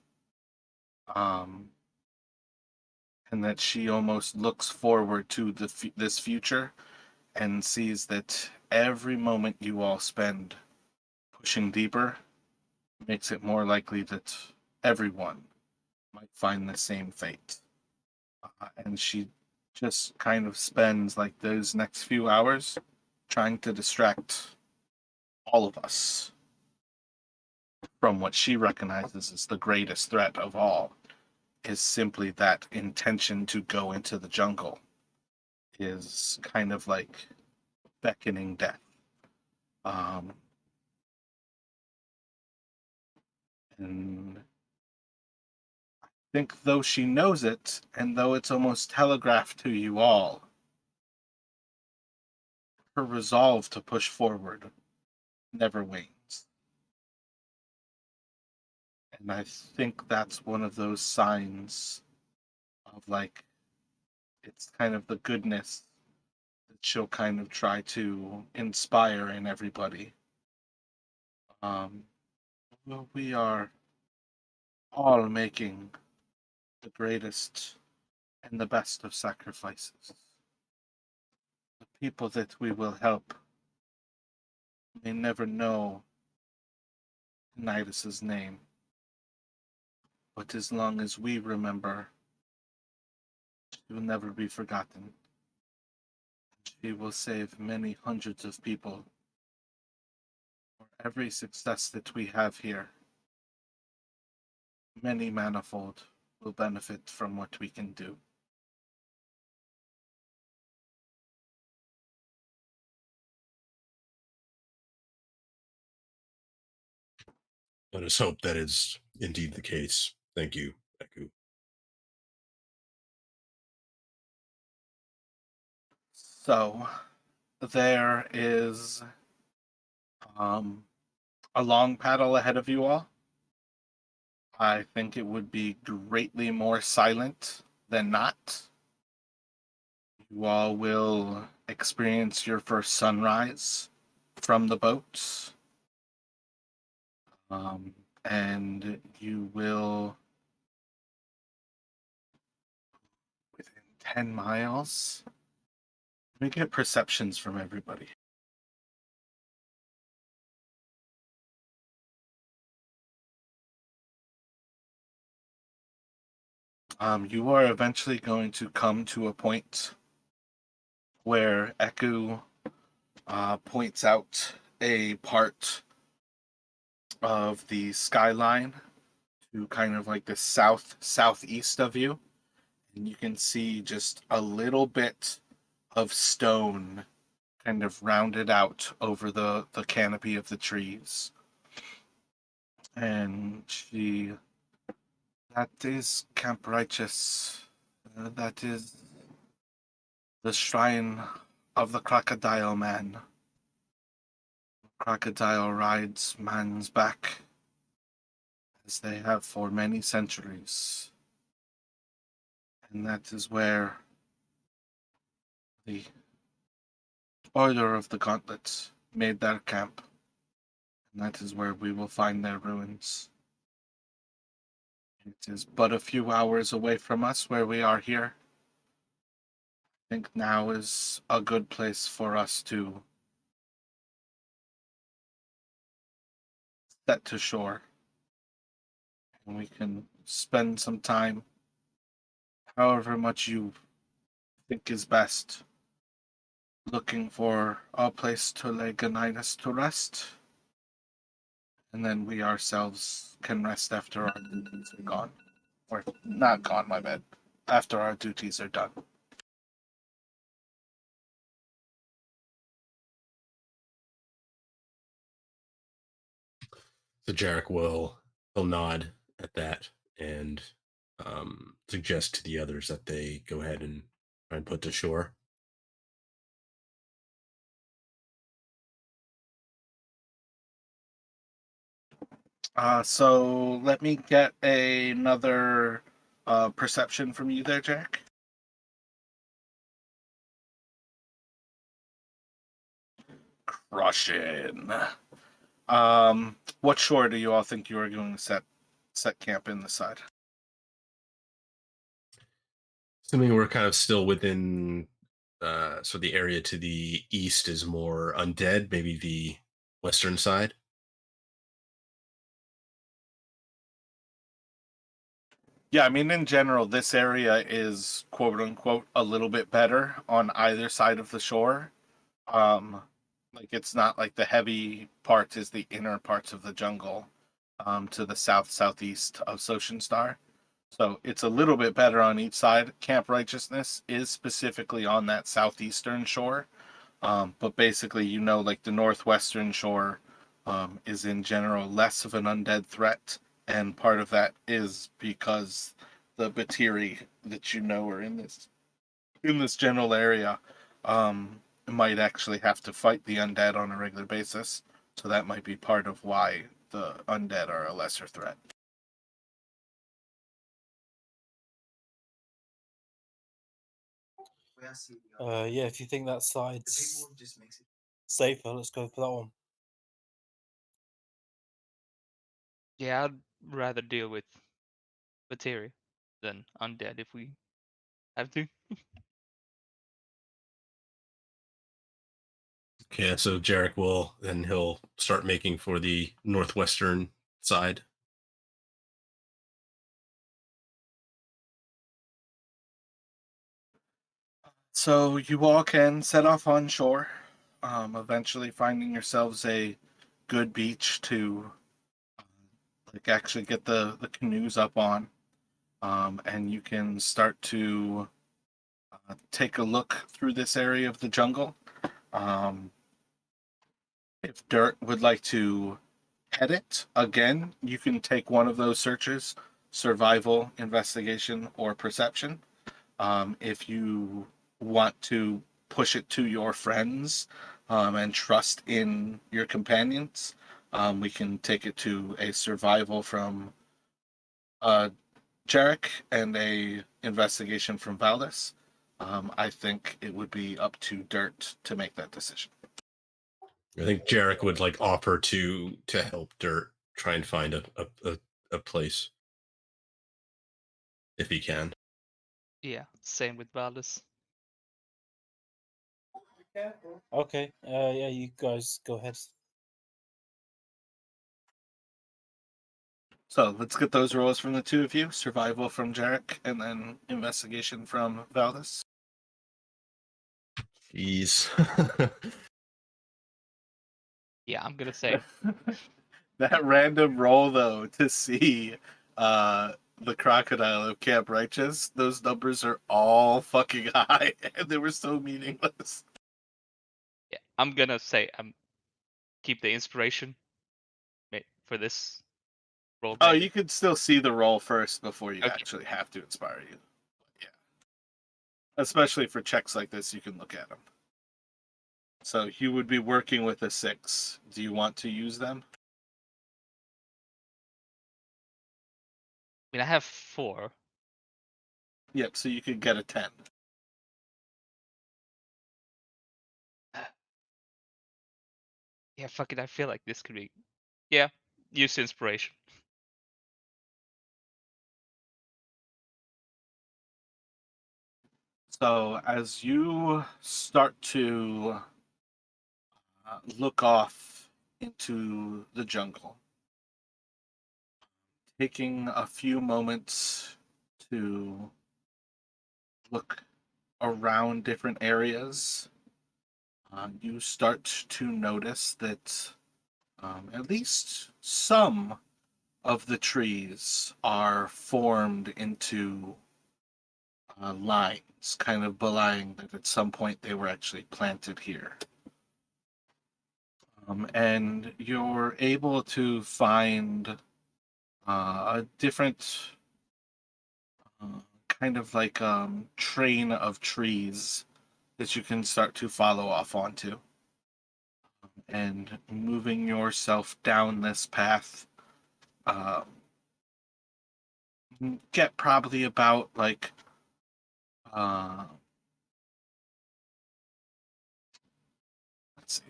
Um, and that she almost looks forward to this future and sees that every moment you all spend pushing deeper makes it more likely that everyone might find the same fate. And she just kind of spends like those next few hours trying to distract all of us from what she recognizes as the greatest threat of all, is simply that intention to go into the jungle is kind of like beckoning death. Um, and I think though she knows it, and though it's almost telegraphed to you all, her resolve to push forward never wanes. And I think that's one of those signs of like, it's kind of the goodness that she'll kind of try to inspire in everybody. Well, we are all making the greatest and the best of sacrifices. The people that we will help may never know Nidus's name, but as long as we remember, she will never be forgotten. She will save many hundreds of people. For every success that we have here, many manifold will benefit from what we can do. Let us hope that is indeed the case. Thank you, Eku. So, there is a long paddle ahead of you all. I think it would be greatly more silent than not. You all will experience your first sunrise from the boats. And you will, within 10 miles, let me get perceptions from everybody. You are eventually going to come to a point where Eku points out a part of the skyline to kind of like the southeast of you, and you can see just a little bit of stone kind of rounded out over the canopy of the trees. And that is Camp Righteous. That is the shrine of the crocodile man. Crocodile rides man's back, as they have for many centuries. And that is where the Order of the Gauntlet made their camp. And that is where we will find their ruins. It is but a few hours away from us where we are here. I think now is a good place for us to set to shore. And we can spend some time, however much you think is best, looking for a place to lay Gonidas to rest. And then we ourselves can rest after our duties are gone. Or not gone, my bad. After our duties are done. So Jarek will nod at that and suggest to the others that they go ahead and try and put to shore. So let me get another perception from you there, Jack. Crushing. What shore do you all think you are going to set camp in this side? Assuming we're kind of still within, so the area to the east is more undead, maybe the western side. Yeah, I mean, in general, this area is quote unquote a little bit better on either side of the shore. Um, like it's not like the heavy part is the inner parts of the jungle, to the southeast of Soshin Star. So it's a little bit better on each side. Camp Righteousness is specifically on that southeastern shore. But basically, like the northwestern shore is in general less of an undead threat, and part of that is because the Batiri that are in this general area might actually have to fight the undead on a regular basis. So that might be part of why the undead are a lesser threat. Yeah, if you think that side's safer, let's go for that one. Yeah, I'd rather deal with materia than undead if we have to. Okay, so Jarek he'll start making for the northwestern side. So you all can set off on shore, eventually finding yourselves a good beach to actually get the canoes up on, and you can start to take a look through this area of the jungle. Um, if Dirt would like to head it again, you can take one of those searches: survival, investigation, or perception. If you want to push it to your friends and trust in your companions, we can take it to a survival from Jarek and a investigation from Valdis. I think it would be up to Dirt to make that decision. I think Jarek would offer to help Dirt try and find a place if he can. Yeah, same with Valdis. Okay. Yeah, you guys go ahead. So let's get those rolls from the two of you: survival from Jarek, and then investigation from Valdis. Jeez. Yeah, I'm gonna say That random roll, though, to see the crocodile of Camp Righteous, those numbers are all fucking high, and they were so meaningless. yeah, I'm gonna say keep the inspiration for this roll. Oh, Maybe. you could still see the roll first before you Okay. actually have to inspire you. Yeah. Especially for checks like this, you can look at them. So you would be working with a 6. Do you want to use them? I mean, I have 4. Yep, so you could get a 10. Yeah, fuck it. I feel like this could be. Yeah, use inspiration. So as you start to look off into the jungle, taking a few moments to look around different areas, you start to notice that at least some of the trees are formed into lines, kind of belying that at some point they were actually planted here. And you're able to find a different kind of train of trees that you can start to follow off onto. And moving yourself down this path, um, get probably about uh, let's see.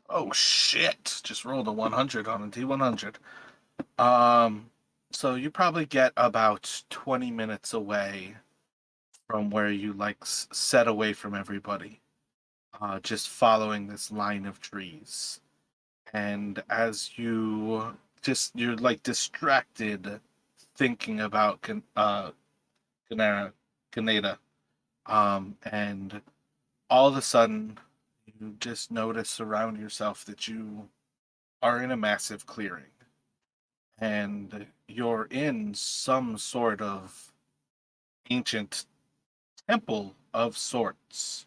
Oh shit! Just rolled a 100 on a D100. So you probably get about 20 minutes away from where you set away from everybody, just following this line of trees. And as you you're like distracted thinking about Kaneda. And all of a sudden you just notice around yourself that you are in a massive clearing. And you're in some sort of ancient temple of sorts.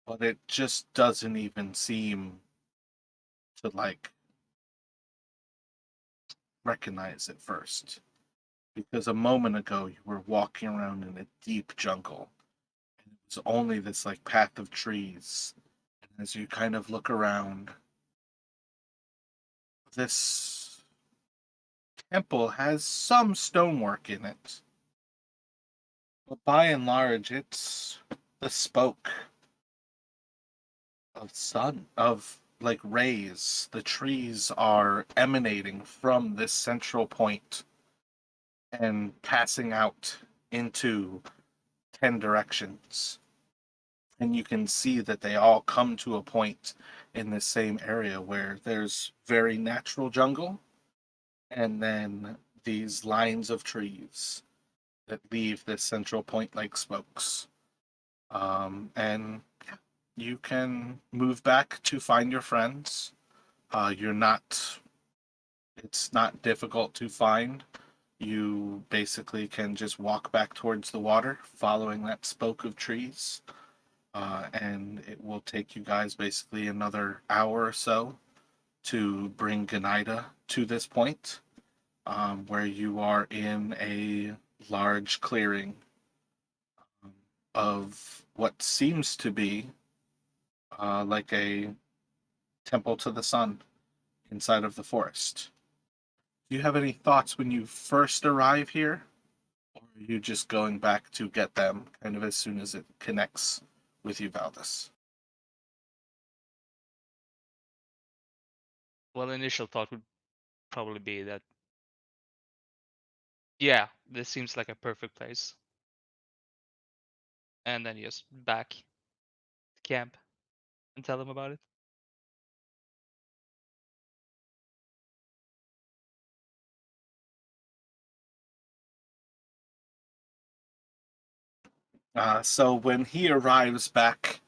But it just doesn't even seem to like recognize it first. Because a moment ago you were walking around in a deep jungle. And it was only this like path of trees. And as you kind of look around, this temple has some stonework in it. But by and large it's the spoke of sun of like rays. The trees are emanating from this central point and passing out into 10 directions. And you can see that they all come to a point in this same area where there's very natural jungle and then these lines of trees that leave this central point like spokes. And you can move back to find your friends. You're not, it's not difficult to find. You basically can just walk back towards the water, following that spoke of trees. And it will take you guys basically another hour or so to bring Ganida to this point, where you are in a large clearing of what seems to be like a temple to the sun inside of the forest. Do you have any thoughts when you first arrive here? Or are you just going back to get them kind of as soon as it connects with you, Valdis? Well, initial thought would probably be that, yeah, this seems like a perfect place. And then just back to camp and tell them about it. So when he arrives back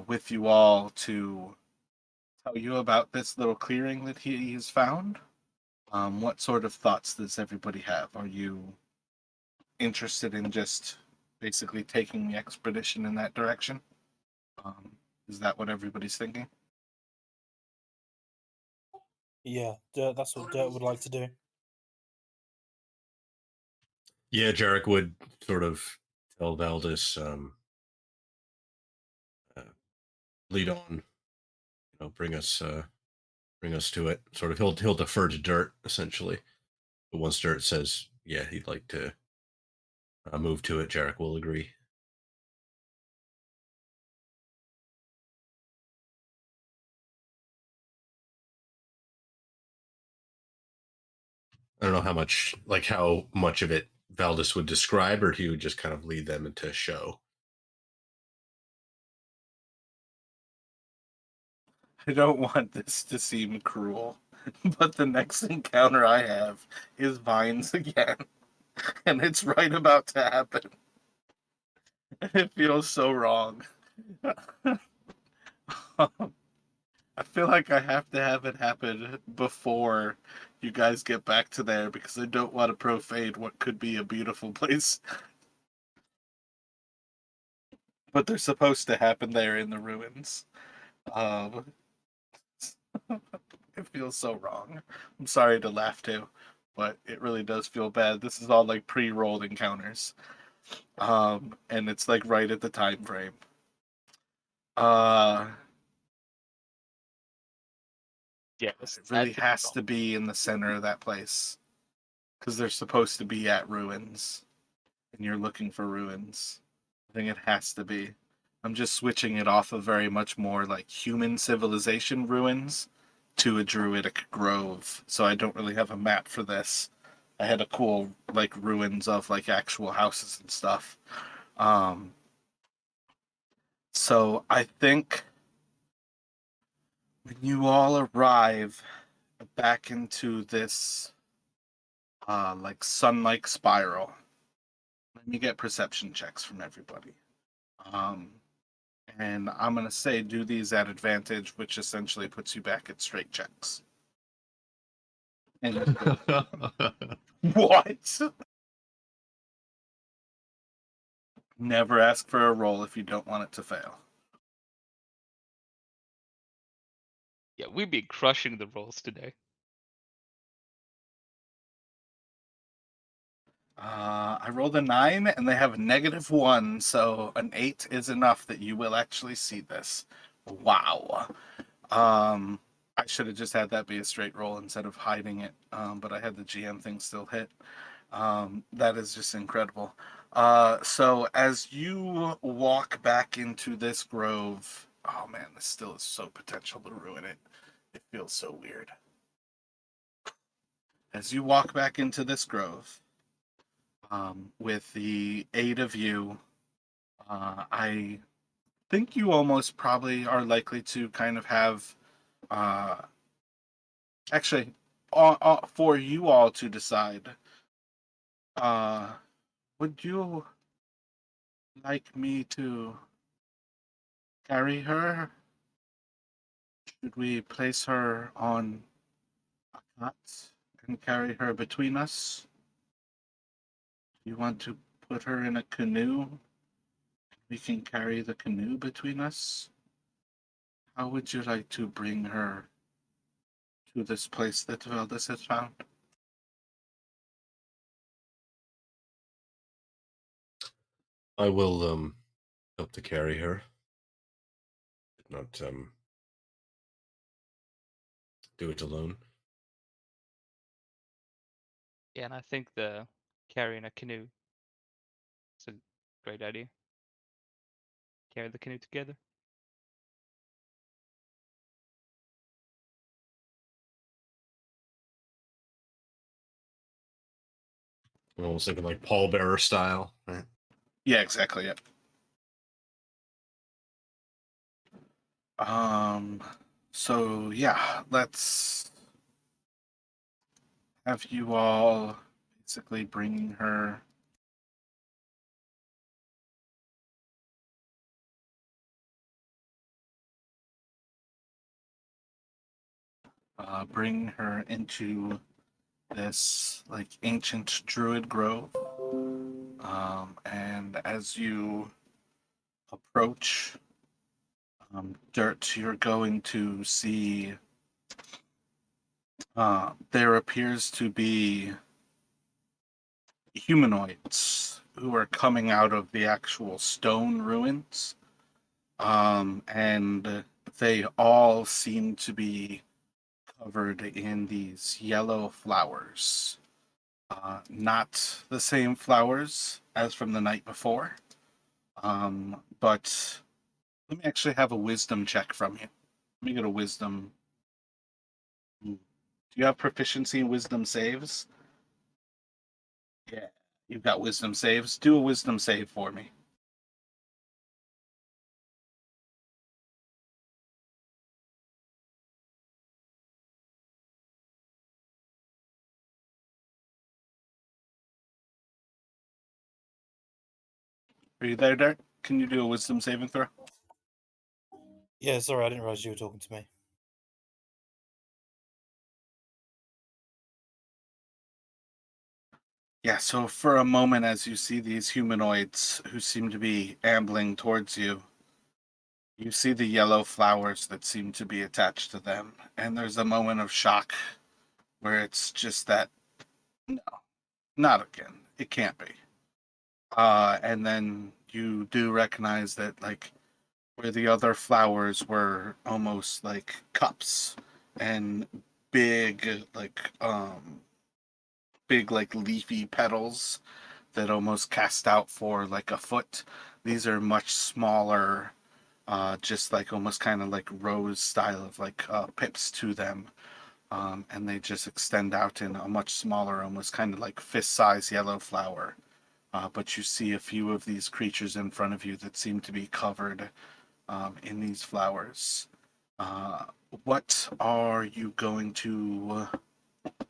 with you all to tell you about this little clearing that he has found, what sort of thoughts does everybody have? Are you interested in just basically taking the expedition in that direction? Um, is that what everybody's thinking? Yeah, that's what Dirt would like to do. Yeah, Jarek would sort of tell Valdis, uh, lead on, bring us to it. Sort of, he'll defer to Dirt essentially. But once Dirt says, yeah, he'd like to move to it, Jarek will agree. I don't know how much of it Valdis would describe, or he would just kind of lead them into show. I don't want this to seem cruel, but the next encounter I have is Vines again, and it's right about to happen. It feels so wrong. I feel like I have to have it happen before you guys get back to there because I don't want to profane what could be a beautiful place. But they're supposed to happen there in the ruins. Um, it feels so wrong. I'm sorry to laugh too, but it really does feel bad. This is all like pre-rolled encounters. And it's like right at the time frame. Uh, Yeah, it really has to be in the center of that place because they're supposed to be at ruins, and you're looking for ruins. I think it has to be. I'm just switching it off of very much more like human civilization ruins to a druidic grove. So I don't really have a map for this. I had a cool like ruins of like actual houses and stuff. Um, so I think when you all arrive back into this like sun-like spiral. Let me get perception checks from everybody. And I'm gonna say do these at advantage, which essentially puts you back at straight checks. And what? Never ask for a roll if you don't want it to fail. Yeah, we've been crushing the rolls today. I rolled a 9 and they have a -1, so an 8 is enough that you will actually see this. Wow. I should have just had that be a straight roll instead of hiding it, but I had the GM thing still hit. That is just incredible. So as you walk back into this grove, oh man, this still is so potential to ruin it. It feels so weird. As you walk back into this grove, with the 8 of you, I think you almost probably are likely to kind of have, uh, actually, for you all to decide, uh, would you like me to carry her? Should we place her on a cot and carry her between us? Do you want to put her in a canoe? We can carry the canoe between us. How would you like to bring her to this place that Veldis has found? I will help to carry her. Not do it alone. Yeah, and I think the carrying a canoe is a great idea. Carry the canoe together. I'm almost thinking like pallbearer style, right? Yeah, exactly. Yeah. So yeah, let's have you all basically bringing her. Bring her into this like ancient druid grove. And as you approach Dirt, you're going to see there appears to be humanoids who are coming out of the actual stone ruins. And they all seem to be covered in these yellow flowers. Not the same flowers as from the night before, but let me actually have a wisdom check from you. Let me get a wisdom. Do you have proficiency in wisdom saves? Yeah, you've got wisdom saves. Do a wisdom save for me. Are you there, Dart? Can you do a wisdom saving throw? Yeah, sorry, I didn't realize you were talking to me. Yeah, so for a moment, as you see these humanoids who seem to be ambling towards you, you see the yellow flowers that seem to be attached to them. And there's a moment of shock where it's just that, no, not again. It can't be. And then you do recognize that, like, where the other flowers were almost like cups and big, like leafy petals that almost cast out for like a foot. These are much smaller, just like almost kind of like rose style of like pips to them. And they just extend out in a much smaller, almost kind of like fist size yellow flower. But you see a few of these creatures in front of you that seem to be covered in these flowers. what are you going to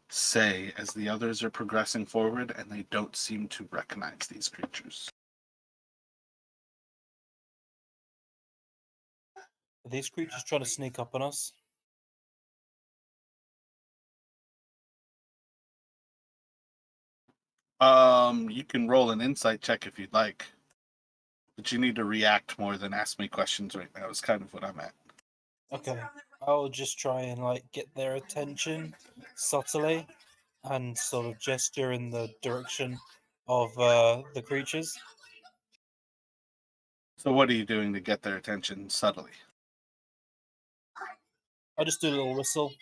say as the others are progressing forward and they don't seem to recognize these creatures? Are these creatures trying to sneak up on us? You can roll an insight check if you'd like, but you need to react more than ask me questions right now. Is kind of what I'm at. Okay, I'll just try and get their attention subtly and sort of gesture in the direction of the creatures. So, what are you doing to get their attention subtly? I just do a little whistle.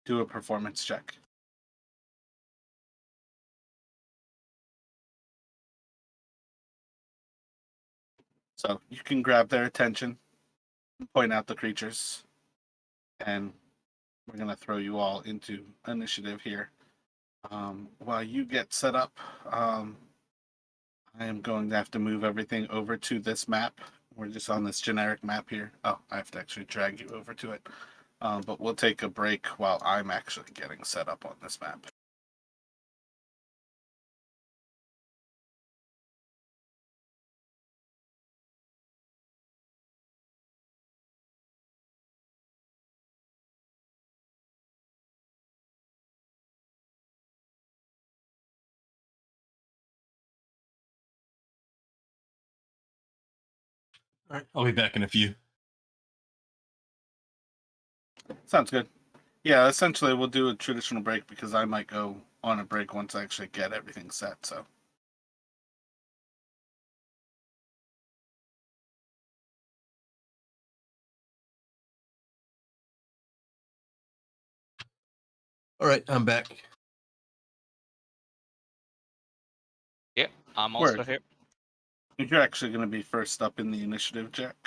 Do a performance check. So you can grab their attention, point out the creatures, and we're going to throw you all into initiative here. While you get set up, I am going to have to move everything over to this map. We're just on this generic map here. Oh, I have to actually drag you over to it. But we'll take a break while I'm actually getting set up on this map. All right, I'll be back in a few. Sounds good. Yeah, essentially we'll do a traditional break because I might go on a break once I actually get everything set. So. All right, I'm back. Yeah, I'm also Word. here. You're actually going to be first up in the initiative check.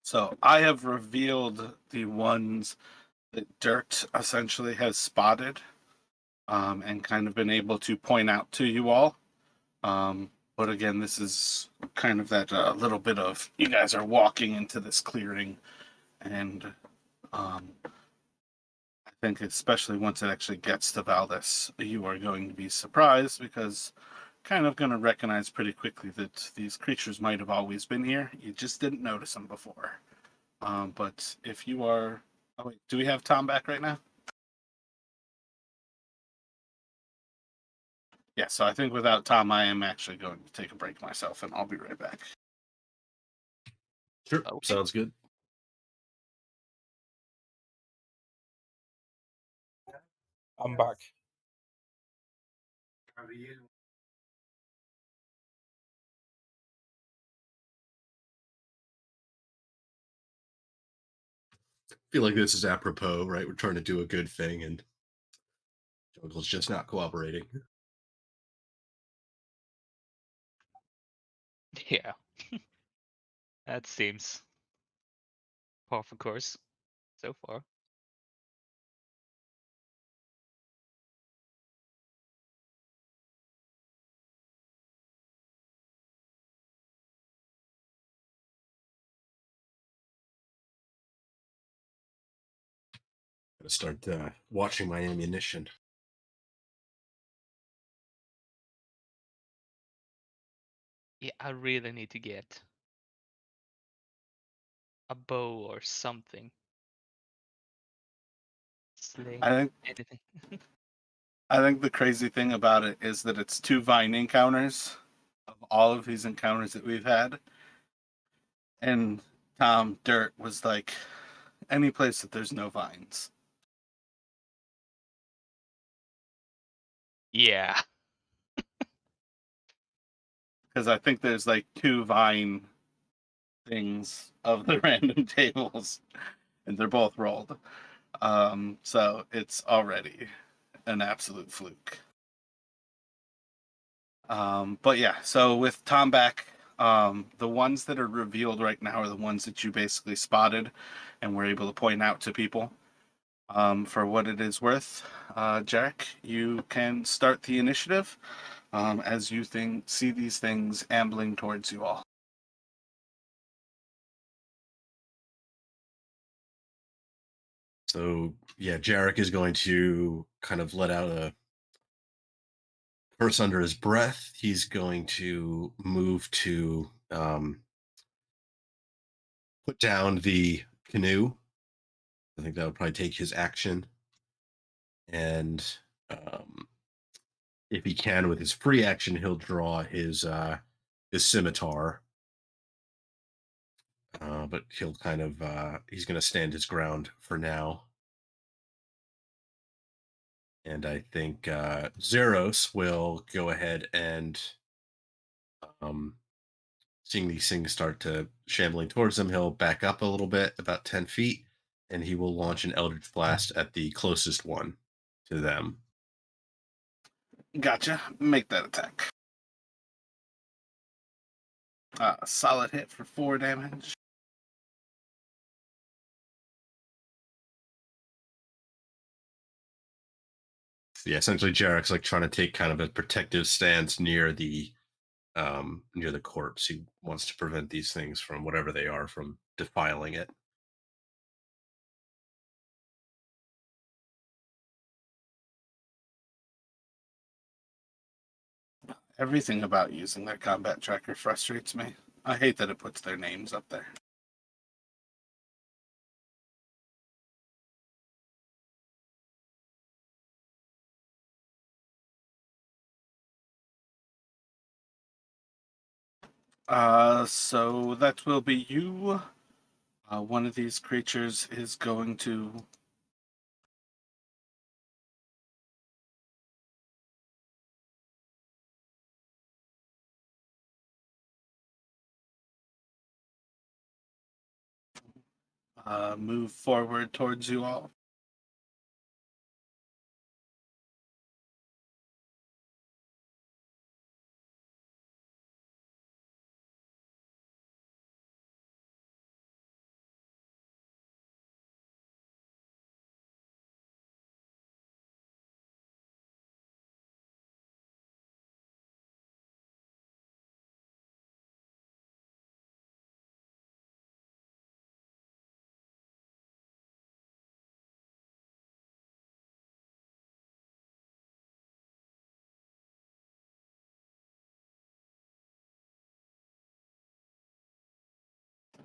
So I have revealed the ones that Dirt essentially has spotted and kind of been able to point out to you all. But again, this is kind of that little bit of you guys are walking into this clearing, and I think especially once it actually gets to Valdis, you are going to be surprised because kind of going to recognize pretty quickly that these creatures might have always been here. You just didn't notice them before. But if you are, oh wait, do we have Tom back right now? Yeah, so I think without Tom, I am actually going to take a break myself, and I'll be right back. Sure, Okay. sounds good. I'm back. Feel like this is apropos, right? We're trying to do a good thing, and Jungle's just not cooperating. Yeah. That seems par for course so far. Gotta start watching my ammunition. Yeah, I really need to get a bow or something. Sling, I think anything. I think the crazy thing about it is that it's 2 Vine encounters of all of these encounters that we've had, and Tom Dirt was like, any place that there's no vines. Yeah. Because I think there's like 2 Vine things of the random tables, and they're both rolled. So it's already an absolute fluke. But yeah, so with Tom back, The ones that are revealed right now are the ones that you basically spotted and were able to point out to people. For what it is worth, Jack, you can start the initiative as you see these things ambling towards you all. So yeah, Jarek is going to kind of let out a curse under his breath. He's going to move to put down the canoe. I think that would probably take his action. And um, if he can, with his free action, he'll draw his scimitar. But he'll kind of he's going to stand his ground for now. And I think Zeros will go ahead and um, seeing these things start to shambling towards him, he'll back up a little bit, about 10 feet, and he will launch an Eldritch Blast at the closest one to them. Gotcha. Make that attack. Solid hit for 4 damage. Yeah, essentially Jarek's like trying to take kind of a protective stance near the corpse. He wants to prevent these things from whatever they are from defiling it. Everything about using their combat tracker frustrates me. I hate that it puts their names up there. So that will be you. One of these creatures is going to move forward towards you all.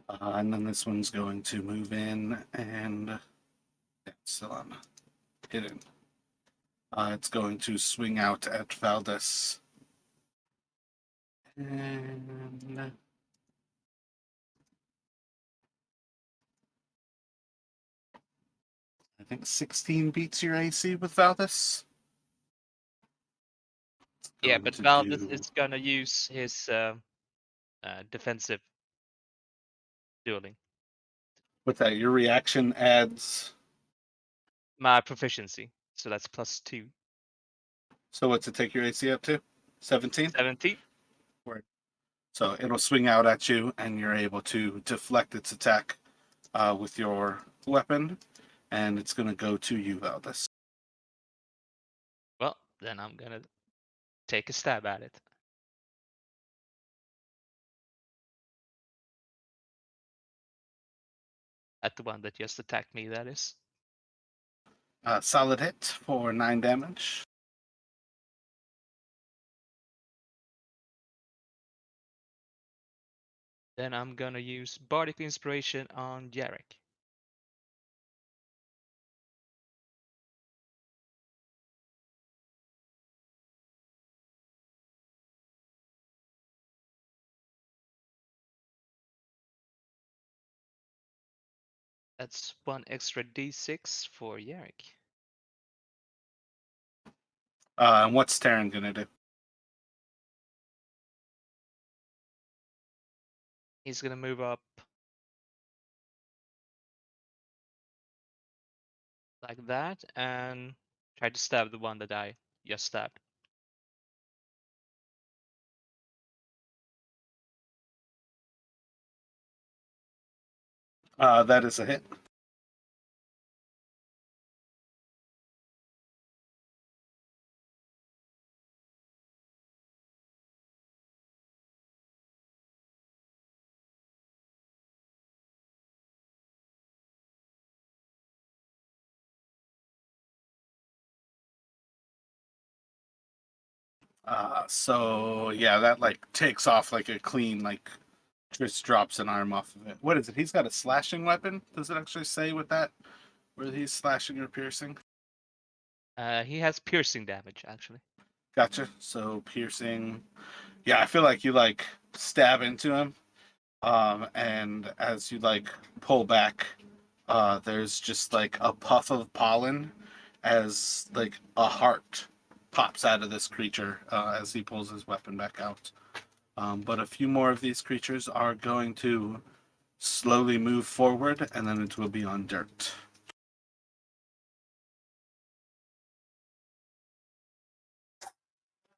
And then this one's going to move in and it's still on hidden. It's going to swing out at Valdez. And I think 16 beats your AC with Valdez. Yeah, but Valdez is gonna use his defensive dueling. With that, your reaction adds. My proficiency, so that's +2. So what's it take your AC up to? 17? 17. Word. So it'll swing out at you, and you're able to deflect its attack with your weapon, and it's going to go to you, Valdez. Well, then I'm gonna take a stab at it. At the one that just attacked me, that is. Solid hit for 9 damage. Then I'm gonna use Bardic Inspiration on Jarek. That's 1 extra d6 for Jarek. And what's Terran going to do? He's gonna move up like that and try to stab the one that I just stabbed. That is a hit. So yeah, that like takes off like a clean, like just drops an arm off of it. What is it? He's got a slashing weapon. Does it actually say with that whether he's slashing or piercing? He has piercing damage actually. Gotcha. So piercing. Yeah, I feel like you like stab into him, and as you like pull back, there's just like a puff of pollen as like a heart pops out of this creature as he pulls his weapon back out. But a few more of these creatures are going to slowly move forward, and then it will be on dirt.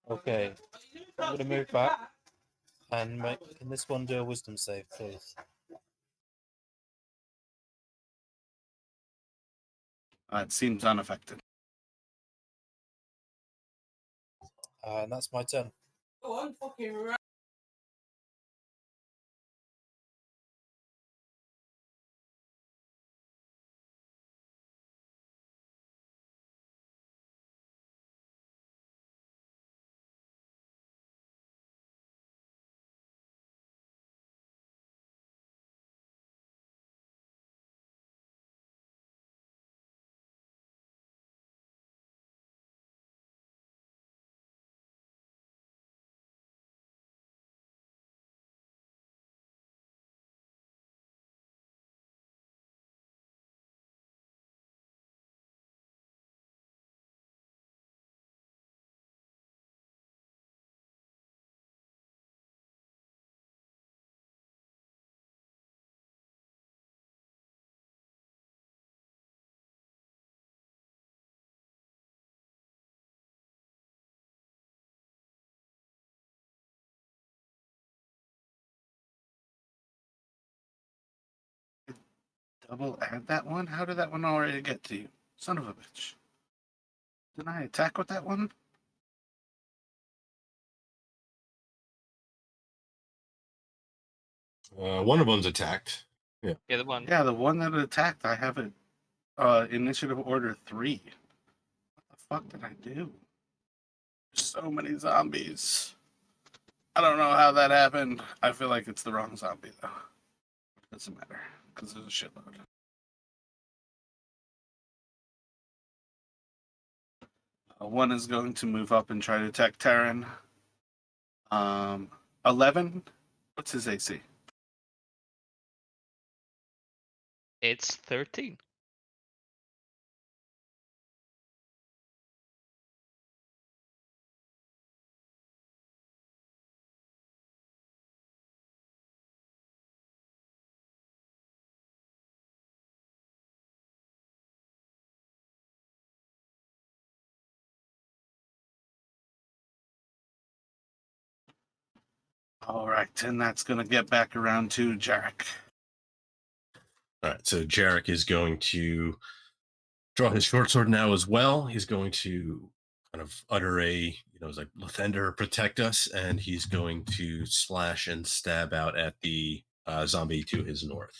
Okay, I'm gonna move back and make. Can this one do a wisdom save, please? It seems unaffected. And that's my turn. Double add that one? How did that one already get to you? Son of a bitch. Didn't I attack with that one? One of them's attacked. Yeah. Yeah, the one. Yeah, the one that attacked, I have it initiative order 3. What the fuck did I do? So many zombies. I don't know how that happened. I feel like it's the wrong zombie, though. Doesn't matter, because there's a shitload. One is going to move up and try to attack Terran. 11. What's his AC? It's 13. All right, and that's going to get back around to Jarek. All right. So Jarek is going to draw his short sword now as well. He's going to kind of utter it's like Lathander, protect us, and he's going to slash and stab out at the zombie to his north.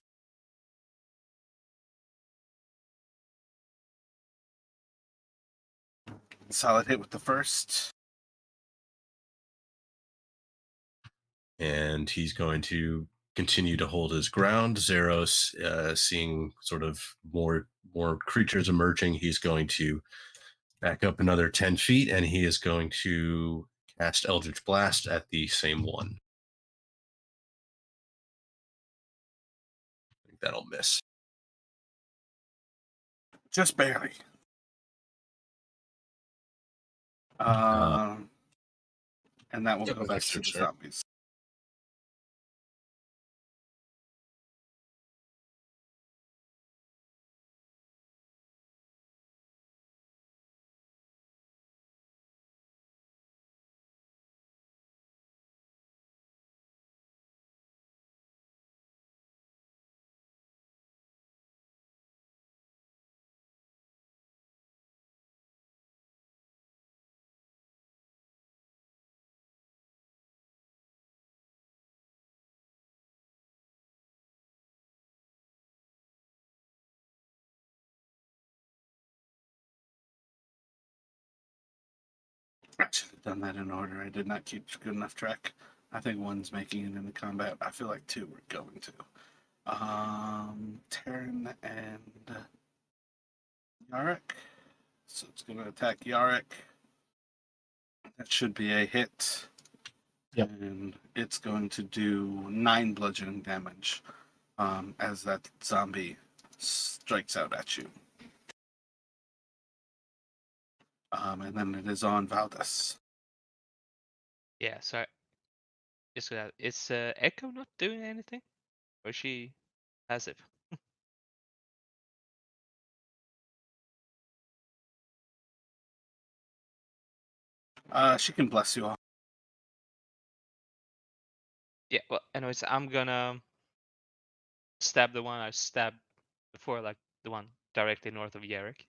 Solid hit with the first. And he's going to continue to hold his ground. Zeros, seeing sort of more creatures emerging, he's going to back up another 10 feet, and he is going to cast Eldritch Blast at the same one. I think that'll miss. Just barely. And that will Yep, go back that's to your the turn. zombies. I should have done that in order. I did not keep good enough track. I think one's making it into combat. I feel like two were going to. Terran and Yarrick. So it's going to attack Yarrick. That should be a hit. Yep. And it's going to do 9 bludgeoning damage as that zombie strikes out at you. And then it is on Valdez. Yeah, so just is Echo not doing anything? Or is she passive? She can bless you all. Yeah, well, anyways, I'm gonna stab the one I stabbed before, like the one directly north of Yarrick.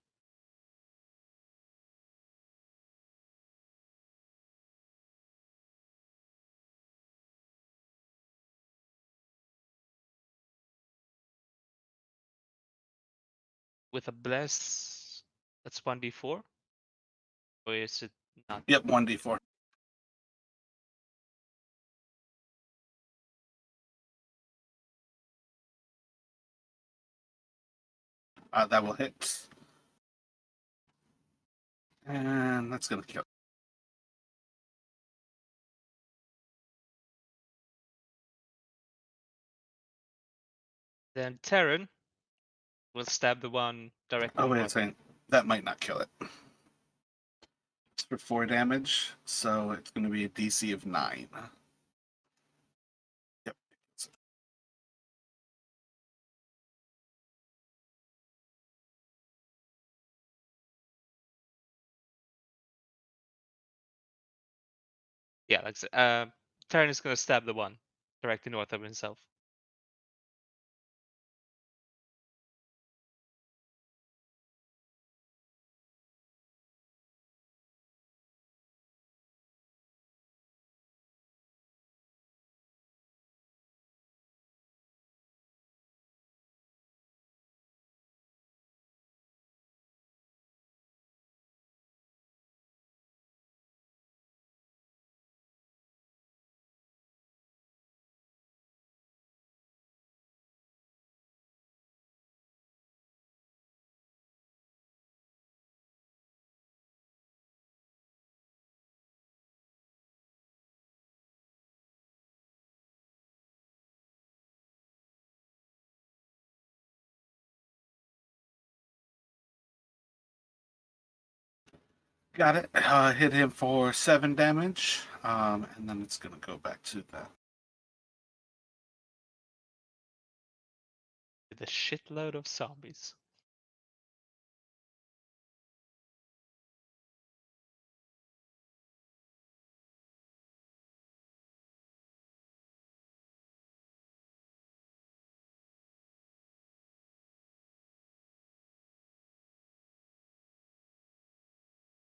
With a bless, that's 1d4? Or is it not? Yep, 1d4. That will hit. And that's going to kill. Then Terran will stab the one directly Oh, wait a north. second. That might not kill it. It's for 4 damage, so it's going to be a DC of 9. Yep. Yeah, like Terran is gonna stab the one directly north of himself. Got it. Hit him for 7 damage. And then it's going to go back to that. With a shitload of zombies.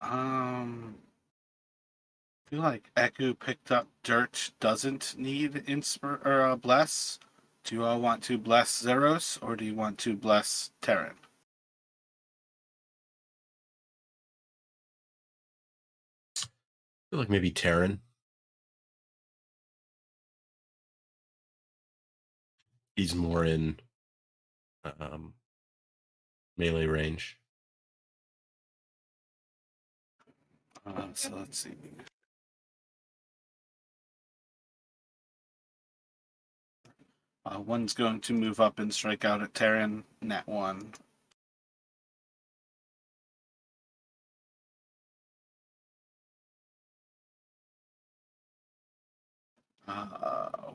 I feel like Eku picked up dirt doesn't need bless. Do you all want to bless Zeros or do you want to bless Terran? I feel like maybe Terran. He's more in melee range. So let's see. One's going to move up and strike out at Terran. Nat 1.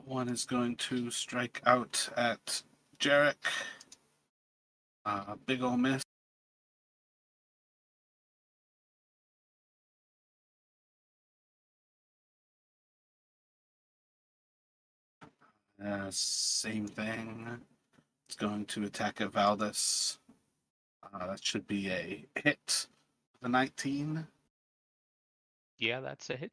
One is going to strike out at Jarek. Big ol' miss. Same thing. It's going to attack at Valdez. That should be a hit. The 19. Yeah, that's a hit.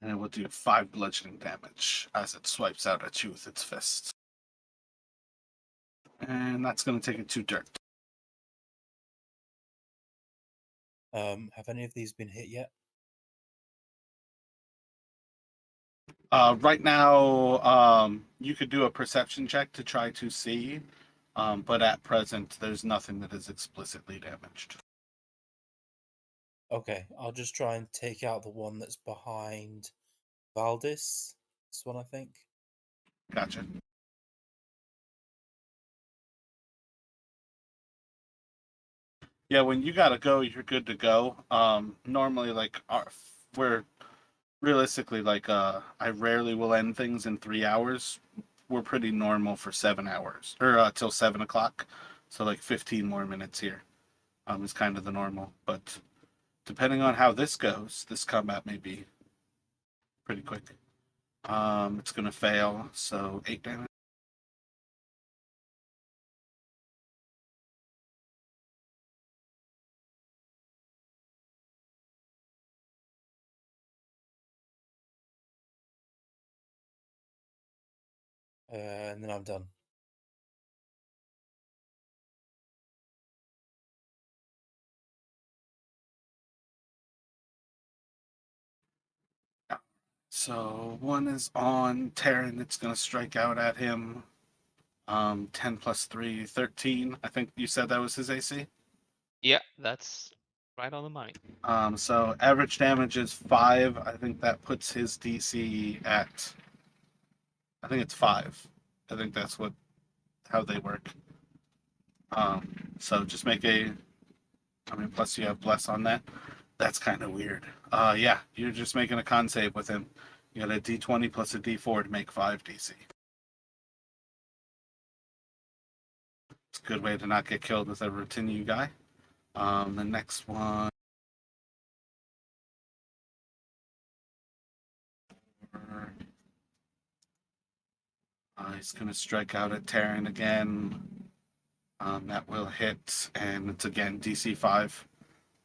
And it will do 5 bludgeoning damage as it swipes out at you with its fist. And that's going to take it to dirt. Have any of these been hit yet? Right now, you could do a perception check to try to see, but at present, there's nothing that is explicitly damaged. Okay, I'll just try and take out the one that's behind Valdis. This one, I think. Gotcha. Yeah, when you gotta go, you're good to go. Normally, like, we're realistically like, I rarely will end things in 3 hours. We're pretty normal for 7 hours, or till 7 o'clock. So like 15 more minutes here, is kind of the normal. But depending on how this goes, this combat may be pretty quick. It's gonna fail, so 8 damage. And then I'm done. So one is on Terran. It's gonna strike out at him. 10 plus 3, 13. I think you said that was his AC. Yeah, that's right on the money. So average damage is 5. I think that puts his DC at, I think it's 5. I think that's how they work. So just make plus you have bless on that. That's kind of weird. Yeah, you're just making a con save with him. You got a D20 plus a D4 to make 5 DC. It's a good way to not get killed with a retinue guy. The next one. He's going to strike out at Terran again. That will hit, and it's again DC 5,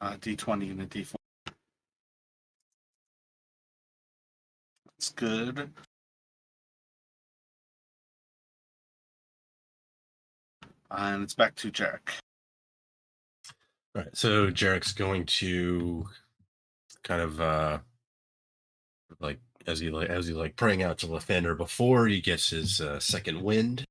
D20, and a D4. It's good. And it's back to Jarek. All right, so Jarek's going to kind of like as he praying out to Lathander before he gets his second wind.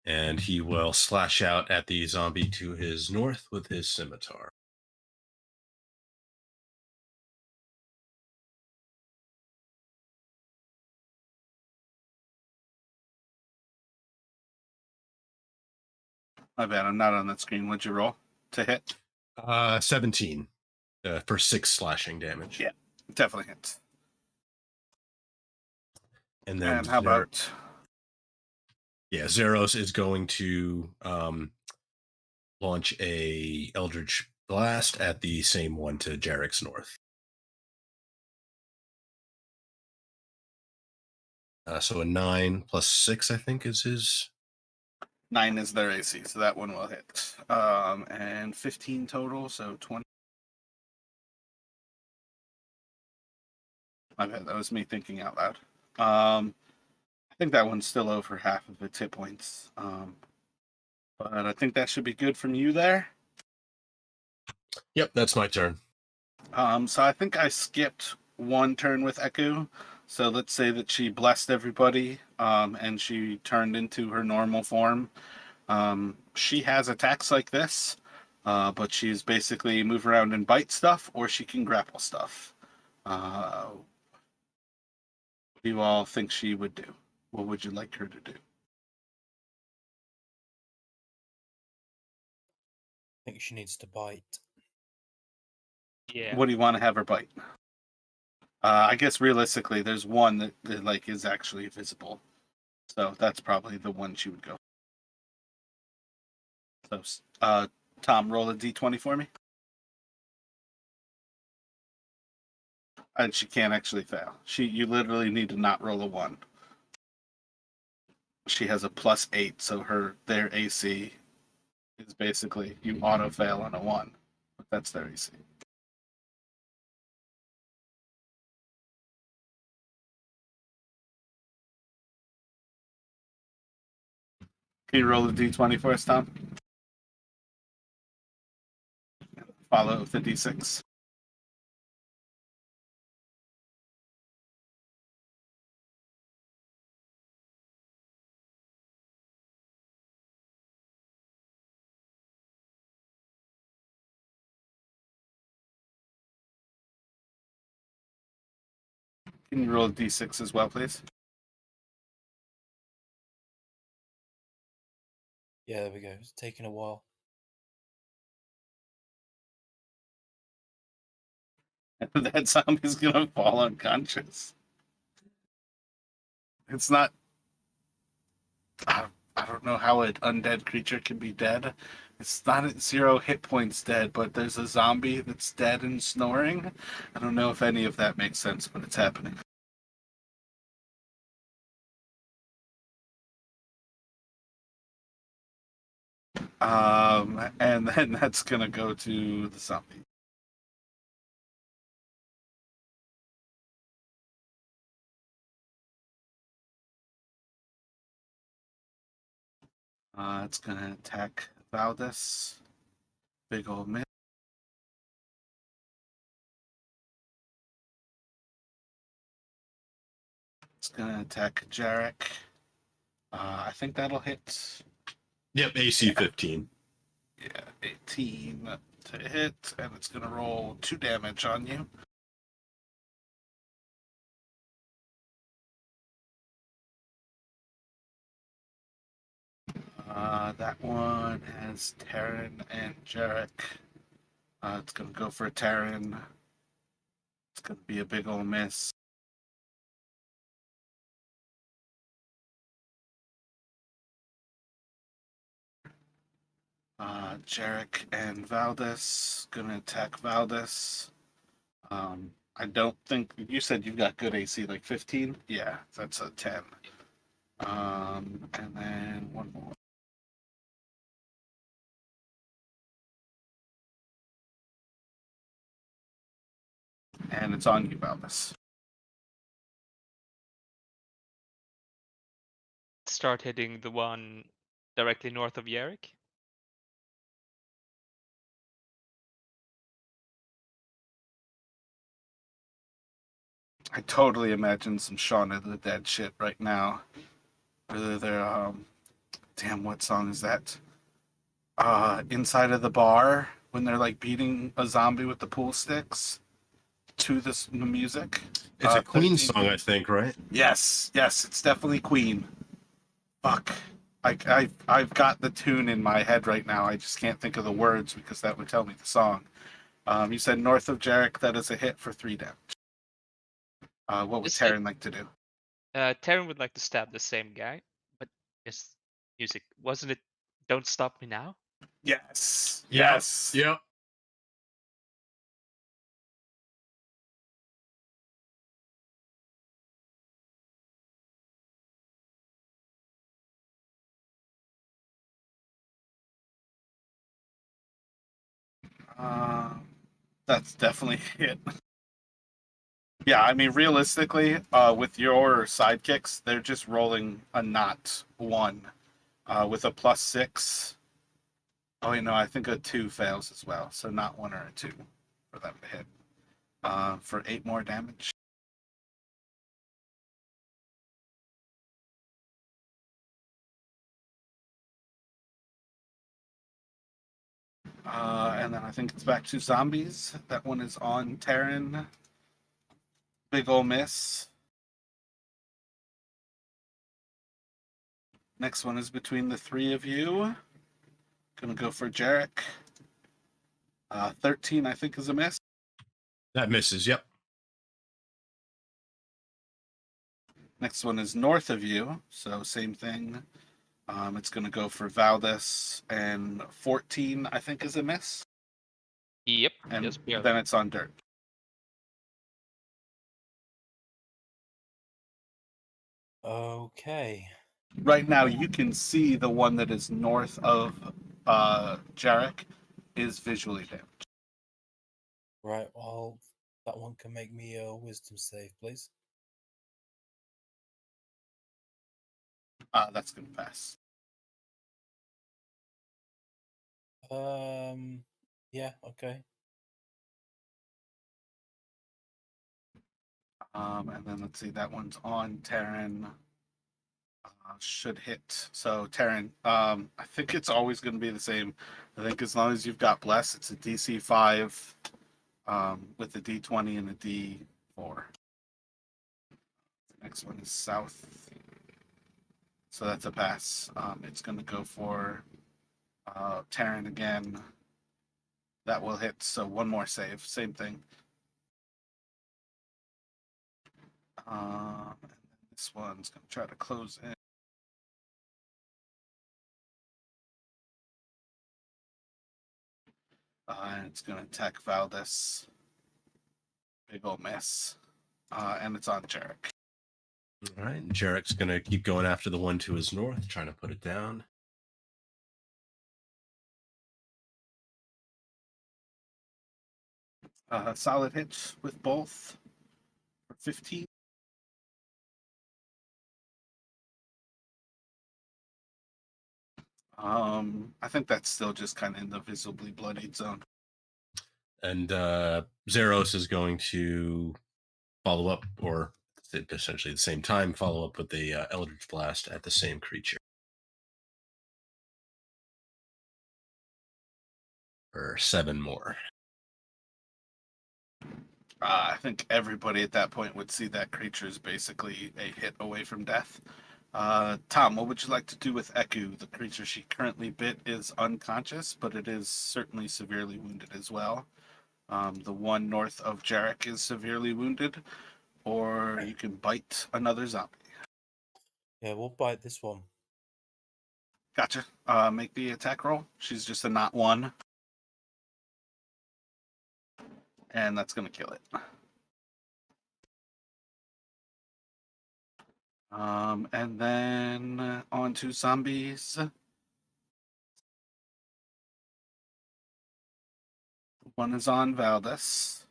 And he will slash out at the zombie to his north with his scimitar. My bad, I'm not on that screen. What'd you roll to hit? 17 for 6 slashing damage. Yeah, definitely hits. And then And how about? Yeah, Zeros is going to launch a Eldritch Blast at the same one to Jarek's north. So a 9 plus 6, I think, is his. 9 is their AC, so that one will hit. And 15 total, so 20. My bad, that was me thinking out loud. I think that one's still over half of its hit points. But I think that should be good from you there. Yep, that's my turn. So I think I skipped one turn with Eku. So let's say that she blessed everybody, and she turned into her normal form. She has attacks like this, but she's basically move around and bite stuff, or she can grapple stuff. What do you all think she would do? What would you like her to do? I think she needs to bite. Yeah. What do you want to have her bite? I guess realistically, there's one that like is actually visible, so that's probably the one she would go. So, Tom, roll a d20 for me. And she can't actually fail. You literally need to not roll a 1. She has a +8, so their AC is basically you auto fail on a 1. But that's their AC. Can you roll a d20 for us, Tom? Follow it with the d6. Can you roll a d6 as well, please? Yeah, there we go. It's taking a while. That zombie's gonna fall unconscious. It's not. I don't know how an undead creature can be dead. It's not at 0 hit points dead, but there's a zombie that's dead and snoring. I don't know if any of that makes sense, but it's happening. And then that's gonna go to the zombie. It's gonna attack Valdis. Big old miss. It's gonna attack Jarek. I think that'll hit. Yep, AC 15. Yeah, 18 to hit, and it's gonna roll 2 damage on you. That one has Taryn and Jarek. It's gonna go for Taryn. It's gonna be a big ol' miss. Jarek and Valdis gonna attack Valdis. I don't think you said you've got good AC, like 15. Yeah, that's a 10. And then one more. And it's on you, Valdis. Start hitting the one directly north of Yarrick. I totally imagine some Shaun of the Dead shit right now. Whether they're damn, what song is that? Inside of the bar when they're like beating a zombie with the pool sticks to the music. It's a Queen 13. song, I think, right? Yes, it's definitely Queen. Fuck. I've got the tune in my head right now. I just can't think of the words because that would tell me the song. You said north of Jarek, that is a hit for 3 damage. What would Is it- Taryn like to do? Terran would like to stab the same guy, but just music. Wasn't it Don't Stop Me Now? Yes. Yep. That's definitely it. Yeah, I mean, realistically, with your sidekicks, they're just rolling a not 1 with a +6. Oh, wait, no, I think a 2 fails as well, so not 1 or a 2 for them to hit. For 8 more damage. And then I think it's back to zombies. That one is on Terran. Big ol' miss. Next one is between the 3 of you. Gonna go for Jarek. 13, I think, is a miss. That misses, yep. Next one is north of you, so same thing. It's gonna go for Valdis, and 14, I think, is a miss. Yep. And Just barely. then it's on dirt. Okay. Right now, you can see the one that is north of Jarek is visually damaged. Right, well, that one can make me a wisdom save, please. That's gonna pass. Yeah. Okay. And then let's see, that one's on Terran. Should hit. So Terran, I think it's always going to be the same. I think as long as you've got Bless, it's a DC 5 with a D20 and a D4. The next one is South. So that's a pass. It's going to go for Terran again. That will hit. So one more save. Same thing. And this one's going to try to close in. And it's going to attack Valdez. Big ol' miss. And it's on Jarek. All right. Jarek's going to keep going after the one to his north, trying to put it down. Solid hits with both for 15. I think that's still just kind of in the visibly bloodied zone. And Zeros is going to follow up, or essentially at the same time, follow up with the Eldritch Blast at the same creature. For 7 more. I think everybody at that point would see that creature is basically a hit away from death. Tom, what would you like to do with Eku? The creature she currently bit is unconscious, but it is certainly severely wounded as well. The one north of Jarek is severely wounded, or you can bite another zombie. Yeah, we'll bite this one. Gotcha. Make the attack roll. She's just a not one. And that's going to kill it. And then on to zombies. One is on Valdez.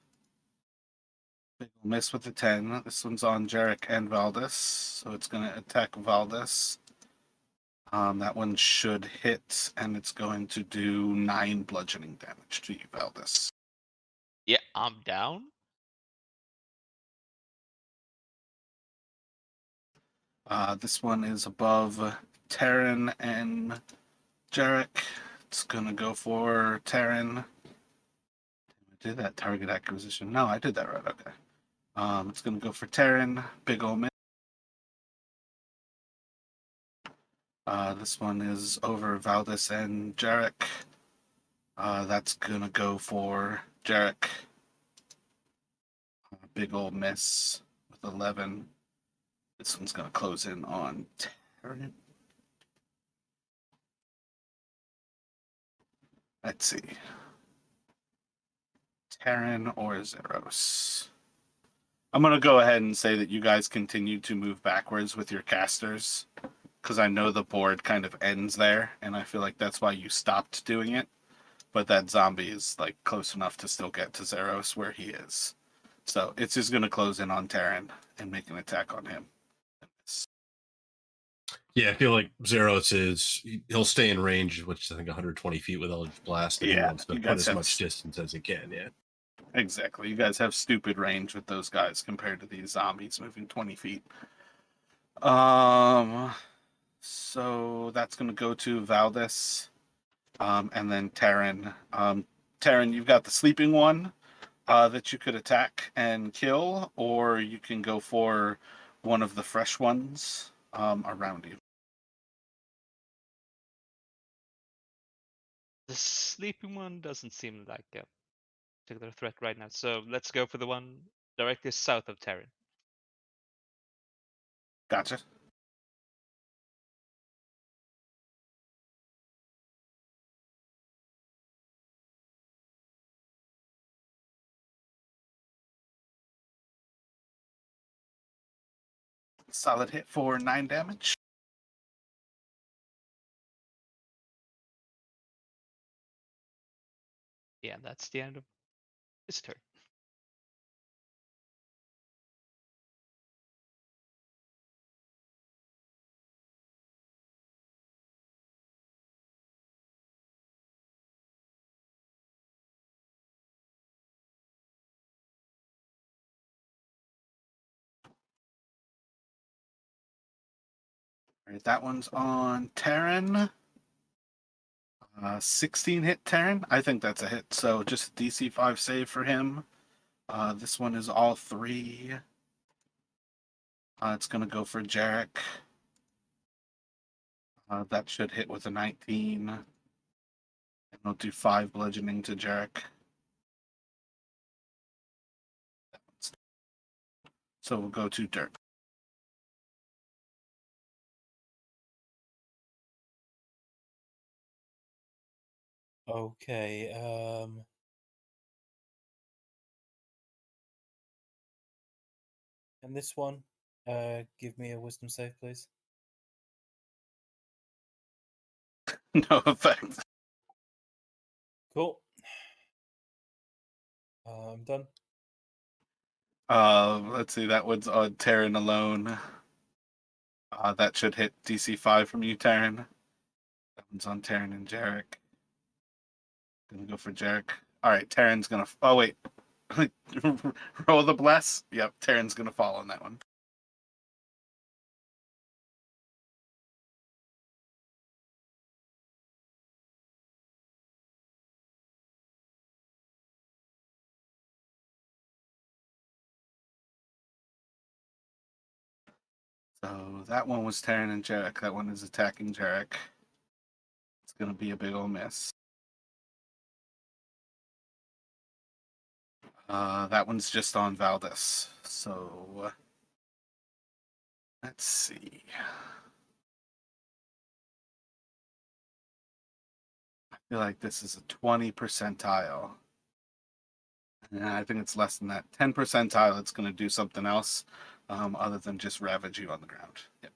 Big miss with the 10. This one's on Jarek and Valdez, so it's going to attack Valdez. That one should hit, and it's going to do 9 bludgeoning damage to you, Valdez. Yeah, I'm down. This one is above Terran and Jarek. It's going to go for Terran. I did that target acquisition. No, I did that right. Okay. It's going to go for Terran. Big ol' miss. This one is over Valdez and Jarek. That's going to go for Jarek. Big ol' miss with 11. This one's going to close in on Terran. Let's see. Terran or Zeros. I'm going to go ahead and say that you guys continue to move backwards with your casters, because I know the board kind of ends there, and I feel like that's why you stopped doing it. But that zombie is like close enough to still get to Zeros where he is. So it's just going to close in on Terran and make an attack on him. Yeah, I feel like Zeros he'll stay in range, which I think 120 feet with Eldritch Blast, and he Yeah, wants to you put guys as have much distance as he can, yeah. Exactly. You guys have stupid range with those guys compared to these zombies moving 20 feet. So that's going to go to Valdez, and then Terran. Terran, you've got the sleeping one that you could attack and kill, or you can go for one of the fresh ones around you. The sleeping one doesn't seem like a particular threat right now, so let's go for the one directly south of Terran. Gotcha. Solid hit for 9 damage. Yeah, that's the end of his turn. All right, that one's on Terran. 16 hit Terran. I think that's a hit. So just a DC 5 save for him. This one is all 3. It's going to go for Jarek. That should hit with a 19. And we'll do 5 bludgeoning to Jarek. So we'll go to Dirk. Okay. And this one, give me a wisdom save, please. No effect. Cool. I'm done. Let's see. That one's on Terran alone. That should hit DC 5 from you, Terran. That one's on Terran and Jarek. Gonna go for Jarek. All right, Terran's gonna. Oh wait, roll the bless. Yep, Terran's gonna fall on that one. So that one was Terran and Jarek. That one is attacking Jarek. It's gonna be a big ol' miss. That one's just on Valdis. So let's see. I feel like this is a 20 percentile. And I think it's less than that. 10 percentile, it's going to do something else other than just ravage you on the ground. Yep.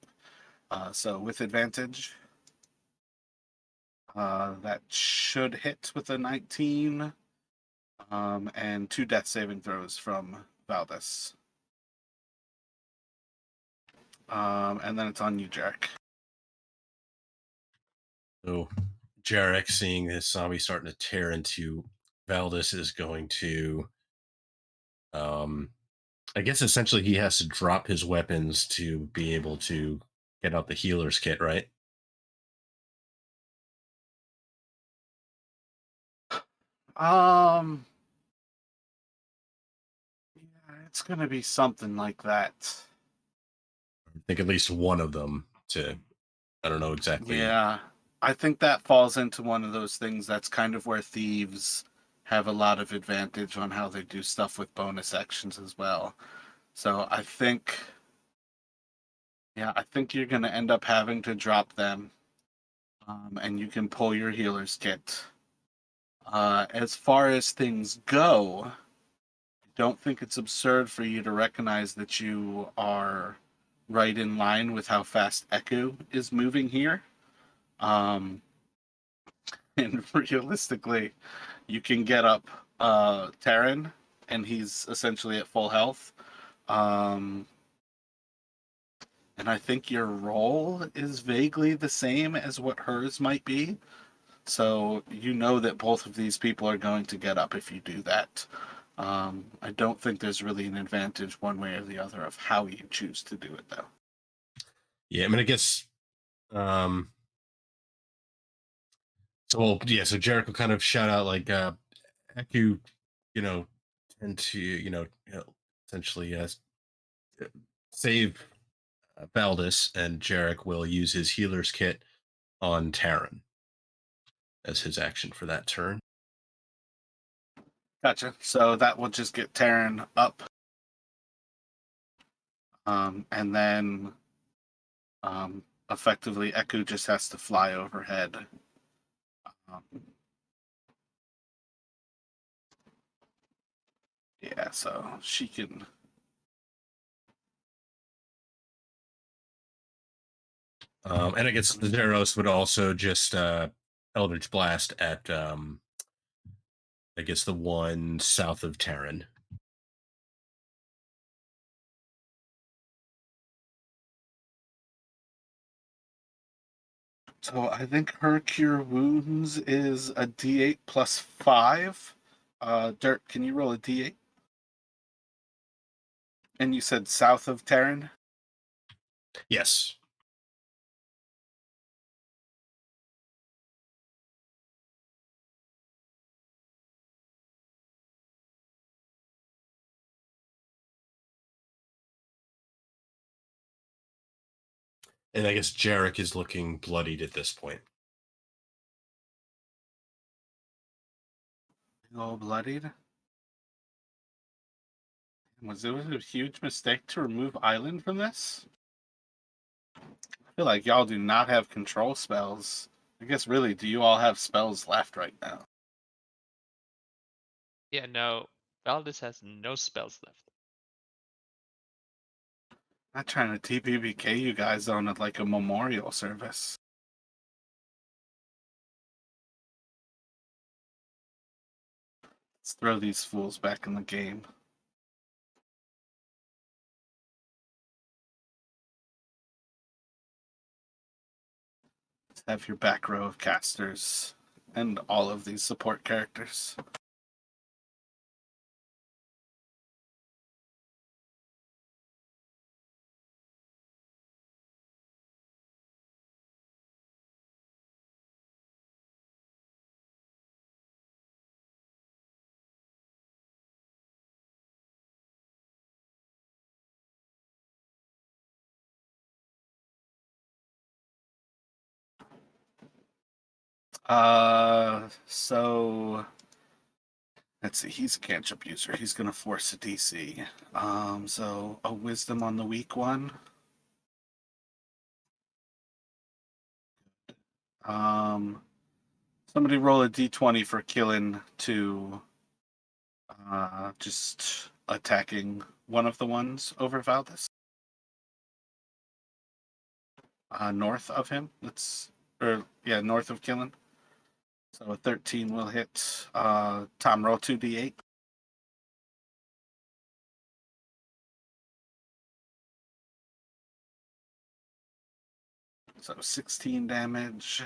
So with advantage, that should hit with a 19 and 2 death saving throws from Valdis. And then it's on you, Jarek. So Jarek, seeing this zombie starting to tear into Valdis, is going to I guess essentially he has to drop his weapons to be able to get out the healer's kit, right? Yeah, it's gonna be something like that. I think at least one of them to, I don't know exactly. Yeah, I think that falls into one of those things that's kind of where thieves have a lot of advantage on how they do stuff with bonus actions as well. So I think, yeah, I think you're gonna end up having to drop them, and you can pull your healer's kit. As far as things go, I don't think it's absurd for you to recognize that you are right in line with how fast Echo is moving here. And realistically, you can get up Terran, and he's essentially at full health. And I think your role is vaguely the same as what hers might be. So you know that both of these people are going to get up if you do that. I don't think there's really an advantage one way or the other of how you choose to do it, though. Yeah, I mean, I guess. So so Jarek will kind of shout out like, Eku, tend to, essentially save Valdis, and Jarek will use his healer's kit on Terran as his action for that turn. Gotcha. So that will just get Terran up. And then effectively Eku just has to fly overhead. Yeah, so she can. And I guess the Zeros would also just Eldritch Blast at, I guess, the one south of Terran. So I think her cure wounds is a D8 plus 5. Dirt, can you roll a D8? And you said south of Terran? Yes. And I guess Jarek is looking bloodied at this point. All bloodied. Was it a huge mistake to remove Island from this? I feel like y'all do not have control spells. I guess really, do you all have spells left right now? Yeah, no. Valdez has no spells left. I'm not trying to TPBK you guys on it like a memorial service. Let's throw these fools back in the game. Let's have your back row of casters and all of these support characters. So let's see. He's a cantrip user. He's gonna force a DC. So a wisdom on the weak one. Somebody roll a d20 for killing to just attacking one of the ones over Valdez. North of him. North of killing. So a 13 will hit. Tom, roll 2d8. So 16 damage.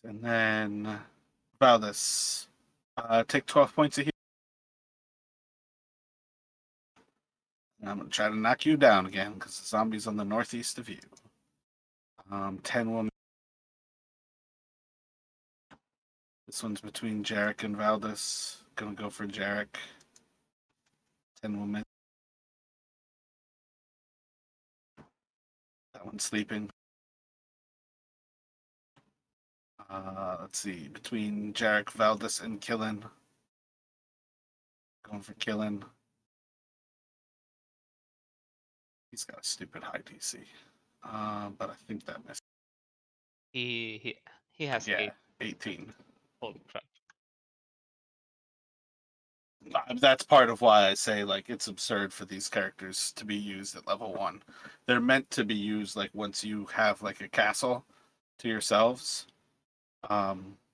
And then Valdez. Take 12 points of heal. I'm going to try to knock you down again because the zombie's on the northeast of you. 10 will. This one's between Jarek and Valdez. Gonna go for Jarek. 10 will miss. That one's sleeping. Let's see. Between Jarek, Valdez, and Killen. Going for Killen. He's got a stupid high DC. But I think that missed. He has Yeah, 8. 18. Holy crap. That's part of why I say like it's absurd for these characters to be used at level 1. They're meant to be used like once you have like a castle to yourselves.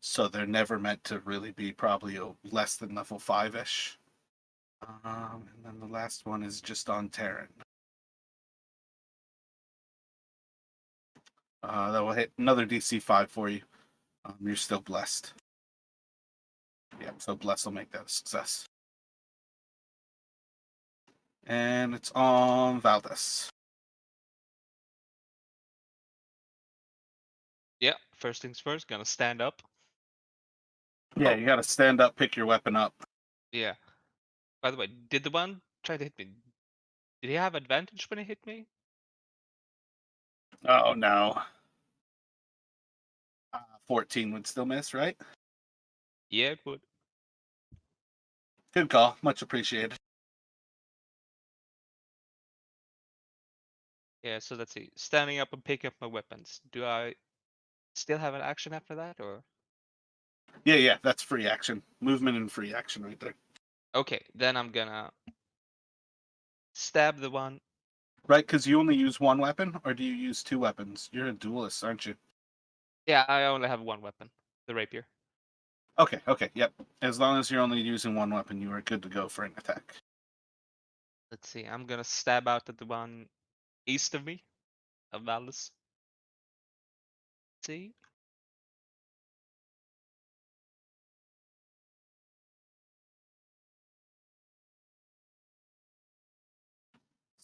So they're never meant to really be probably less than level 5-ish. And then the last one is just on Terran. That will hit another DC 5 for you. You're still blessed. Yeah, so blessed will make that a success. And it's on Valdez. Yeah, first things first, gonna stand up. Yeah, Oh. you gotta stand up, pick your weapon up. Yeah. By the way, did the one try to hit me? Did he have advantage when he hit me? Oh no. 14 would still miss, right? Yeah, it would. Good call. Much appreciated. Yeah, so let's see. Standing up and picking up my weapons. Do I still have an action after that, or? Yeah, that's free action. Movement and free action right there. Okay, then I'm gonna stab the one. Right, because you only use one weapon, or do you use 2 weapons? You're a duelist, aren't you? Yeah, I only have one weapon, the rapier. Okay, yep. As long as you're only using one weapon, you are good to go for an attack. Let's see. I'm gonna stab out at the one east of me, of Valdez. See?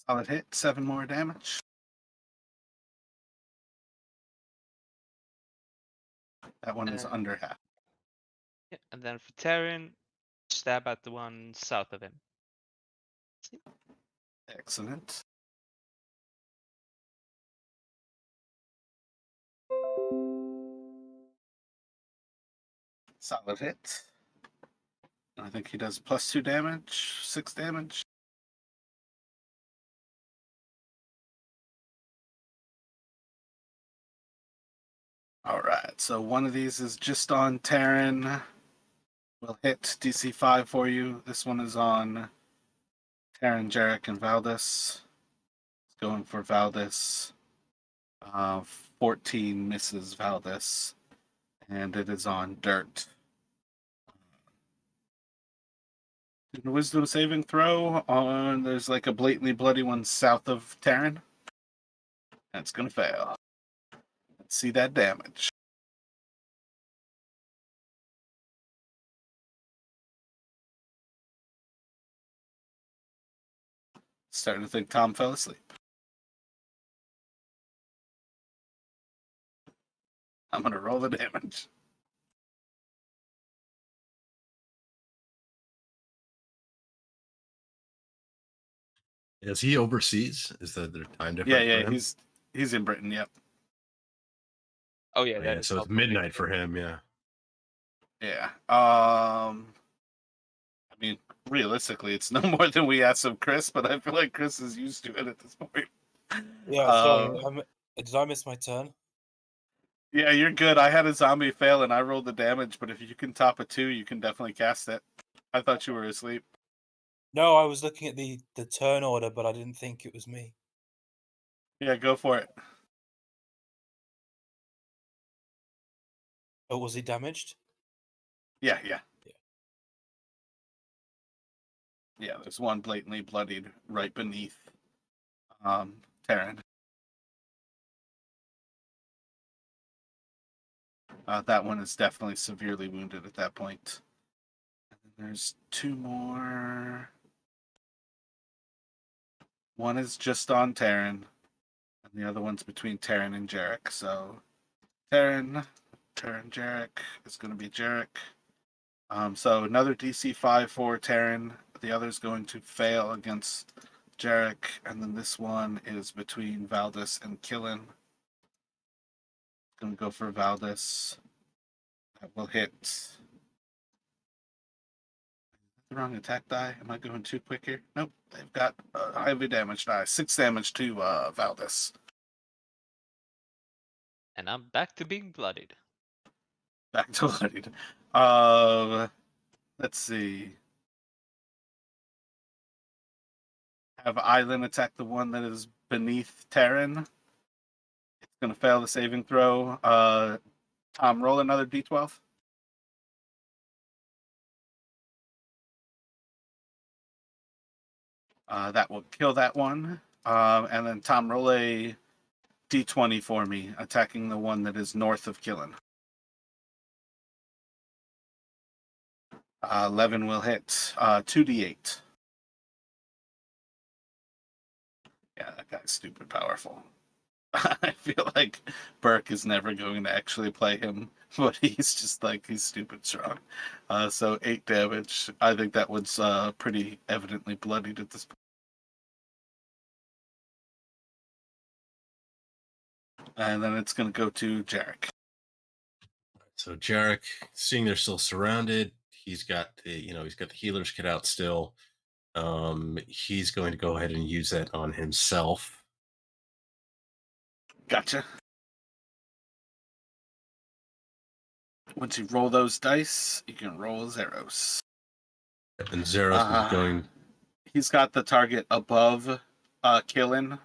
Solid hit, 7 more damage. That one is under half. Yeah, and then for Terran, stab at the one south of him. Excellent. Solid hit. I think he does +2 damage, 6 damage. All right, so one of these is just on Terran. Will hit DC 5 for you. This one is on Terran, Jarek, and Valdis. Going for Valdis. 14 misses Valdis. And it is on Dirt. Wisdom saving throw on. There's like a blatantly bloody one south of Terran. That's going to fail. Let's see that damage. Starting to think Tom fell asleep. I'm going to roll the damage. Is he overseas? Is that their time difference? Yeah, for him? he's in Britain. Yep. Oh yeah, Oh, that yeah. is So it's helpful. midnight for him. Yeah. Yeah. I mean, realistically, it's no more than we asked of Chris, but I feel like Chris is used to it at this point. Yeah, sorry. Did I miss my turn? Yeah, you're good. I had a zombie fail and I rolled the damage, but if you can top a 2, you can definitely cast it. I thought you were asleep. No, I was looking at the turn order, but I didn't think it was me. Yeah, go for it. Oh, was he damaged? Yeah. Yeah. Yeah, there's one blatantly bloodied right beneath Terran. That one is definitely severely wounded at that point. And then there's 2 more. One is just on Terran, and the other one's between Terran and Jarek. So Terran, Jarek is going to be Jarek. So another DC 5 for Terran. The other's going to fail against Jarek, and then this one is between Valdis and Killen. Going to go for Valdis. That will hit. The wrong attack die. Am I going too quick here? Nope. They've got a highly damaged die. 6 damage to Valdis. And I'm back to being bloodied. Back to bloodied. Let's see. Have Island attack the one that is beneath Terran. It's going to fail the saving throw. Tom, roll another d12. That will kill that one. And then Tom, roll a d20 for me, attacking the one that is north of Killen. 11 will hit. 2d8. Yeah, that guy's stupid powerful. I feel like Burke is never going to actually play him, but he's just like, he's stupid strong. So 8 damage. I think that was pretty evidently bloodied at this point. And then it's going to go to Jarek. So Jarek, seeing they're still surrounded, he's got the healer's kit out still. He's going to go ahead and use that on himself. Gotcha. Once you roll those dice, you can roll Zeros. And Zeros is going. He's got the target above Killen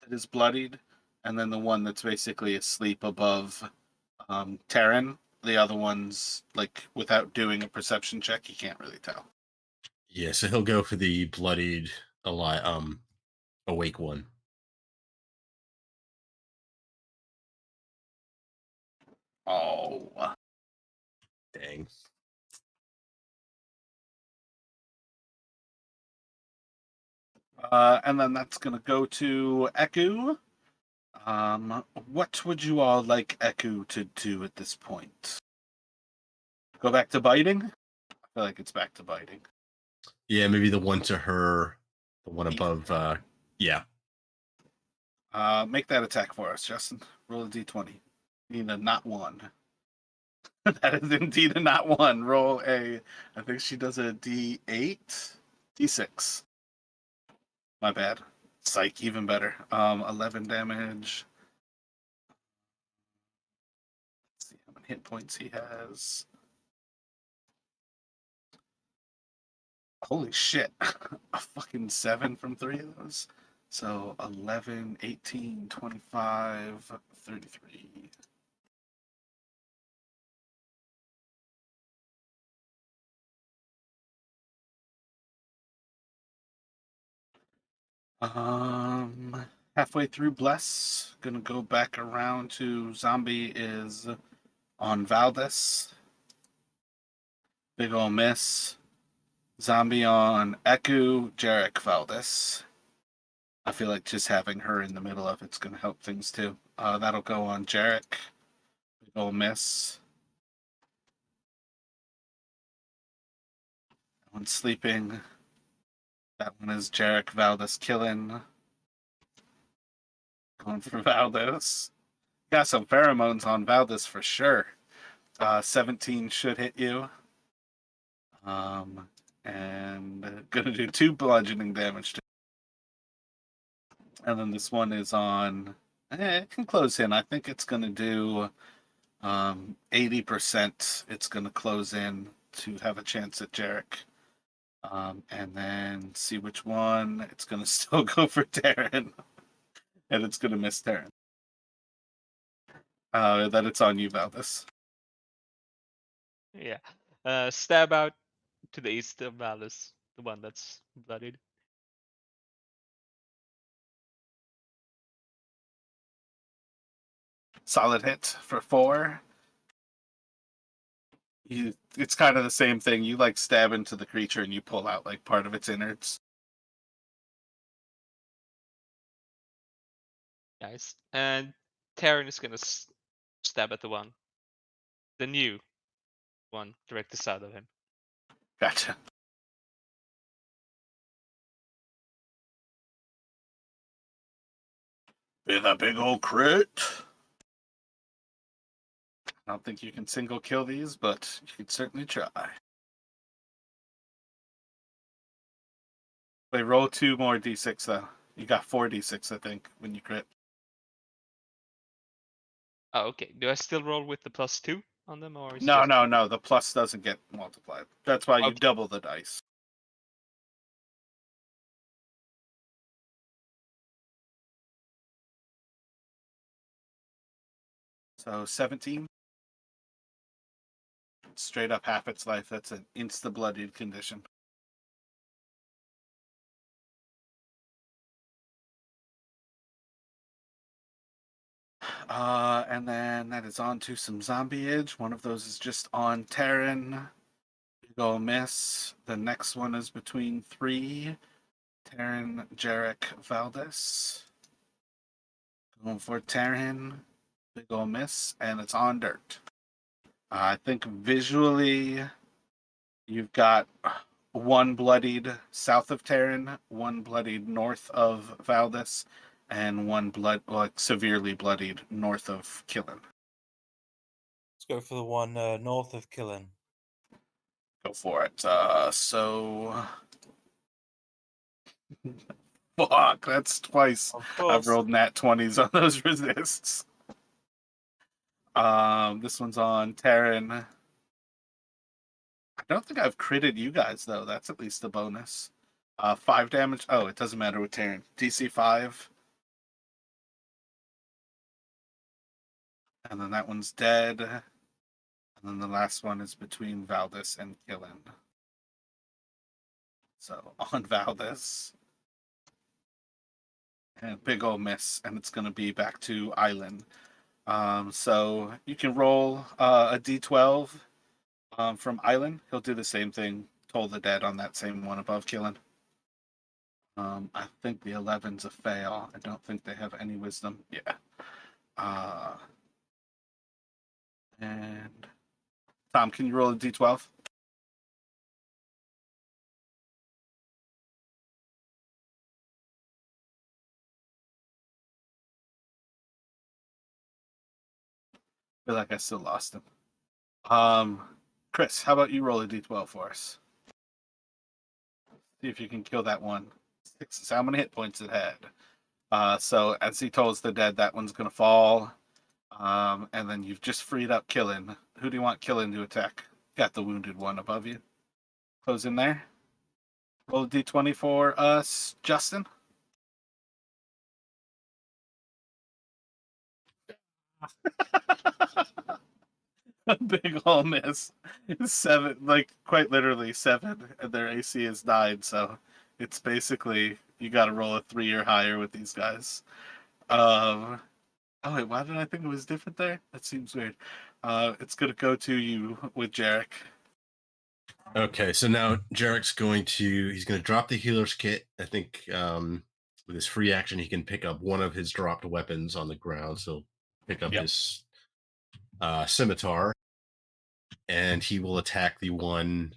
that is bloodied, and then the one that's basically asleep above Terran. The other one's like without doing a perception check, he can't really tell. Yeah, so he'll go for the bloodied awake one. Oh, Dang. And then that's going to go to Eku. What would you all like Eku to do at this point? Go back to biting? I feel like it's back to biting. Yeah, maybe the one to her, the one above. Yeah. Make that attack for us, Justin. Roll a d20. Need a not one. That is indeed a not one. Roll a. I think she does a d8, d6. My bad. Psych, even better. 11 damage. Let's see how many hit points he has. Holy shit. A fucking 7 from 3 of those. So 11, 18, 25, 33. Halfway through Bless. Gonna go back around to Zombie is on Valdez. Big ol' miss. Zombie on Eku, Jarek Valdez. I feel like just having her in the middle of it's gonna help things too. That'll go on Jarek. Big ol' miss. That one's sleeping. That one is Jarek Valdez killing. Going for Valdez. Got some pheromones on Valdez for sure. 17 should hit you. And gonna do 2 bludgeoning damage to. And then this one is on. It can close in. I think it's gonna do 80%. It's gonna close in to have a chance at Jarek. And then see which one. It's gonna still go for Darren. And it's gonna miss Darren. That it's on you, Valdez. Yeah. Stab out to the east of Malice, the one that's bloodied. Solid hit for 4. It's kind of the same thing. You like stab into the creature and you pull out like part of its innards. Nice. And Terran is gonna stab at the new one, directly south of him. Gotcha. With a big old crit. I don't think you can single kill these, but you could certainly try. Wait, roll 2 more d6 though. You got 4 d6, I think, when you crit. Oh, okay. Do I still roll with the +2 on them, or is it No, just no, no. The plus doesn't get multiplied. That's why you Okay. double the dice. So 17. Straight up half its life. That's an insta-bloodied condition. And then that is on to some zombie edge. One of those is just on Terran. Big ol' miss. The next one is between 3. Terran, Jarek, Valdez. Going for Terran. Big ol' miss. And it's on dirt. I think visually you've got 1 bloodied south of Terran, 1 bloodied north of Valdez, and 1 severely bloodied north of Killen. Let's go for the one north of Killen. Go for it. Fuck, that's twice. Of I've course. rolled nat 20s on those resists. This one's on Terran. I don't think I've critted you guys though. That's at least a bonus. 5 damage. Oh, it doesn't matter with Terran. DC 5. And then that one's dead. And then the last one is between Valdez and Killen. So on Valdez. And big ol' miss. And it's going to be back to Island. So you can roll a d12 from Island. He'll do the same thing. Toll the dead on that same one above Killen. I think the 11's a fail. I don't think they have any wisdom. Yeah. And Tom, can you roll a d12? I feel like I still lost him. Chris, how about you roll a d12 for us? See if you can kill that one. 6 is how many hit points it had. So as he tolls the dead, that one's gonna fall. And then you've just freed up Killin. Who do you want Killin to attack? Got the wounded one above you. Close in there. Roll a d20 for us, Justin. A big ol' miss. 7, like quite literally 7, and their AC is 9, so it's basically you got to roll a 3 or higher with these guys. Oh wait, why did I think it was different there? That seems weird. It's gonna go to you with Jarek. Okay, so now Jarek's he's going to drop the healer's kit. I think with his free action, he can pick up one of his dropped weapons on the ground. So pick up his scimitar, and he will attack the one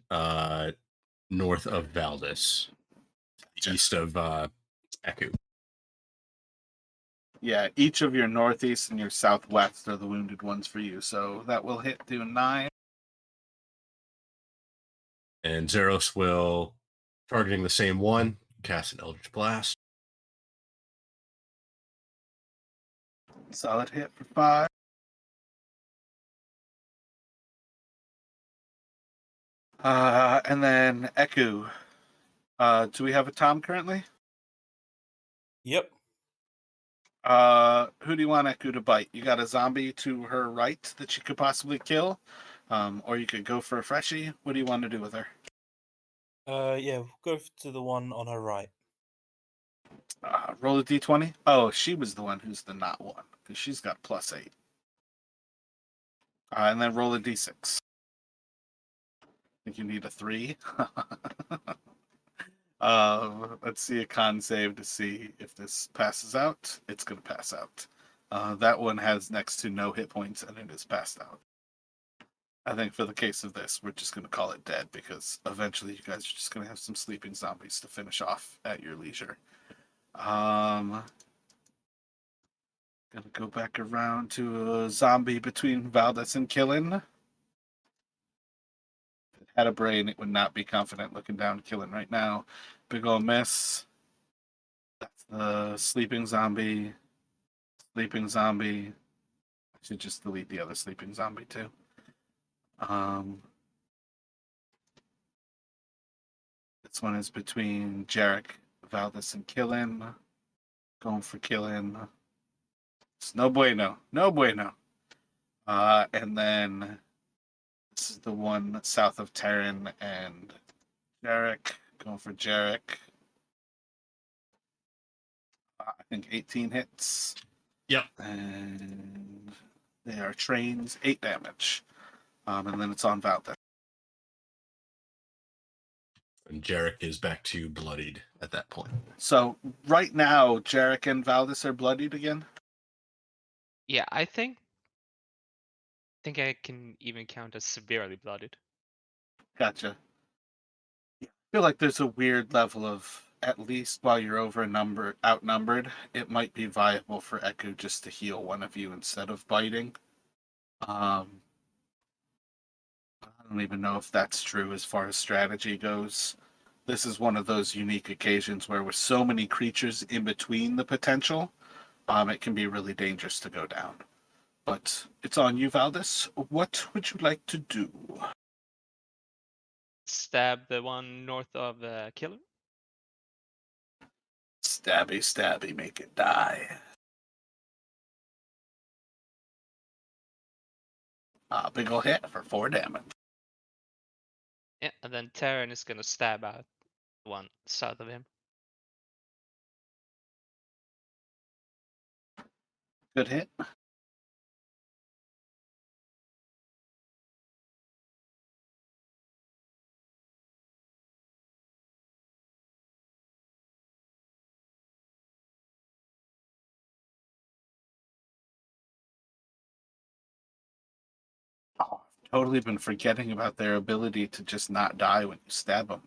north of Valdis, east of Eku. Yeah, each of your northeast and your southwest are the wounded ones for you, so that will hit do 9. And Zeros will, targeting the same one, cast an Eldritch Blast. Solid hit for 5. And then Eku. Do we have a Tom currently? Yep. Who do you want Eku to bite? You got a zombie to her right that she could possibly kill, or you could go for a freshie. What do you want to do with her? Yeah, we'll go to the one on her right. Roll a d20. Oh, she was the one who's the not one because she's got +8. And then roll a d6. Think you need a 3. Let's see a con save to see if this passes out. It's gonna pass out. That one has next to no hit points and it is passed out. I think for the case of this, we're just gonna call it dead because eventually you guys are just gonna have some sleeping zombies to finish off at your leisure. Gonna go back around to a zombie between Valdis and Killin. If it had a brain, it would not be confident looking down Killin right now. Big ol' miss. That's the sleeping zombie. Sleeping zombie. I should just delete the other sleeping zombie too. This one is between Jarek, Valdis, and Killin. Going for Killin. It's no bueno. No bueno. And then this is the one south of Terran and Jarek. Going for Jarek. I think 18 hits. Yep. And they are trains, 8 damage. And then it's on Valdis. And Jarek is back to bloodied at that point. So right now, Jarek and Valdis are bloodied again. Yeah, I think I can even count as severely blooded. Gotcha. I feel like there's a weird level of, at least while you're outnumbered, it might be viable for Echo just to heal one of you instead of biting. I don't even know if that's true as far as strategy goes. This is one of those unique occasions where with so many creatures in between the potential, it can be really dangerous to go down. But it's on you, Valdis. What would you like to do? Stab the one north of Killer. Stabby, stabby, make it die. Big ol' hit for 4 damage. Yeah, and then Terran is gonna stab at the one south of him. Good hit. Totally been forgetting about their ability to just not die when you stab them.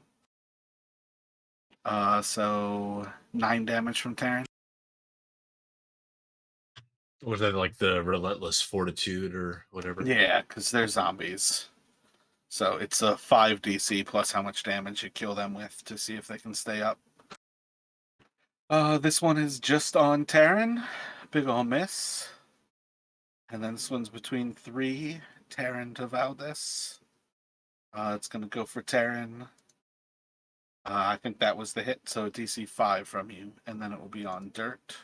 So 9 damage from Terran. Was that like the relentless fortitude or whatever? Yeah, because they're zombies. So it's a 5 DC plus how much damage you kill them with to see if they can stay up. This one is just on Terran. Big ol' miss. And then this one's between 3, Terran to Valdez. It's going to go for Terran. I think that was the hit, so DC 5 from you. And then it will be on Dirt.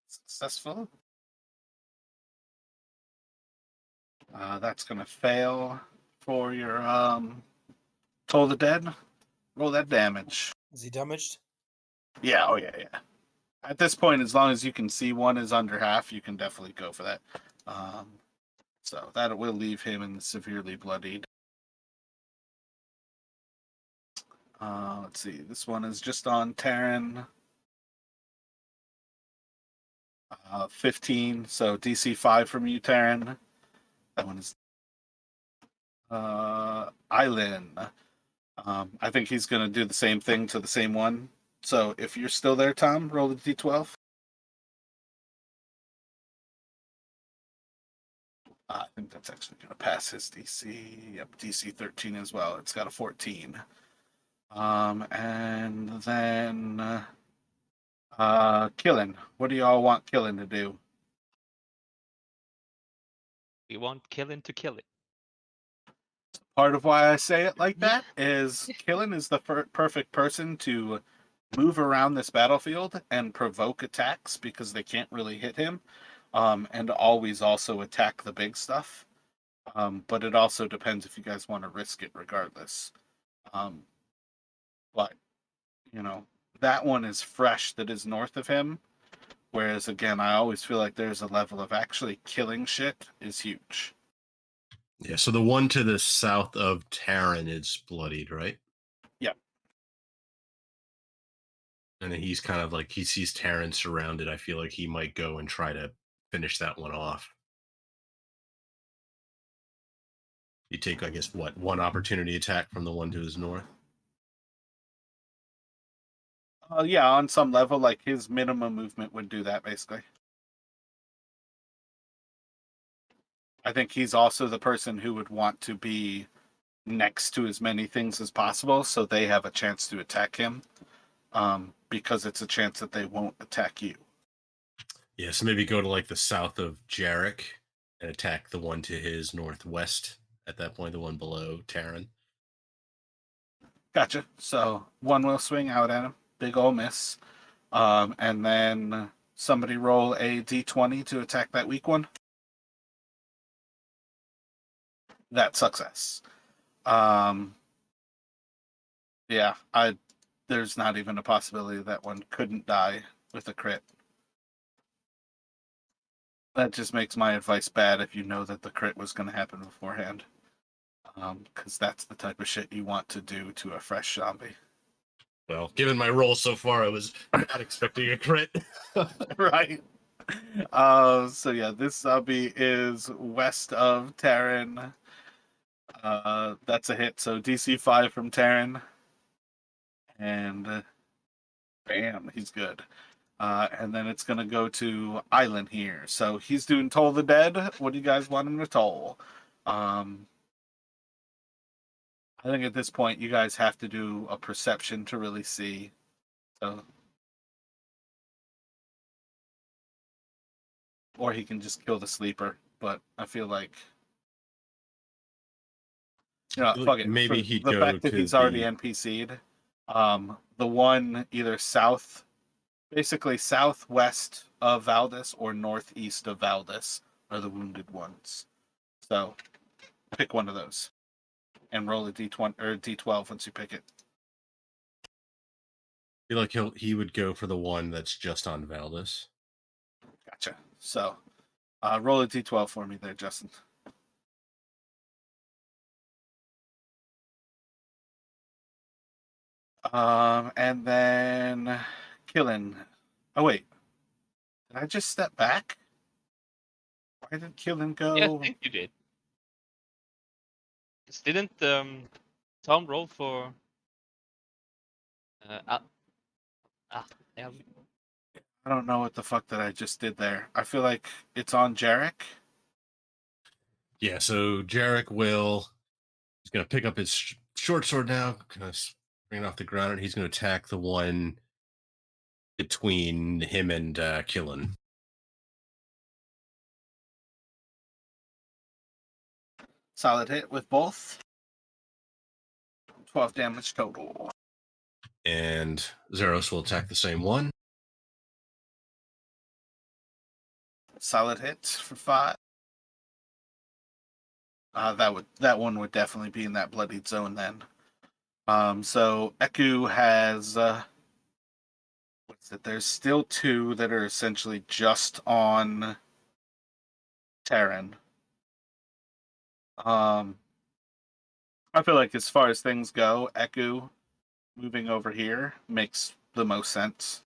Successful. That's going to fail for your Toll the Dead. Roll that damage. Is he damaged? Yeah, oh yeah. At this point, as long as you can see one is under half, you can definitely go for that. So that will leave him in severely bloodied. Let's see. This one is just on Terran. 15, so DC 5 from you, Terran. That one is Island. I think he's going to do the same thing to the same one. So if you're still there, Tom, roll the D12. I think that's actually going to pass his DC. Yep, DC 13 as well. It's got a 14. And then Killing. What do y'all want Killing to do? We want killing to kill it. Part of why I say it like that is Killing is the perfect person to move around this battlefield and provoke attacks because they can't really hit him, and always also attack the big stuff. But it also depends if you guys want to risk it regardless. But, you know, that one is fresh that is north of him. Whereas, again, I always feel like there's a level of actually killing shit is huge. Yeah, so the one to the south of Terran is bloodied, right? Yep. And then he's kind of like, he sees Terran surrounded. I feel like he might go and try to finish that one off. You take, I guess, what, one opportunity attack from the one to his north? Yeah, on some level, like his minimum movement would do that, basically. I think he's also the person who would want to be next to as many things as possible so they have a chance to attack him, because it's a chance that they won't attack you. Yeah, so maybe go to like the south of Jarek and attack the one to his northwest at that point, the one below Terran. Gotcha. So one will swing out at him. Big ol' miss. And then somebody roll a d20 to attack that weak one. That success. Yeah, there's not even a possibility that one couldn't die with a crit. That just makes my advice bad if you know that the crit was going to happen beforehand. Because that's the type of shit you want to do to a fresh zombie. Well, given my roll so far, I was not expecting a crit. Right. So yeah, this zombie is west of Terran. That's a hit. So DC 5 from Terran. And bam, he's good. And then it's going to go to Island here. So he's doing Toll the Dead. What do you guys want him to toll? I think at this point you guys have to do a perception to really see. So, or he can just kill the sleeper. But I feel like, you know, fuck it. Maybe For he'd the go fact that to he's already the... NPC'd. The one either south, basically southwest of Valdis or northeast of Valdis are the wounded ones. So pick one of those and roll a d20 or a d12 once you pick it. I feel like he would go for the one that's just on Valdis. Gotcha. So roll a d12 for me there, Justin. And then killing. Oh wait, did I just step back? Why did Killen Yeah, I go? think you did. 'Cause didn't Tom roll for uh, yeah, I don't know what the fuck that I just did there. I feel like it's on Jarek. Yeah, so Jarek he's going to pick up his short sword now, kind of bring it off the ground, and he's going to attack the one between him and Killen. Solid hit with both. 12 damage total. And Zeros will attack the same one. Solid hit for 5. That one would definitely be in that bloodied zone then. So Eku has what's it? There's still 2 that are essentially just on Terran. I feel like as far as things go, Eku moving over here makes the most sense.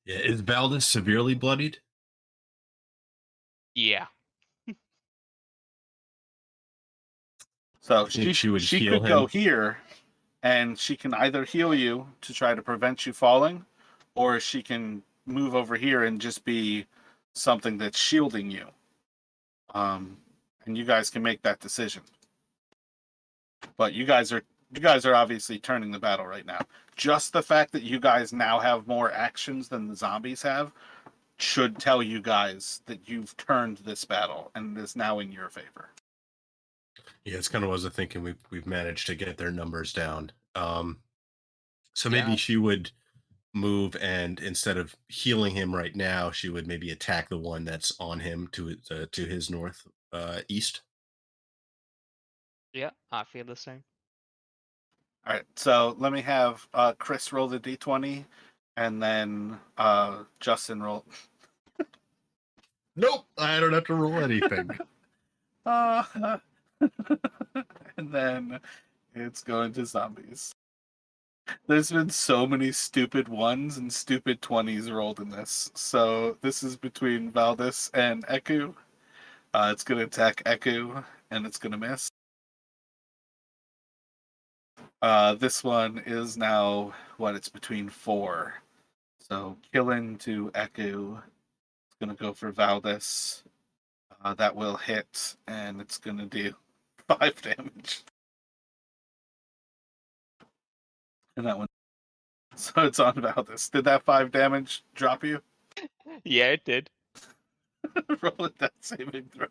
Yeah, is Valdis severely bloodied? yeah. So think she would she heal could go him? here, and she can either heal you to try to prevent you falling, or she can move over here and just be something that's shielding you. And you guys can make that decision. But you guys are obviously turning the battle right now. Just the fact that you guys now have more actions than the zombies have should tell you guys that you've turned this battle and it is now in your favor. Yeah, it's kind of what I was thinking. We've managed to get their numbers down. So Yeah. maybe she would move, and instead of healing him right now, she would maybe attack the one that's on him to his north east. Yeah, I feel the same. All right, so let me have Chris roll the d20, and then Justin roll. Nope, I don't have to roll anything. And then it's going to zombies. There's been so many stupid 1s and stupid 20s rolled in this. So this is between Valdis and Eku. It's going to attack Eku, and it's going to miss. This one is now, it's between 4. So Killing to Eku. It's going to go for Valdis. That will hit, and it's going to do 5 damage. And that one. So it's on Valdis. Did that 5 damage drop you? Yeah, it did. Roll a death saving throw.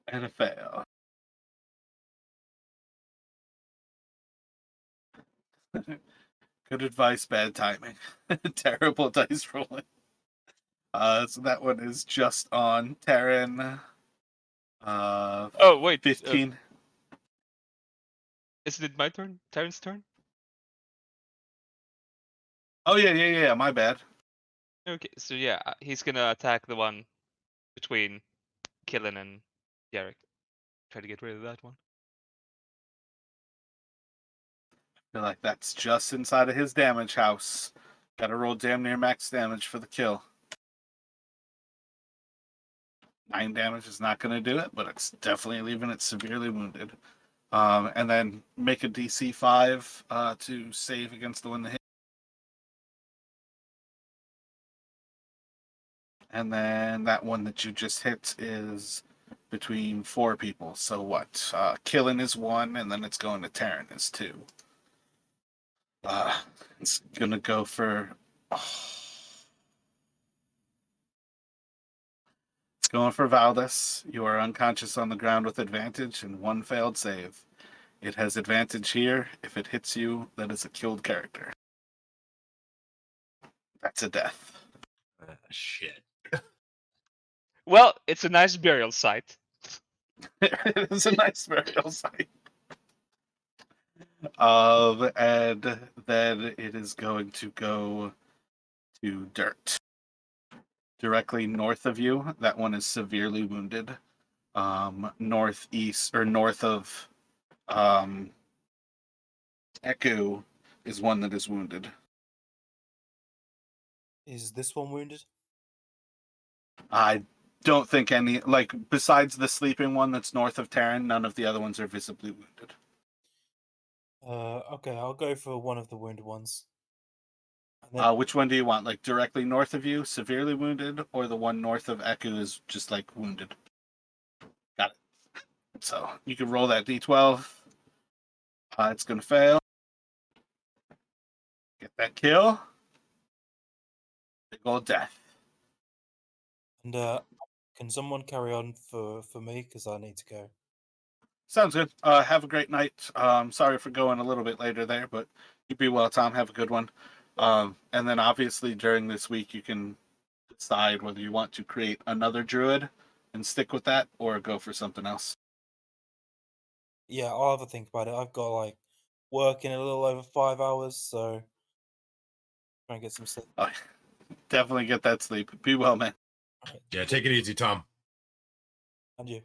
And a fail. Good advice, bad timing. Terrible dice rolling. So that one is just on Terran. Oh wait, 15. isn't it my turn? Terran's turn? Oh yeah. My bad. Okay, so yeah, he's gonna attack the one between Killen and Jarek. Try to get rid of that one. Feel like that's just inside of his damage house. Gotta roll damn near max damage for the kill. 9 damage is not going to do it, but it's definitely leaving it severely wounded. And then make a DC 5 to save against the one that hit. And then that one that you just hit is between 4 people. So what? Killing is 1, and then it's going to Terran is 2. It's gonna go for. It's going for Valdis. You are unconscious on the ground with advantage and 1 failed save. It has advantage here. If it hits you, that is a killed character. That's a death. Shit. Well, it's a nice burial site. It is a nice burial site. And then it is going to go to Dirt. Directly north of you. That one is severely wounded. Northeast or north of Echo is one that is wounded. Is this one wounded? I don't think any, like, besides the sleeping one that's north of Terran, none of the other ones are visibly wounded. Okay, I'll go for one of the wounded ones. And then, Which one do you want? Like, directly north of you, severely wounded, or the one north of Eku is just, like, wounded? Got it. So, you can roll that d12. It's going to fail. Get that kill. Big old death. and can someone carry on for me because I need to go. Sounds good. Have a great night. Sorry for going a little bit later there, but you be well, Tom. Have a good one. And then obviously during this week, you can decide whether you want to create another druid and stick with that or go for something else. Yeah, I'll have a think about it. I've got like work in a little over 5 hours, so try and get some sleep. Oh, definitely get that sleep. Be well, man. All right. Yeah, take it easy, Tom. And you.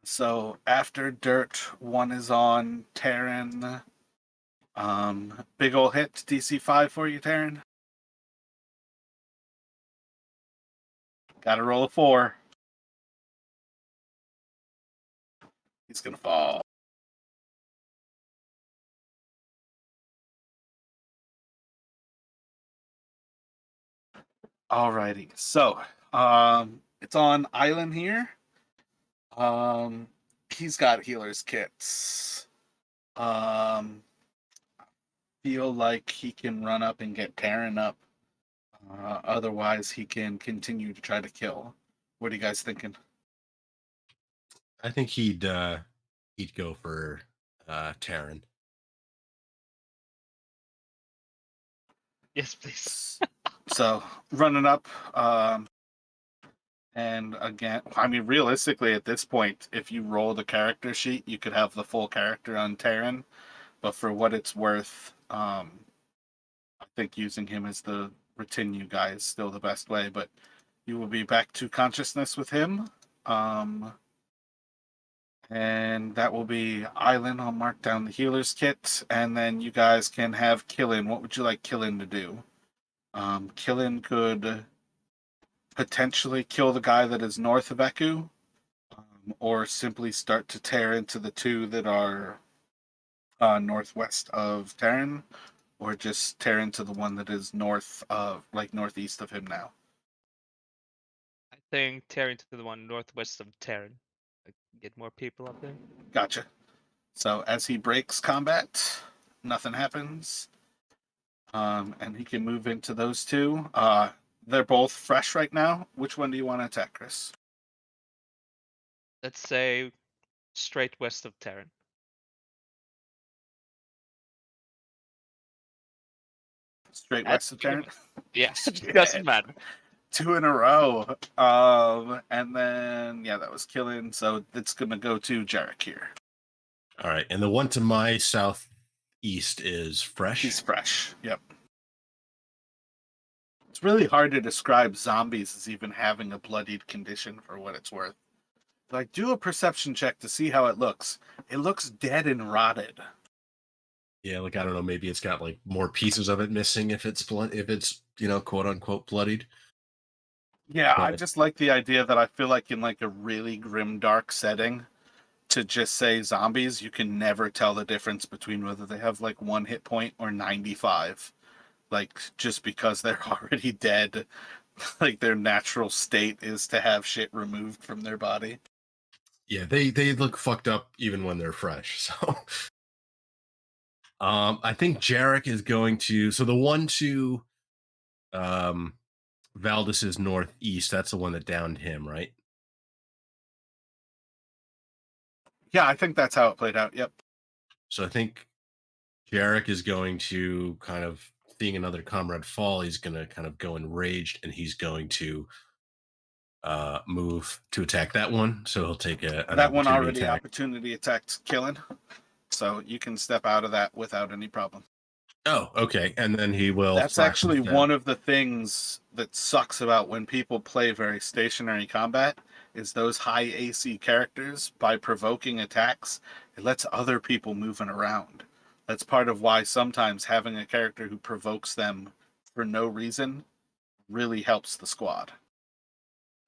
So after Dirt, one is on Terran. Big ol' hit, DC 5 for you, Terran. Gotta roll a 4. He's gonna fall. Alrighty, so it's on Island here. He's got healer's kits. Feel like he can run up and get Terran up. Otherwise, he can continue to try to kill. What are you guys thinking? I think he'd go for Terran. Yes, please. So running up, and again, I mean, realistically, at this point, if you roll the character sheet, you could have the full character on Terran. But for what it's worth, I think using him as the retinue guy is still the best way. But you will be back to consciousness with him. And that will be Island. I'll mark down the healer's kit. And then you guys can have Killin. What would you like Killin to do? Killin could potentially kill the guy that is north of Eku, or simply start to tear into the two that are northwest of Terran, or just tear into the one that is north of, like, northeast of him now. I think tearing to the one northwest of Terran. Like, get more people up there. Gotcha. So as he breaks combat, nothing happens. And he can move into those two. They're both fresh right now. Which one do you want to attack, Chris? Let's say straight west of Terran. Straight west of Terran? Yes, it Shit. doesn't matter. 2 in a row. And then, yeah, that was killing. So it's going to go to Jarek here. All right, and the one to my southeast is fresh. He's fresh. Yep. It's really hard to describe zombies as even having a bloodied condition for what it's worth. Like, do a perception check to see how it looks. It looks dead and rotted. Yeah, like I don't know, maybe it's got like more pieces of it missing if it's quote unquote bloodied. Yeah, I But- just like the idea that I feel like in like a really grim dark setting, to just say zombies, you can never tell the difference between whether they have like 1 hit point or 95. Like, just because they're already dead, like their natural state is to have shit removed from their body. Yeah, they look fucked up even when they're fresh. So I think Jarek is going to, so the one to Valdis's northeast, that's the one that downed him, right? Yeah, I think that's how it played out. Yep. So I think Jarek is going to kind of, seeing another comrade fall, he's going to kind of go enraged, and he's going to move to attack that one. So he'll take an That one already attack. opportunity attacked killing, so you can step out of that without any problem. Oh, okay. And then he will. That's slash actually him down. one of the things that sucks about when people play very stationary combat, is those high AC characters, by provoking attacks, it lets other people moving around. That's part of why sometimes having a character who provokes them for no reason really helps the squad.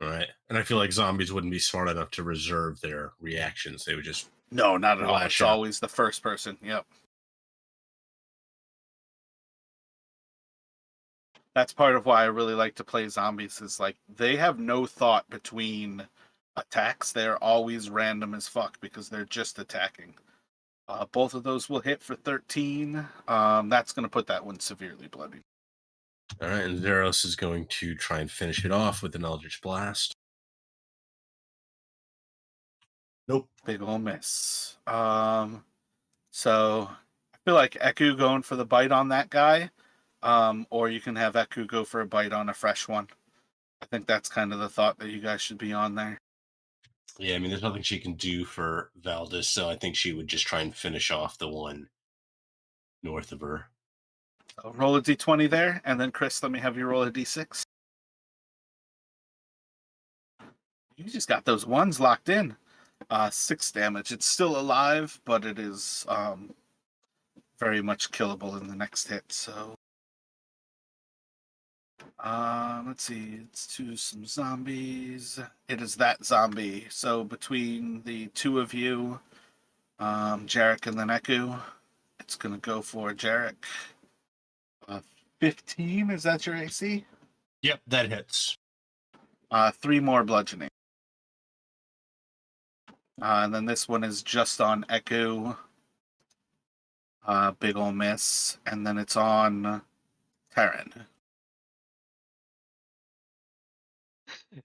Right. And I feel like zombies wouldn't be smart enough to reserve their reactions. They would just No, not at all. Lash It's out. always the first person. Yep. That's part of why I really like to play zombies, is like they have no thought between attacks. They're always random as fuck because they're just attacking. Both of those will hit for 13. That's going to put that one severely bloody. all right. And Zeros is going to try and finish it off with an Eldritch Blast. Nope. Big ol' miss. So I feel like Eku going for the bite on that guy, or you can have Eku go for a bite on a fresh one. I think that's kind of the thought that you guys should be on there. Yeah, I mean, there's nothing she can do for Valdez, so I think she would just try and finish off the one north of her. So roll a d20 there, and then Chris, let me have you roll a d6. You just got those ones locked in. 6 damage. It's still alive, but it is very much killable in the next hit. So let's see. Let's do some zombies. It is that zombie. So between the two of you, Jarek and then Eku, it's gonna go for Jarek. 15. Is that your AC? Yep, that hits. 3 more bludgeoning. And then this one is just on Eku. Big ol' miss. And then it's on Terran.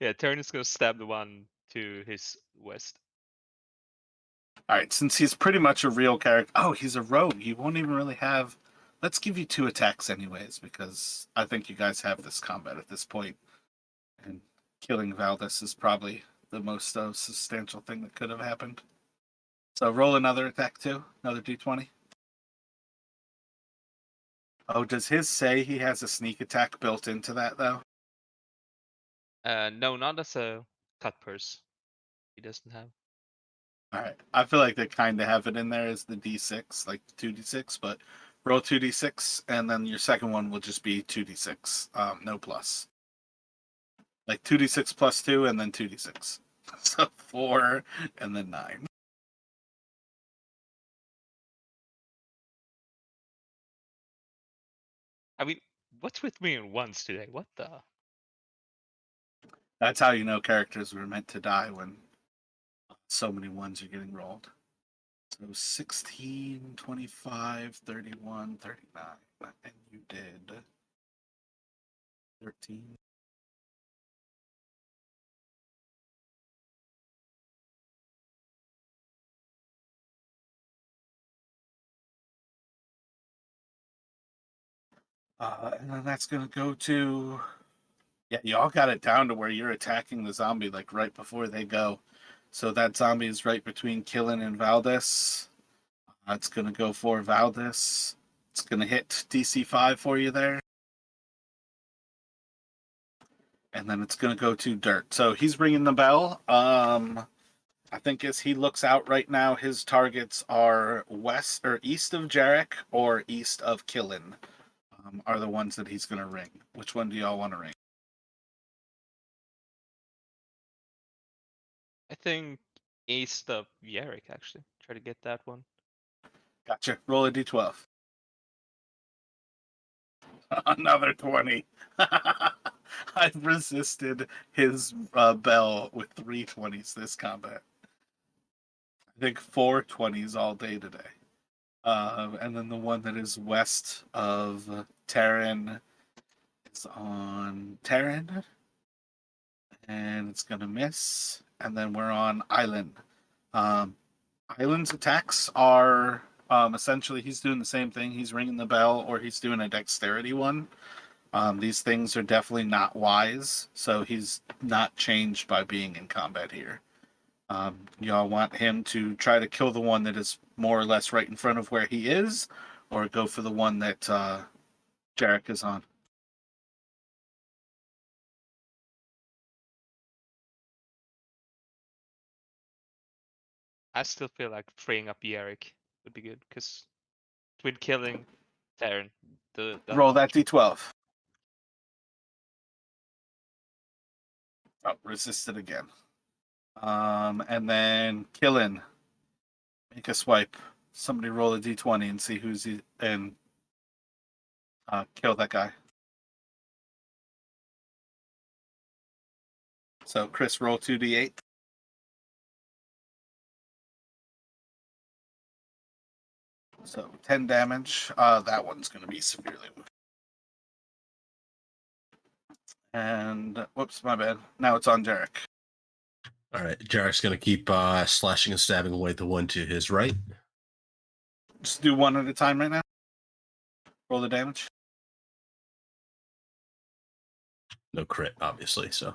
Yeah, Turn is gonna stab the one to his west. All right, since he's pretty much a real character. Oh, he's a rogue. You won't even really have. Let's give you 2 attacks, anyways, because I think you guys have this combat at this point. And killing Valdez is probably the most substantial thing that could have happened. So roll another attack, too. Another d20. Oh, does his say he has a sneak attack built into that, though? No, not as a cut purse. He doesn't have. All right. I feel like they kind of have it in there as the d6, like 2d6, but roll 2d6, and then your second one will just be 2d6, no plus. Like 2d6 plus 2, and then 2d6. So 4, and then 9. I mean, what's with me in ones today? What the? That's how you know characters were meant to die, when so many ones are getting rolled. So 16, 25, 31, 39. And you did 13. And then that's going to go to. Yeah, y'all got it down to where you're attacking the zombie like right before they go. So that zombie is right between Killen and Valdez. It's going to go for Valdez. It's going to hit DC 5 for you there. And then it's going to go to Dirt. So he's ringing the bell. I think as he looks out right now, his targets are west or east of Jarek or east of Killen, are the ones that he's going to ring. Which one do y'all want to ring? I think east of Yarrick actually. Try to get that one. Gotcha. Roll a d12. Another 20. I've resisted his bell with 3 20s this combat. I think 4 20s all day today. And then the one that is west of Terran is on Terran. And it's going to miss. And then we're on Island. Island's attacks are essentially he's doing the same thing. He's ringing the bell, or he's doing a dexterity one. These things are definitely not wise, so he's not changed by being in combat here. Y'all want him to try to kill the one that is more or less right in front of where he is, or go for the one that Jarek is on? I still feel like freeing up Yarrick would be good because with killing Terran, the Roll that d12. Oh, resisted again. And then Killin. Make a swipe. Somebody roll a d20 and see who's and kill that guy. So Chris, roll 2d8. So 10 damage. That one's going to be severely wounded. And whoops, my bad. Now it's on Jarek. All right, Jarek's going to keep slashing and stabbing away at the one to his right. Just do one at a time right now. Roll the damage. No crit, obviously. So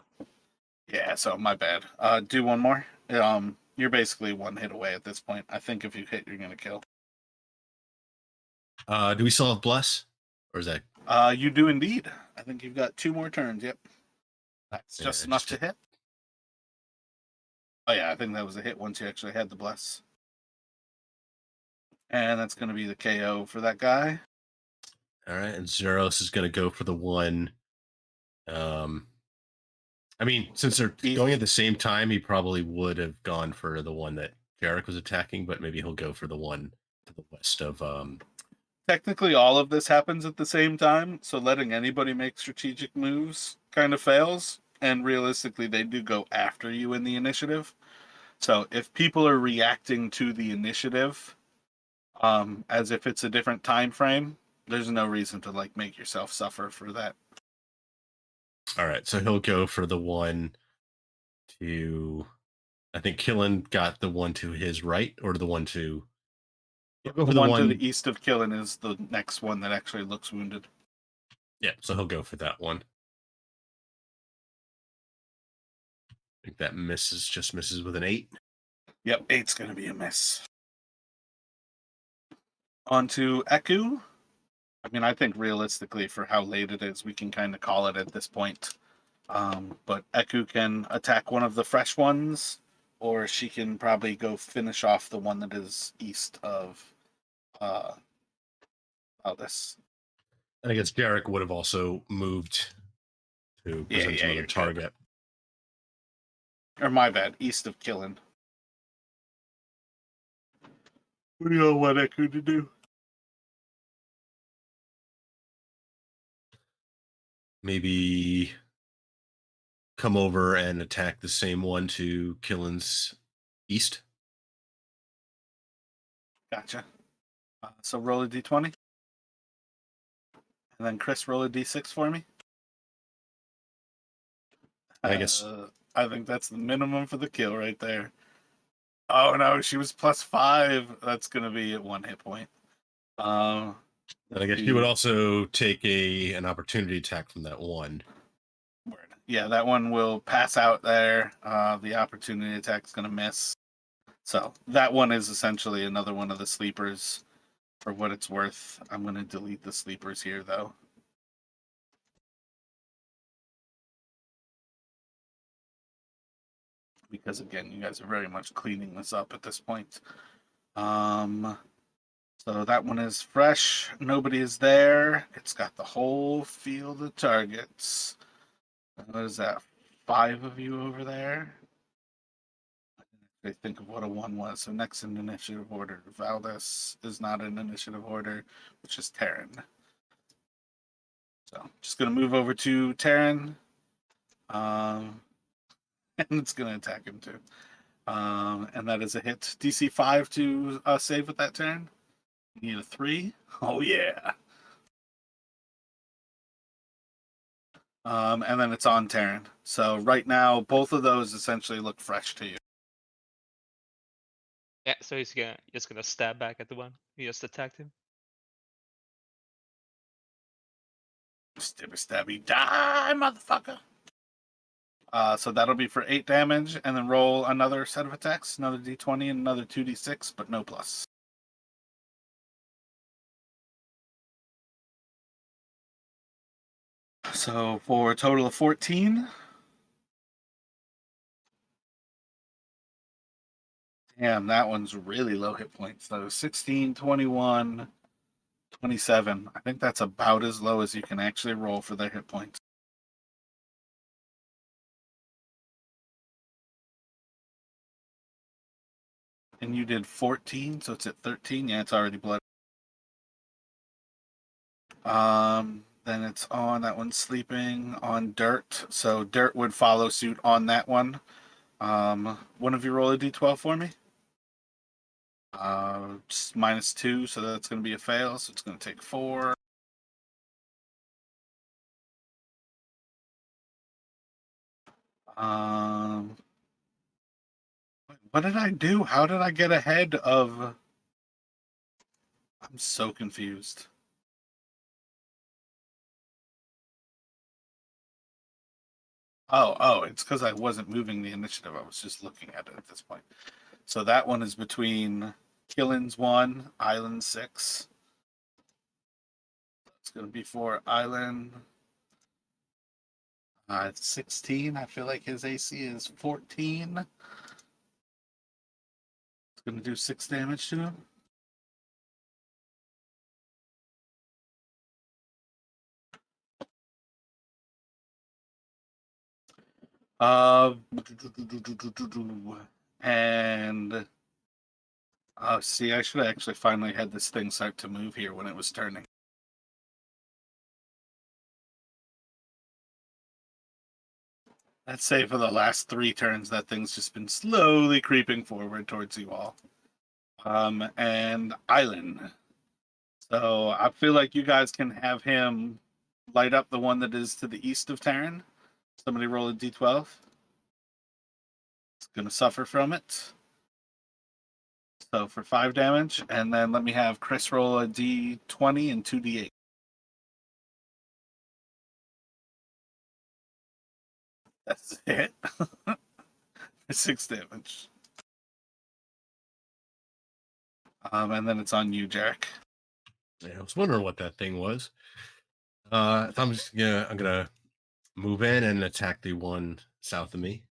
Yeah, so my bad. Do one more. You're basically one hit away at this point. I think if you hit, you're gonna kill. do we still have bless, or is that? You do indeed. I think you've got 2 more turns. Yep, that's just Yeah, enough just to hit. Oh yeah, I think that was a hit once you actually had the bless. And that's gonna be the KO for that guy. All right, and Zeros is going to go for the one. I mean, since they're going at the same time, he probably would have gone for the one that Jarek was attacking, but maybe he'll go for the one to the west of. Technically, all of this happens at the same time, so letting anybody make strategic moves kind of fails. And realistically, they do go after you in the initiative. So if people are reacting to the initiative, as if it's a different time frame, there's no reason to like make yourself suffer for that. All right, so he'll go for the one to. I think Killen got the one to his right, or the one to. Yeah, He'll go for the the one to the east of Killen is the next one that actually looks wounded. Yeah, so he'll go for that one. I think that just misses with an 8. Yep, 8's going to be a miss. On to Eku. I mean, I think realistically, for how late it is, we can kind of call it at this point. But Eku can attack one of the fresh ones, or she can probably go finish off the one that is east of this. And I guess Jarek would have also moved to present another you're target. Good. Or my bad, east of Killen. What do you all want Eku to do? Maybe come over and attack the same one to Killen's east. Gotcha. So roll a d20. And then Chris, roll a d6 for me. I guess. I think that's the minimum for the kill right there. Oh no, she was +5. That's gonna be at 1 hit point. And I guess you would also take an opportunity attack from that one. Yeah, that one will pass out there. The opportunity attack is gonna miss. So that one is essentially another one of the sleepers. For what it's worth, I'm gonna delete the sleepers here though. Because again, you guys are very much cleaning this up at this point. So that one is fresh. Nobody is there. It's got the whole field of targets. What is that? 5 of you over there. I think of what a 1 was. So next in initiative order, Valdez is not in initiative order, which is Terran. So just gonna move over to Terran. And it's gonna attack him too. And that is a hit. DC 5 to save with that Terran. You need a 3. Oh yeah. And then it's on Terran. So right now, both of those essentially look fresh to you. Yeah, so he's just gonna stab back at the one he just attacked him. Stabby stabby die, motherfucker. So that'll be for 8 damage, and then roll another set of attacks, another d20 and another 2d6, but no plus. So for a total of 14. Damn, that one's really low hit points. So 16, 21, 27. I think that's about as low as you can actually roll for their hit points. And you did 14, so it's at 13. Yeah, it's already blood. Then it's on that one sleeping on dirt. So dirt would follow suit on that one. One of you roll a d12 for me. -2, so that's going to be a fail. So it's going to take 4. What did I do? How did I get ahead of? I'm so confused. Oh, it's because I wasn't moving the initiative. I was just looking at it at this point. So that one is between Killins 1, Island 6. It's going to be for Island 16. I feel like his AC is 14. It's going to do 6 damage to him. And see, I should have actually finally had this thing start to move here when it was turning. Let's say for the last 3 turns, that thing's just been slowly creeping forward towards you all. And Island. So I feel like you guys can have him light up the one that is to the east of Terran. Somebody roll a d12. It's going to suffer from it. So for 5 damage. And then let me have Chris roll a d20 and 2d8. That's it. 6 damage. And then it's on you, Jarek. Yeah, I was wondering what that thing was. So I'm gonna move in and attack the one south of me.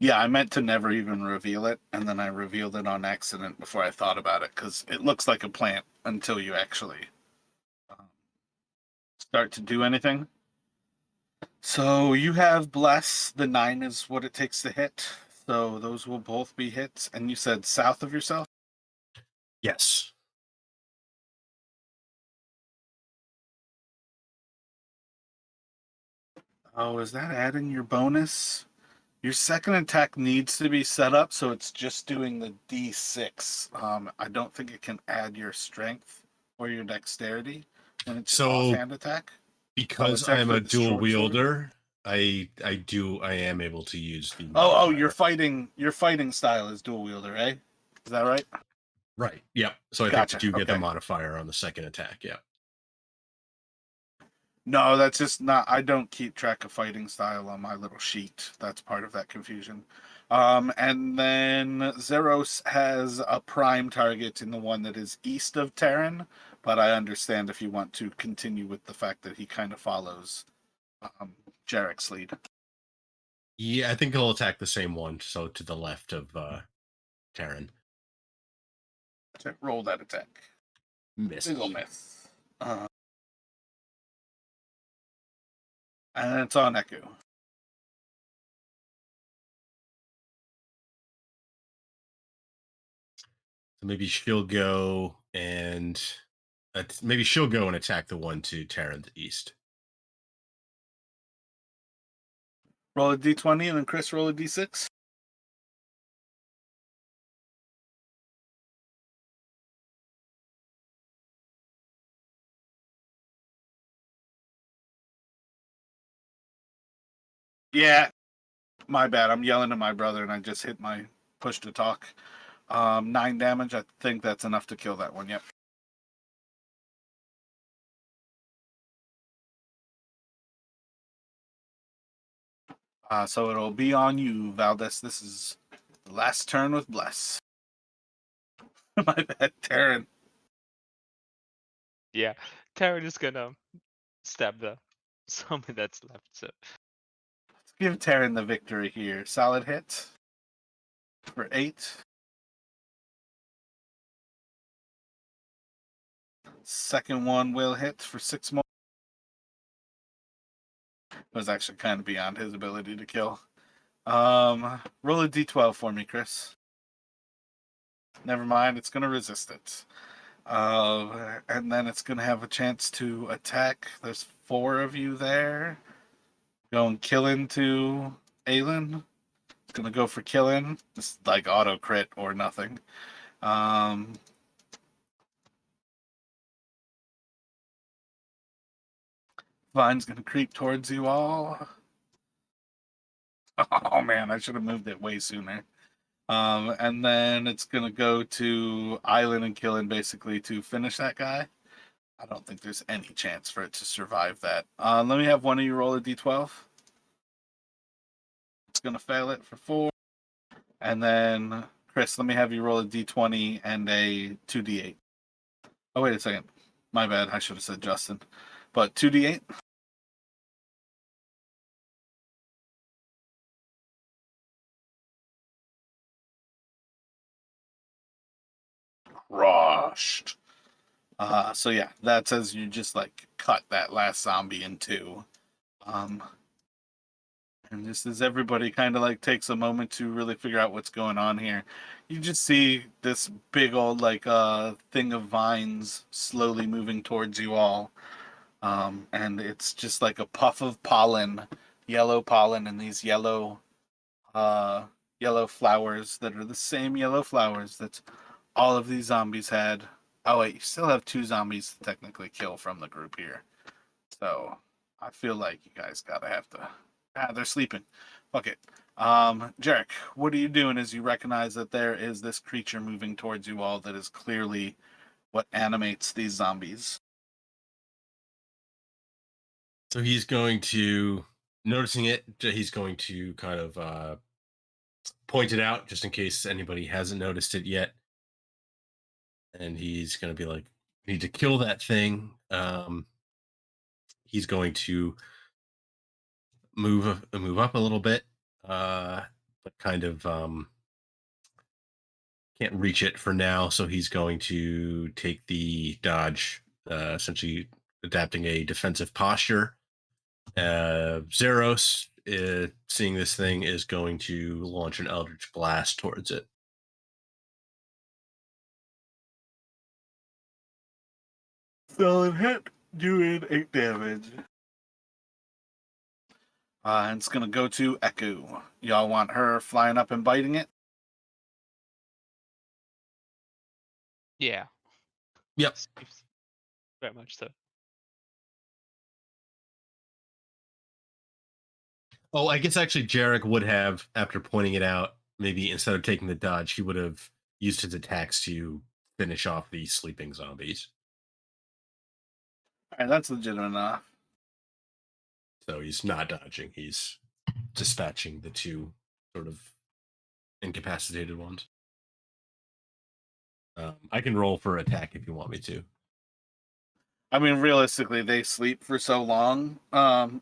Yeah, I meant to never even reveal it, and then I revealed it on accident before I thought about it, because it looks like a plant until you actually start to do anything. So you have Bless. The 9 is what it takes to hit. So those will both be hits. And you said south of yourself? Yes. Oh, is that adding your bonus? Your second attack needs to be set up so it's just doing the d6. I don't think it can add your strength or your dexterity when it's an offhand attack. Because it's I am actually a the dual short sword. wielder, I am able to use the Oh, modifier. your fighting style is dual wielder, eh? Is that right? Right. Yep. So I Gotcha. think you get the Okay. modifier on the second attack. Yeah. No, that's just not. I don't keep track of fighting style on my little sheet. That's part of that confusion. And then Zeros has a prime target in the one that is east of Terran, but I understand if you want to continue with the fact that he kind of follows Jarek's lead. Yeah, I think he'll attack the same one. So to the left of Terran. Roll that attack. Miss. Single miss. And it's on Echo. So maybe she'll go and attack the one to Terran to the east. Roll a d20 and then Chris roll a d6. Yeah, my bad. I'm yelling at my brother and I just hit my push to talk. 9 damage. I think that's enough to kill that one. Yep. So it'll be on you, Valdez. This is the last turn with Bless. My bad, Terran. Yeah, Terran is gonna stab the zombie that's left. So Let's give Terran the victory here. Solid hit for 8. Second one will hit for 6 more. It was actually kind of beyond his ability to kill. Roll a d12 for me, Chris. Never mind, it's going to resist it. And then it's going to have a chance to attack. There's 4 of you there. Go and kill into Aelin. It's going to go for killing. It's like auto crit or nothing. Vine's going to creep towards you all. Oh man, I should have moved it way sooner. And then it's going to go to Island and Killin basically to finish that guy. I don't think there's any chance for it to survive that. Let me have one of you roll a d12. It's going to fail it for 4. And then, Chris, let me have you roll a d20 and a 2d8. Oh, wait a second. My bad. I should have said Justin. But 2d8. Crushed. So yeah, that's as you just like cut that last zombie in 2. And just as everybody kind of like takes a moment to really figure out what's going on here, you just see this big old like thing of vines slowly moving towards you all. And it's just like a puff of pollen, yellow pollen, and these yellow flowers that are the same yellow flowers that all of these zombies had. Oh wait, you still have 2 zombies to technically kill from the group here. So I feel like you guys gotta have to. They're sleeping. Fuck it. Jarek, what are you doing as you recognize that there is this creature moving towards you all that is clearly what animates these zombies? So he's going to, noticing it, he's going to kind of point it out just in case anybody hasn't noticed it yet. And he's going to be like, need to kill that thing. He's going to move up a little bit, but kind of can't reach it for now. So he's going to take the dodge, essentially adapting a defensive posture. Zeros, seeing this thing, is going to launch an Eldritch Blast towards it. Solid hit, doing 8 damage. And it's gonna go to Echo. Y'all want her flying up and biting it? Yeah. Yep. Seems very much so. Oh, I guess actually Jarek would have, after pointing it out, maybe instead of taking the dodge, he would have used his attacks to finish off the sleeping zombies. Alright, that's legitimate enough. So he's not dodging. He's dispatching the 2 sort of incapacitated ones. I can roll for attack if you want me to. I mean, realistically, they sleep for so long.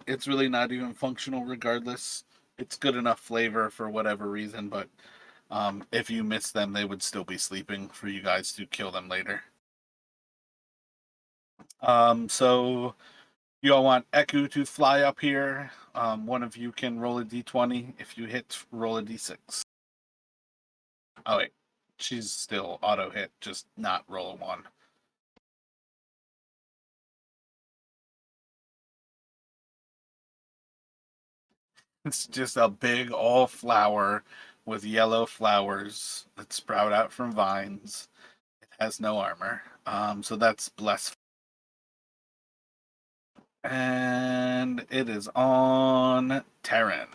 It's really not even functional regardless. It's good enough flavor for whatever reason, but if you miss them, they would still be sleeping for you guys to kill them later. So you all want Eku to fly up here. One of you can roll a d20. If you hit, roll a d6. Oh wait, she's still auto hit, just not roll a 1. It's just a big all flower with yellow flowers that sprout out from vines. It has no armor. So that's bless. And it is on Terran.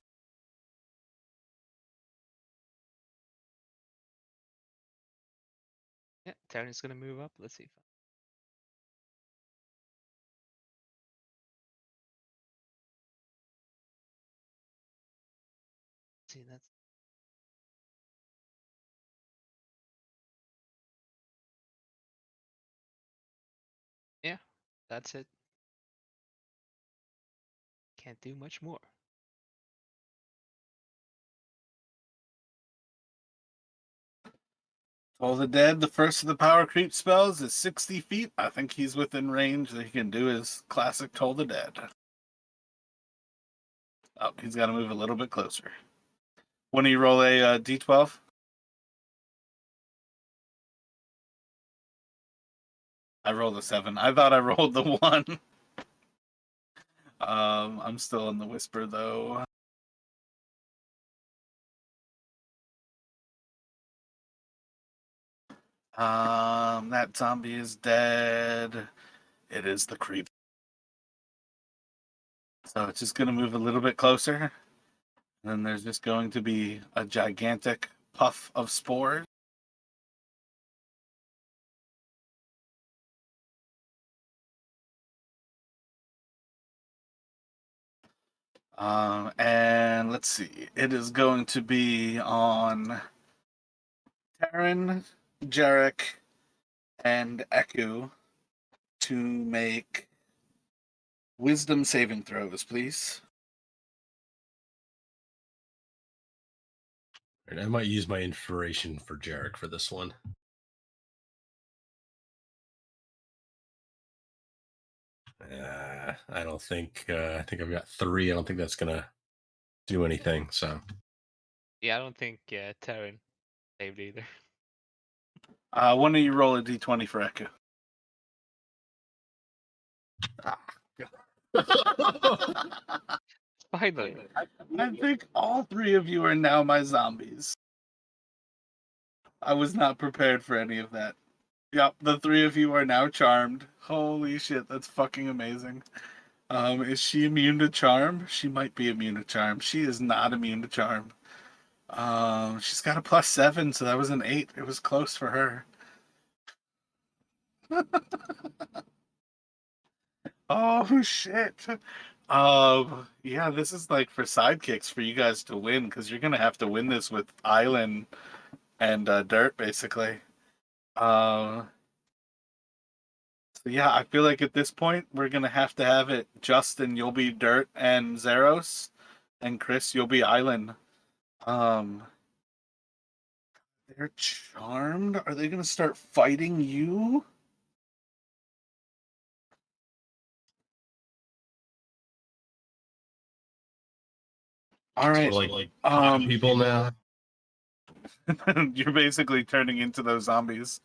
Yeah, Terran's gonna move up. Let's see. See, that's yeah, that's it. Can't do much more. Toll the Dead, the first of the power creep spells, is 60 feet. I think he's within range that he can do his classic Toll the Dead. Oh, he's got to move a little bit closer. When you roll a d12? I rolled a 7. I thought I rolled the 1. I'm still in the whisper, though. That zombie is dead. It is the creep. So it's just going to move a little bit closer. And then there's just going to be a gigantic puff of spores. And let's see. It is going to be on Taryn, Jarek, and Eku to make wisdom saving throws, please. And I might use my inspiration for Jarek for this one. I don't think. I think I've got 3. I don't think that's gonna do anything. So Yeah, I don't think Terran saved either. One of you roll a d20 for Eku. Finally. I think all 3 of you are now my zombies. I was not prepared for any of that. Yep, the 3 of you are now charmed. Holy shit, that's fucking amazing. Is she immune to charm? She might be immune to charm. She is not immune to charm. She's got a +7, so that was an 8. It was close for her. Oh shit. Yeah, this is like for sidekicks for you guys to win because you're gonna have to win this with Island and Dirt basically. So yeah, I feel like at this point we're gonna have to have it. Justin, you'll be Dirt and Zeros, and Chris, you'll be Island. Um, they're charmed. Are they gonna start fighting you? All right. so like people now. You're basically turning into those zombies.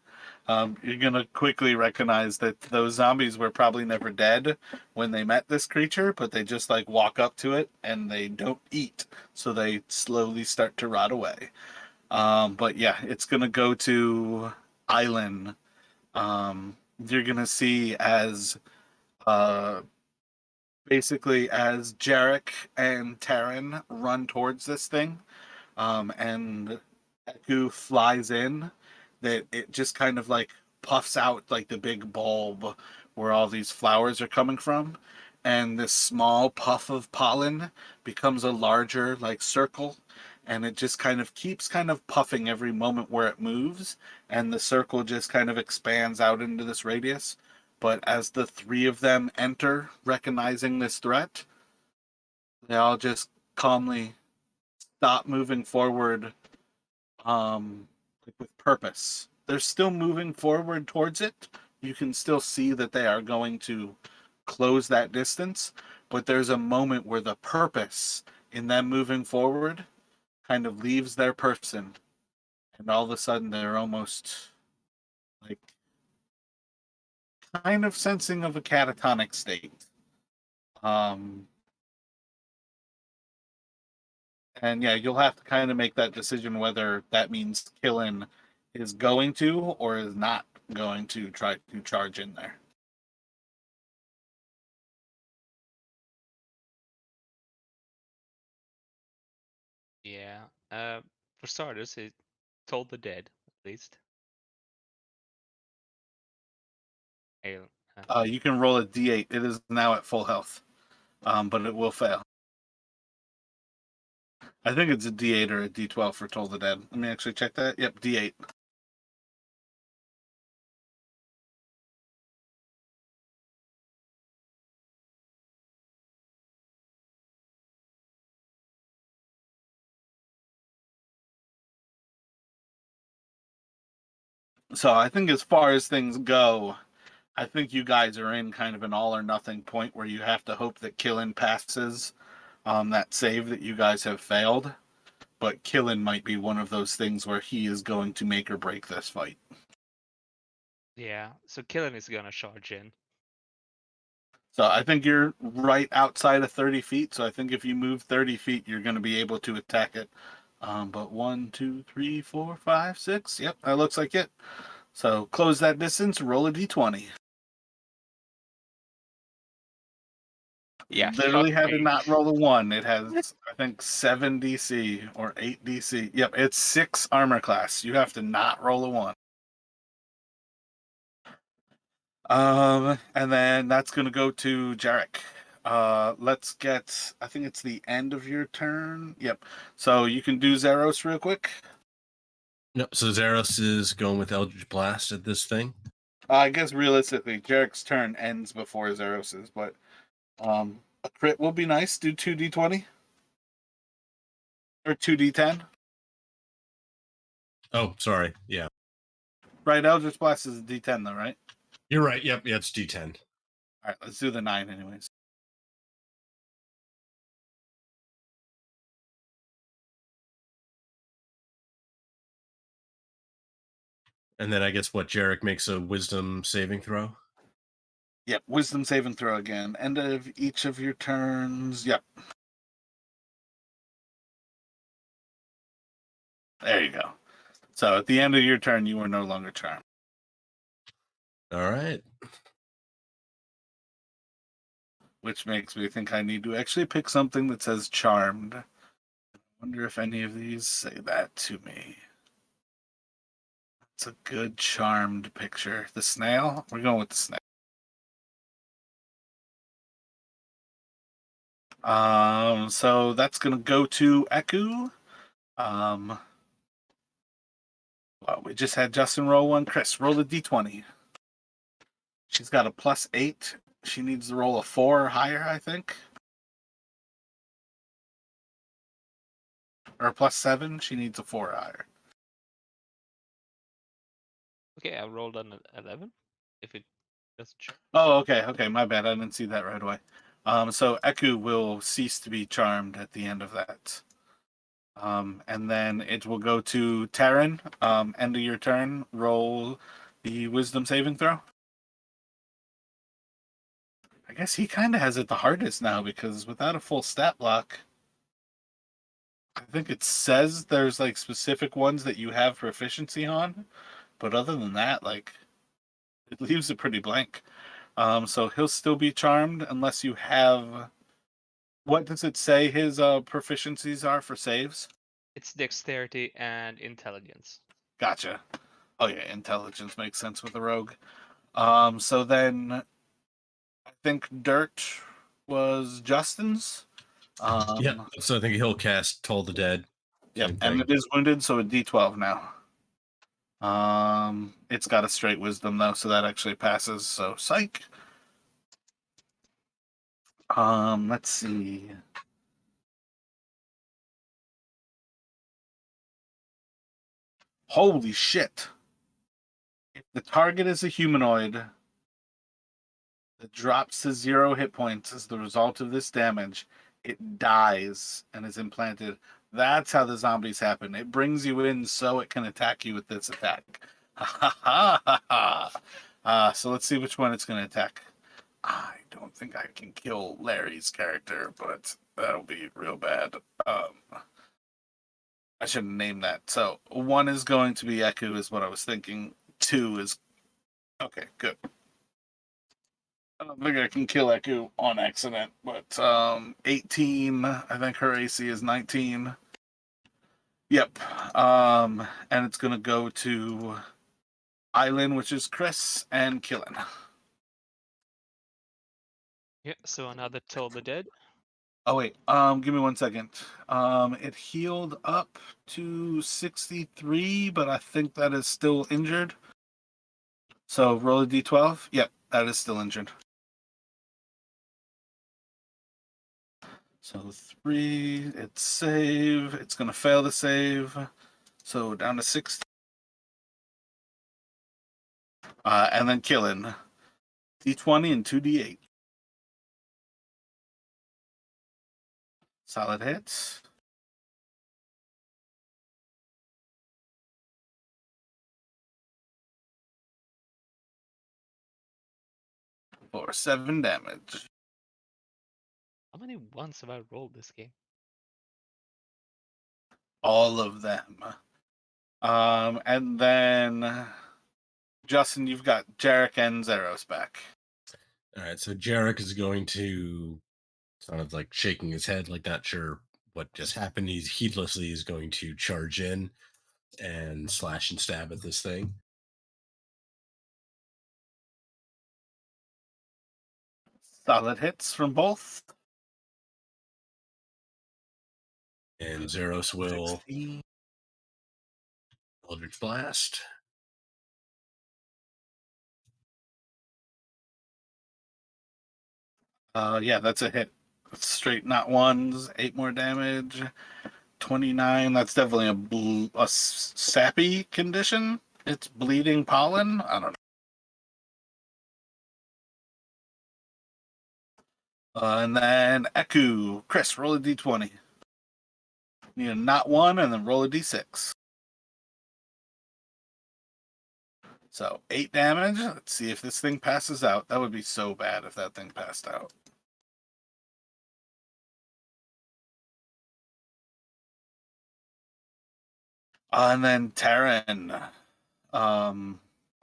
You're gonna quickly recognize that those zombies were probably never dead when they met this creature, but they just like walk up to it and they don't eat, so they slowly start to rot away. But yeah, it's gonna go to Island. You're gonna see as uh, basically as Jarek and Taryn run towards this thing, and Eku flies in, that it just kind of like puffs out like the big bulb where all these flowers are coming from, and this small puff of pollen becomes a larger like circle, and it just kind of keeps kind of puffing every moment where it moves, and the circle just kind of expands out into this radius. But as the 3 of them enter, recognizing this threat, they all just calmly stop moving forward, like with purpose. They're still moving forward towards it. You can still see that they are going to close that distance, but there's a moment where the purpose in them moving forward kind of leaves their person, and all of a sudden they're almost like kind of sensing of a catatonic state. Um, and yeah, you'll have to kind of make that decision whether that means Killen is going to or is not going to try to charge in there. Yeah. For starters, it told the dead, at least. I, You can roll a d8. It is now at full health, but it will fail. I think it's a d8 or a d12 for Toll the Dead. Let me actually check that. Yep, d8. So I think as far as things go, I think you guys are in kind of an all or nothing point where you have to hope that Killin passes that save that you guys have failed. But Killin might be one of those things where he is going to make or break this fight. Yeah, so Killen is gonna charge in. So I think you're right outside of 30 feet. So I think if you move 30 feet, you're going to be able to attack it. But 1, 2, 3, 4, 5, 6. Yep, that looks like it. So close that distance, roll a d20. Yeah, Literally had to shocking. not roll a 1. It has, I think, 7 DC or 8 DC. Yep, it's 6 armor class. You have to not roll a 1. And then that's going to go to Jarek. Let's get, I think it's the end of your turn. Yep. So you can do Zeros real quick. No, so Zaros is going with Eldritch Blast at this thing. I guess realistically, Jarek's turn ends before Zeros's, but a crit will be nice. Do 2d20 or 2d10. Oh, sorry. Yeah, Right, Eldritch Blast is a d10 though, right? you're right. Yep, yeah, it's D10. All right, let's do the 9 anyways. And then I guess what Jarek makes a Wisdom saving throw. Yep, Wisdom save and throw again. End of each of your turns. Yep. There you go. So at the end of your turn, you are no longer charmed. All right. Which makes me think I need to actually pick something that says charmed. I wonder if any of these say that to me. It's a good charmed picture. The snail? We're going with the snail. So that's gonna go to Eku. Well, we just had Justin roll one. Chris, roll a d20. She's got a +8. She needs to roll a 4 or higher, I think. Or a +7. She needs a 4 or higher. Okay, I rolled an 11. If it doesn't show. Oh, okay, my bad. I didn't see that right away. So Eku will cease to be charmed at the end of that. And then it will go to Taryn. End of your turn. Roll the Wisdom saving throw. I guess he kind of has it the hardest now because without a full stat block, I think it says there's like specific ones that you have proficiency on, but other than that, like it leaves it pretty blank. So he'll still be charmed unless you have. What does it say his proficiencies are for saves? It's dexterity and intelligence. Gotcha. Oh yeah, intelligence makes sense with a rogue. So then I think Dirt was Justin's. Yeah. So I think he'll cast Toll the Dead. Yep, Same and thing. it is wounded, so a D12 now. It's got a straight wisdom though, so that actually passes. So psych. Let's see. Holy shit! If the target is a humanoid that drops to 0 hit points as the result of this damage, it dies and is implanted. That's how the zombies happen. It brings you in so it can attack you with this attack. Ha ha ha ha. So let's see which one it's going to attack. I don't think I can kill Larry's character, but that'll be real bad. I shouldn't name that. So 1 is going to be Eku, is what I was thinking. 2 is okay. Good. I don't think I can kill Eku on accident, but 18. I think her AC is 19. Yep. And it's gonna go to Island, which is Chris, and Killin. Yeah, so another Toll the Dead. Oh wait, give me 1 second. It healed up to 63, but I think that is still injured. So roll a d12. Yep, that is still injured. So 3, it's save. It's gonna fail to save. So down to 6. And then killing. D20 and 2D8. Solid hits. For 7 damage. How many ones have I rolled this game? All of them. And then Justin, you've got Jarek and Zeros back. All right, so Jarek is going to sort of like shaking his head, like not sure what just happened. He's heedlessly is going to charge in and slash and stab at this thing. Solid hits from both. And Zeros will 16. Eldritch Blast. Yeah, that's a hit. Straight not ones, 8 more damage. 29. That's definitely a sappy condition. It's bleeding pollen. I don't know. And then Eku. Chris, roll a d20. Need a not 1 and then roll a d6. So 8 damage. Let's see if this thing passes out. That would be so bad if that thing passed out. And then Terran. I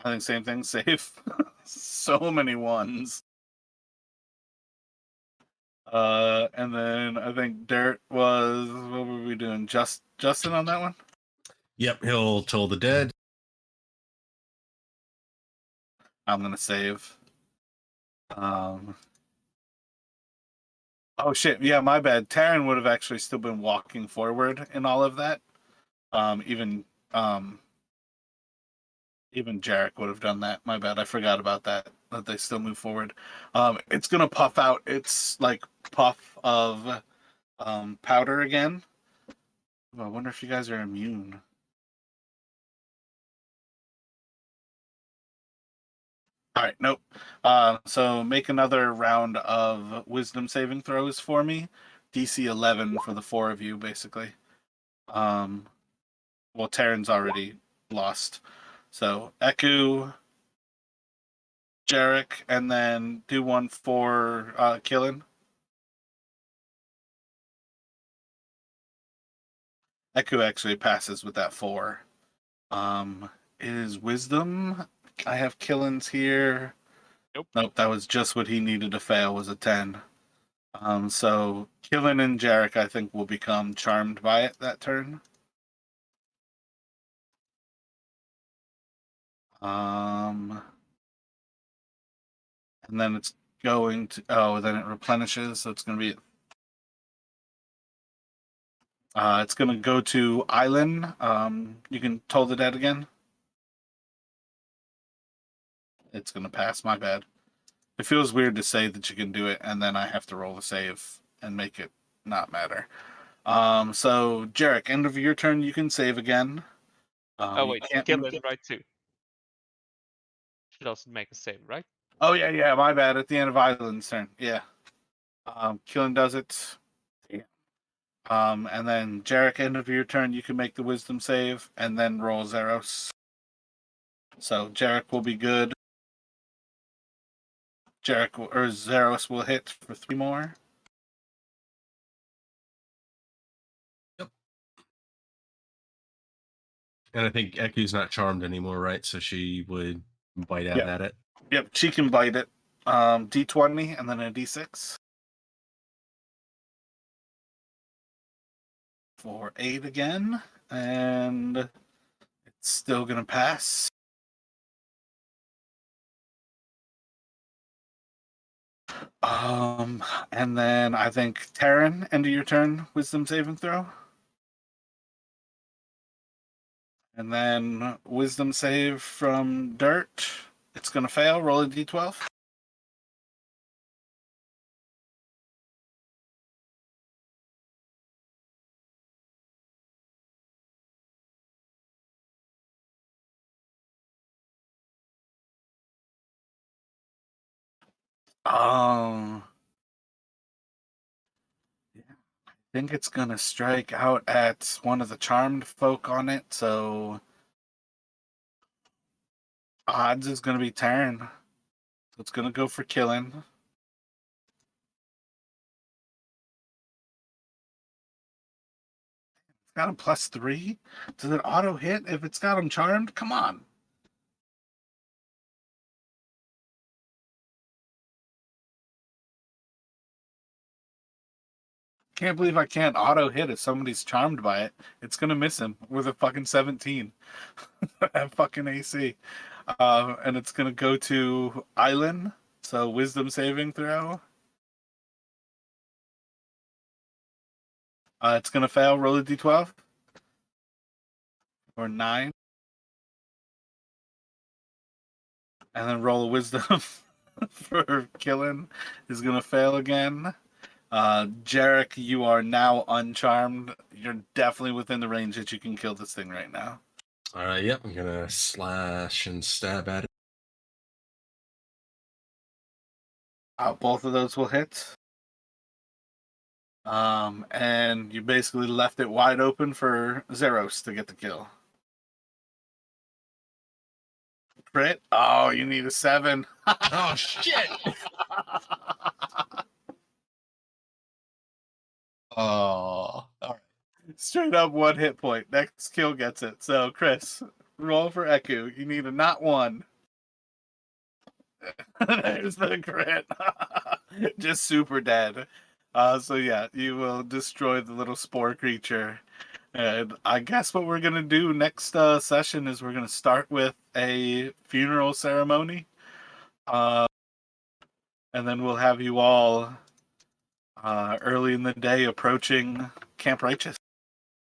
think same thing. Save. So many ones. And then I think Dirt was, what were we doing? Justin on that one? Yep, he'll toll the dead. I'm gonna save. Oh shit, yeah, my bad. Taryn would have actually still been walking forward in all of that. Even Jarek would have done that. My bad. I forgot about that. That they still move forward. It's gonna puff out its like puff of powder again. Oh, I wonder if you guys are immune. All right, nope. So make another round of wisdom saving throws for me. DC 11 for the 4 of you, basically. Well, Terran's already lost. So Eku, Jarek, and then do one for Killen. Eku actually passes with that 4. It is wisdom. I have Killen's here. Nope, that was just what he needed to fail, was a 10. So Killen and Jarek, I think, will become charmed by it that turn. And then it's going to, then it replenishes, so it's going to be, it's going to go to Island. You can toll the dead again. It's going to pass, my bad. It feels weird to say that you can do it, and then I have to roll the save and make it not matter. So Jarek, end of your turn, you can save again. Oh You wait, can't kill move- it right too. Should also make a save, right? Oh yeah, my bad. At the end of Island's turn, yeah. Killing does it. Yeah. And then Jarek, end of your turn, you can make the wisdom save and then roll Zeros. So Jarek will be good. Or Zeros will hit for 3 more. Yep. And I think Eku's not charmed anymore, right? So she would bite out at it. Yep, she can bite it. D20 and then a D6. For 8 again. And it's still going to pass. And then I think Terran, end of your turn, wisdom saving throw. And then wisdom save from Dirt. It's going to fail. Roll a d12. I think it's gonna strike out at one of the charmed folk on it, so odds is gonna be 10. So it's gonna go for killing. It's got him +3. Does it auto hit if it's got him charmed? Come on. Can't believe I can't auto hit if somebody's charmed by it. It's gonna miss him with a fucking 17 at fucking AC. And it's gonna go to Island. So wisdom saving throw. It's gonna fail. Roll a d12 or 9, and then roll a wisdom for killing. Is gonna fail again. Jarek, you are now uncharmed. You're definitely within the range that you can kill this thing right now. All right, yep. I'm gonna slash and stab at it. Both of those will hit. And you basically left it wide open for Zeros to get the kill. Crit? Oh, you need a 7. Oh shit! Oh, all right. Straight up 1 hit point. Next kill gets it. So, Chris, roll for Eku. You need a not 1. There's the crit. Just super dead. So yeah, you will destroy the little spore creature. And I guess what we're gonna do next session is we're gonna start with a funeral ceremony. And then we'll have you all early in the day approaching Camp Righteous.